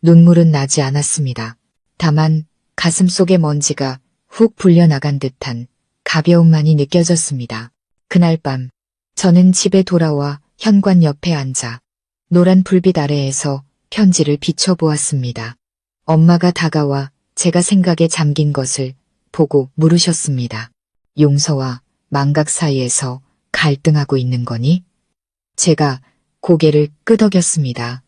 눈물은 나지 않았습니다. 다만 가슴 속의 먼지가 훅 불려나간 듯한 가벼움만이 느껴졌습니다. 그날 밤 저는 집에 돌아와 현관 옆에 앉아 노란 불빛 아래에서 편지를 비춰보았습니다. 엄마가 다가와 제가 생각에 잠긴 것을 보고 물으셨습니다. 용서와 망각 사이에서 갈등하고 있는 거니? 제가 고개를 끄덕였습니다.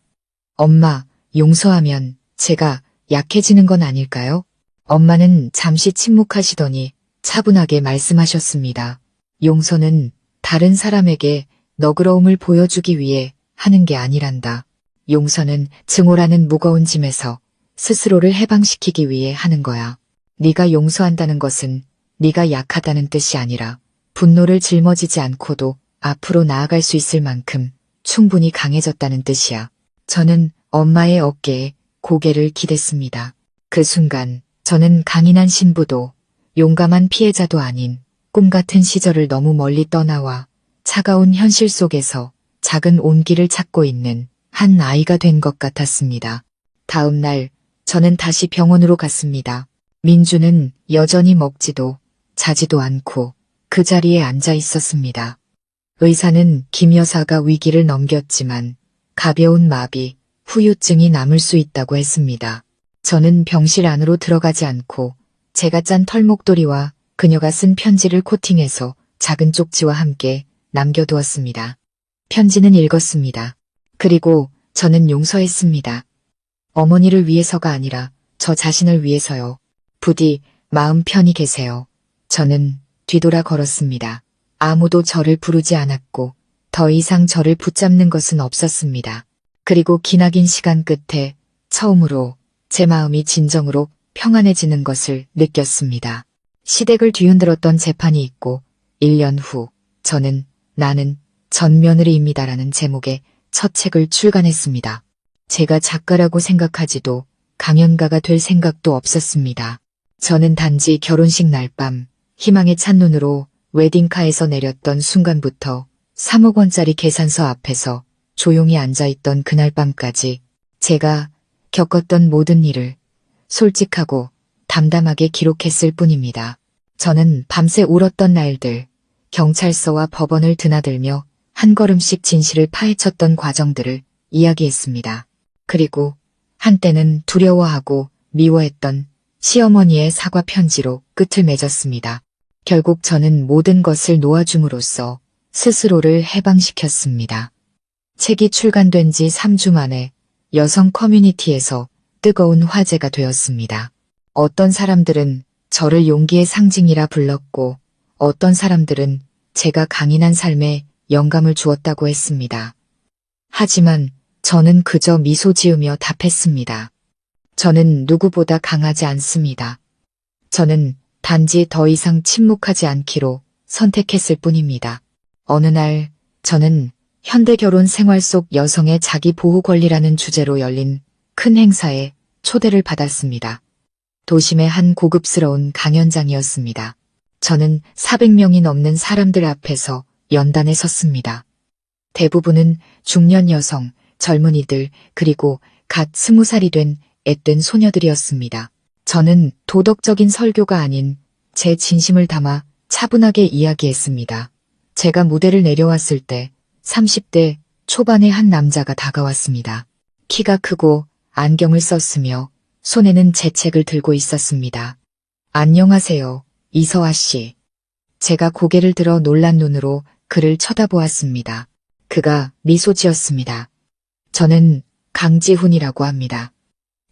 엄마, 용서하면 제가 약해지는 건 아닐까요? 엄마는 잠시 침묵하시더니 차분하게 말씀하셨습니다. 용서는 다른 사람에게 너그러움을 보여주기 위해 하는 게 아니란다. 용서는 증오라는 무거운 짐에서 스스로를 해방시키기 위해 하는 거야. 네가 용서한다는 것은 네가 약하다는 뜻이 아니라 분노를 짊어지지 않고도 앞으로 나아갈 수 있을 만큼 충분히 강해졌다는 뜻이야. 저는 엄마의 어깨에 고개를 기댔습니다. 그 순간 저는 강인한 신부도 용감한 피해자도 아닌 꿈 같은 시절을 너무 멀리 떠나와 차가운 현실 속에서 작은 온기를 찾고 있는 한 아이가 된 것 같았습니다. 다음 날 저는 다시 병원으로 갔습니다. 민주는 여전히 먹지도 자지도 않고 그 자리에 앉아 있었습니다. 의사는 김 여사가 위기를 넘겼지만 가벼운 마비, 후유증이 남을 수 있다고 했습니다. 저는 병실 안으로 들어가지 않고 제가 짠 털목도리와 그녀가 쓴 편지를 코팅해서 작은 쪽지와 함께 남겨두었습니다. 편지는 읽었습니다. 그리고 저는 용서했습니다. 어머니를 위해서가 아니라 저 자신을 위해서요. 부디 마음 편히 계세요. 저는 뒤돌아 걸었습니다. 아무도 저를 부르지 않았고 더 이상 저를 붙잡는 것은 없었습니다. 그리고 기나긴 시간 끝에 처음으로 제 마음이 진정으로 평안해지는 것을 느꼈습니다. 시댁을 뒤흔들었던 재판이 있고 1년 후 저는 나는 전 며느리입니다라는 제목의 첫 책을 출간했습니다. 제가 작가라고 생각하지도 강연가가 될 생각도 없었습니다. 저는 단지 결혼식 날 밤 희망에 찬 눈으로 웨딩카에서 내렸던 순간부터 3억 원짜리 계산서 앞에서 조용히 앉아있던 그날 밤까지 제가 겪었던 모든 일을 솔직하고 담담하게 기록했을 뿐입니다. 저는 밤새 울었던 날들, 경찰서와 법원을 드나들며 한 걸음씩 진실을 파헤쳤던 과정들을 이야기했습니다. 그리고 한때는 두려워하고 미워했던 시어머니의 사과 편지로 끝을 맺었습니다. 결국 저는 모든 것을 놓아줌으로써 스스로를 해방시켰습니다. 책이 출간된 지 3주 만에 여성 커뮤니티에서 뜨거운 화제가 되었습니다. 어떤 사람들은 저를 용기의 상징이라 불렀고 어떤 사람들은 제가 강인한 삶에 영감을 주었다고 했습니다. 하지만 저는 그저 미소 지으며 답했습니다. 저는 누구보다 강하지 않습니다. 저는 단지 더 이상 침묵하지 않기로 선택했을 뿐입니다. 어느 날 저는 현대 결혼 생활 속 여성의 자기 보호 권리라는 주제로 열린 큰 행사에 초대를 받았습니다. 도심의 한 고급스러운 강연장이었습니다. 저는 400명이 넘는 사람들 앞에서 연단에 섰습니다. 대부분은 중년 여성, 젊은이들, 그리고 갓 20살이 된 앳된 소녀들이었습니다. 저는 도덕적인 설교가 아닌 제 진심을 담아 차분하게 이야기했습니다. 제가 무대를 내려왔을 때 30대 초반의 한 남자가 다가왔습니다. 키가 크고 안경을 썼으며 손에는 제 책을 들고 있었습니다. 안녕하세요, 이서아 씨. 제가 고개를 들어 놀란 눈으로 그를 쳐다보았습니다. 그가 미소 지었습니다. 저는 강지훈이라고 합니다.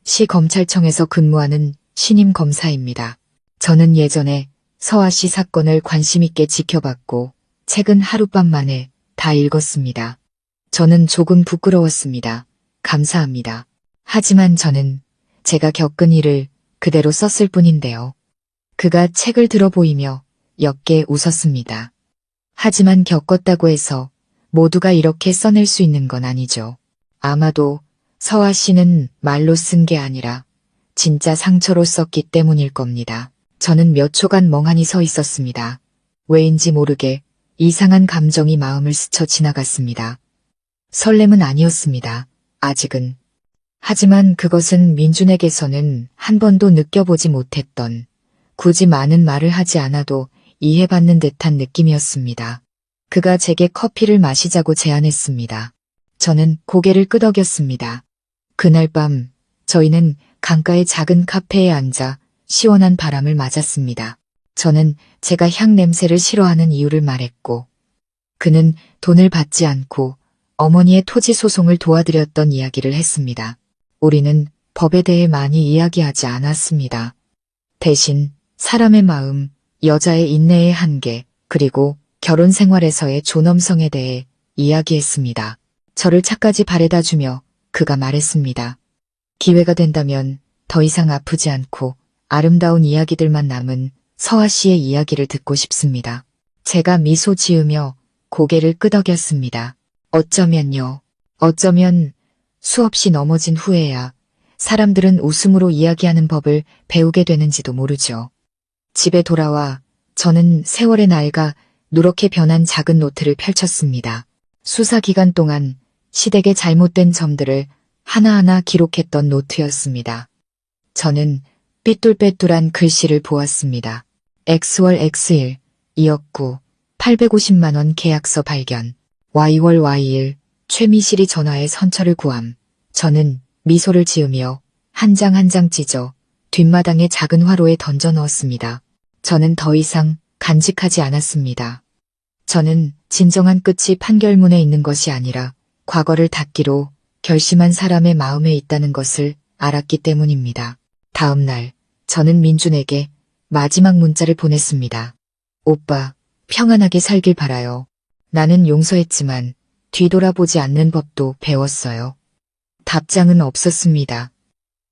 시검찰청에서 근무하는 신임 검사입니다. 저는 예전에 서아 씨 사건을 관심 있게 지켜봤고 책은 하룻밤 만에 다 읽었습니다. 저는 조금 부끄러웠습니다. 감사합니다. 하지만 저는 제가 겪은 일을 그대로 썼을 뿐인데요. 그가 책을 들어 보이며 옅게 웃었습니다. 하지만 겪었다고 해서 모두가 이렇게 써낼 수 있는 건 아니죠. 아마도 서아 씨는 말로 쓴 게 아니라 진짜 상처로 썼기 때문일 겁니다. 저는 몇 초간 멍하니 서 있었습니다. 왜인지 모르게 이상한 감정이 마음을 스쳐 지나갔습니다. 설렘은 아니었습니다. 아직은. 하지만 그것은 민준에게서는 한 번도 느껴보지 못했던, 굳이 많은 말을 하지 않아도 이해받는 듯한 느낌이었습니다. 그가 제게 커피를 마시자고 제안했습니다. 저는 고개를 끄덕였습니다. 그날 밤 저희는 강가의 작은 카페에 앉아 시원한 바람을 맞았습니다. 저는 제가 향 냄새를 싫어하는 이유를 말했고, 그는 돈을 받지 않고 어머니의 토지 소송을 도와드렸던 이야기를 했습니다. 우리는 법에 대해 많이 이야기하지 않았습니다. 대신 사람의 마음, 여자의 인내의 한계, 그리고 결혼 생활에서의 존엄성에 대해 이야기했습니다. 저를 차까지 바래다주며 그가 말했습니다. 기회가 된다면 더 이상 아프지 않고 아름다운 이야기들만 남은 서아 씨의 이야기를 듣고 싶습니다. 제가 미소 지으며 고개를 끄덕였습니다. 어쩌면 수없이 넘어진 후에야 사람들은 웃음으로 이야기하는 법을 배우게 되는지도 모르죠. 집에 돌아와 저는 세월의 나이가 누렇게 변한 작은 노트를 펼쳤습니다. 수사 기간 동안 시댁의 잘못된 점들을 하나하나 기록했던 노트였습니다. 저는 삐뚤빼뚤한 글씨를 보았습니다. X월 X일, 2억 9, 850만 원 계약서 발견. Y월 Y일, 최미실이 전화해 선처를 구함. 저는 미소를 지으며 한 장 한 장 찢어 뒷마당의 작은 화로에 던져 넣었습니다. 저는 더 이상 간직하지 않았습니다. 저는 진정한 끝이 판결문에 있는 것이 아니라 과거를 닫기로 결심한 사람의 마음에 있다는 것을 알았기 때문입니다. 다음 날 저는 민준에게 마지막 문자를 보냈습니다. 오빠, 평안하게 살길 바라요. 나는 용서했지만 뒤돌아보지 않는 법도 배웠어요. 답장은 없었습니다.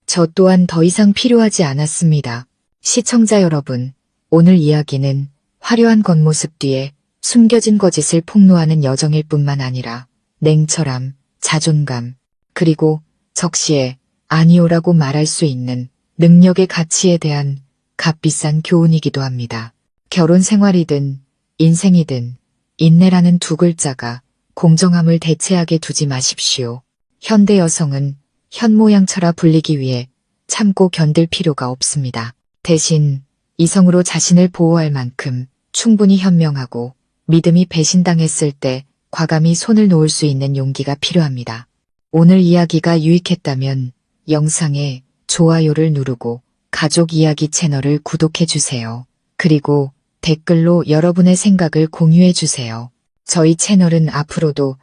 저 또한 더 이상 필요하지 않았습니다. 시청자 여러분, 오늘 이야기는 화려한 겉모습 뒤에 숨겨진 거짓을 폭로하는 여정일 뿐만 아니라 냉철함, 자존감, 그리고 적시에 아니오라고 말할 수 있는 능력의 가치에 대한 값비싼 교훈이기도 합니다. 결혼 생활이든 인생이든 인내라는 두 글자가 공정함을 대체하게 두지 마십시오. 현대 여성은 현모양처라 불리기 위해 참고 견딜 필요가 없습니다. 대신 이성으로 자신을 보호할 만큼 충분히 현명하고 믿음이 배신당했을 때 과감히 손을 놓을 수 있는 용기가 필요합니다. 오늘 이야기가 유익했다면 영상에 좋아요를 누르고 가족 이야기 채널을 구독해주세요. 그리고 댓글로 여러분의 생각을 공유해주세요. 저희 채널은 앞으로도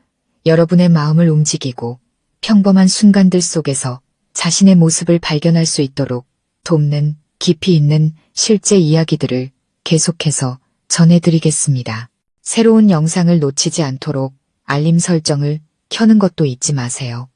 여러분의 마음을 움직이고 평범한 순간들 속에서 자신의 모습을 발견할 수 있도록 돕는 깊이 있는 실제 이야기들을 계속해서 전해드리겠습니다. 새로운 영상을 놓치지 않도록 알림 설정을 켜는 것도 잊지 마세요.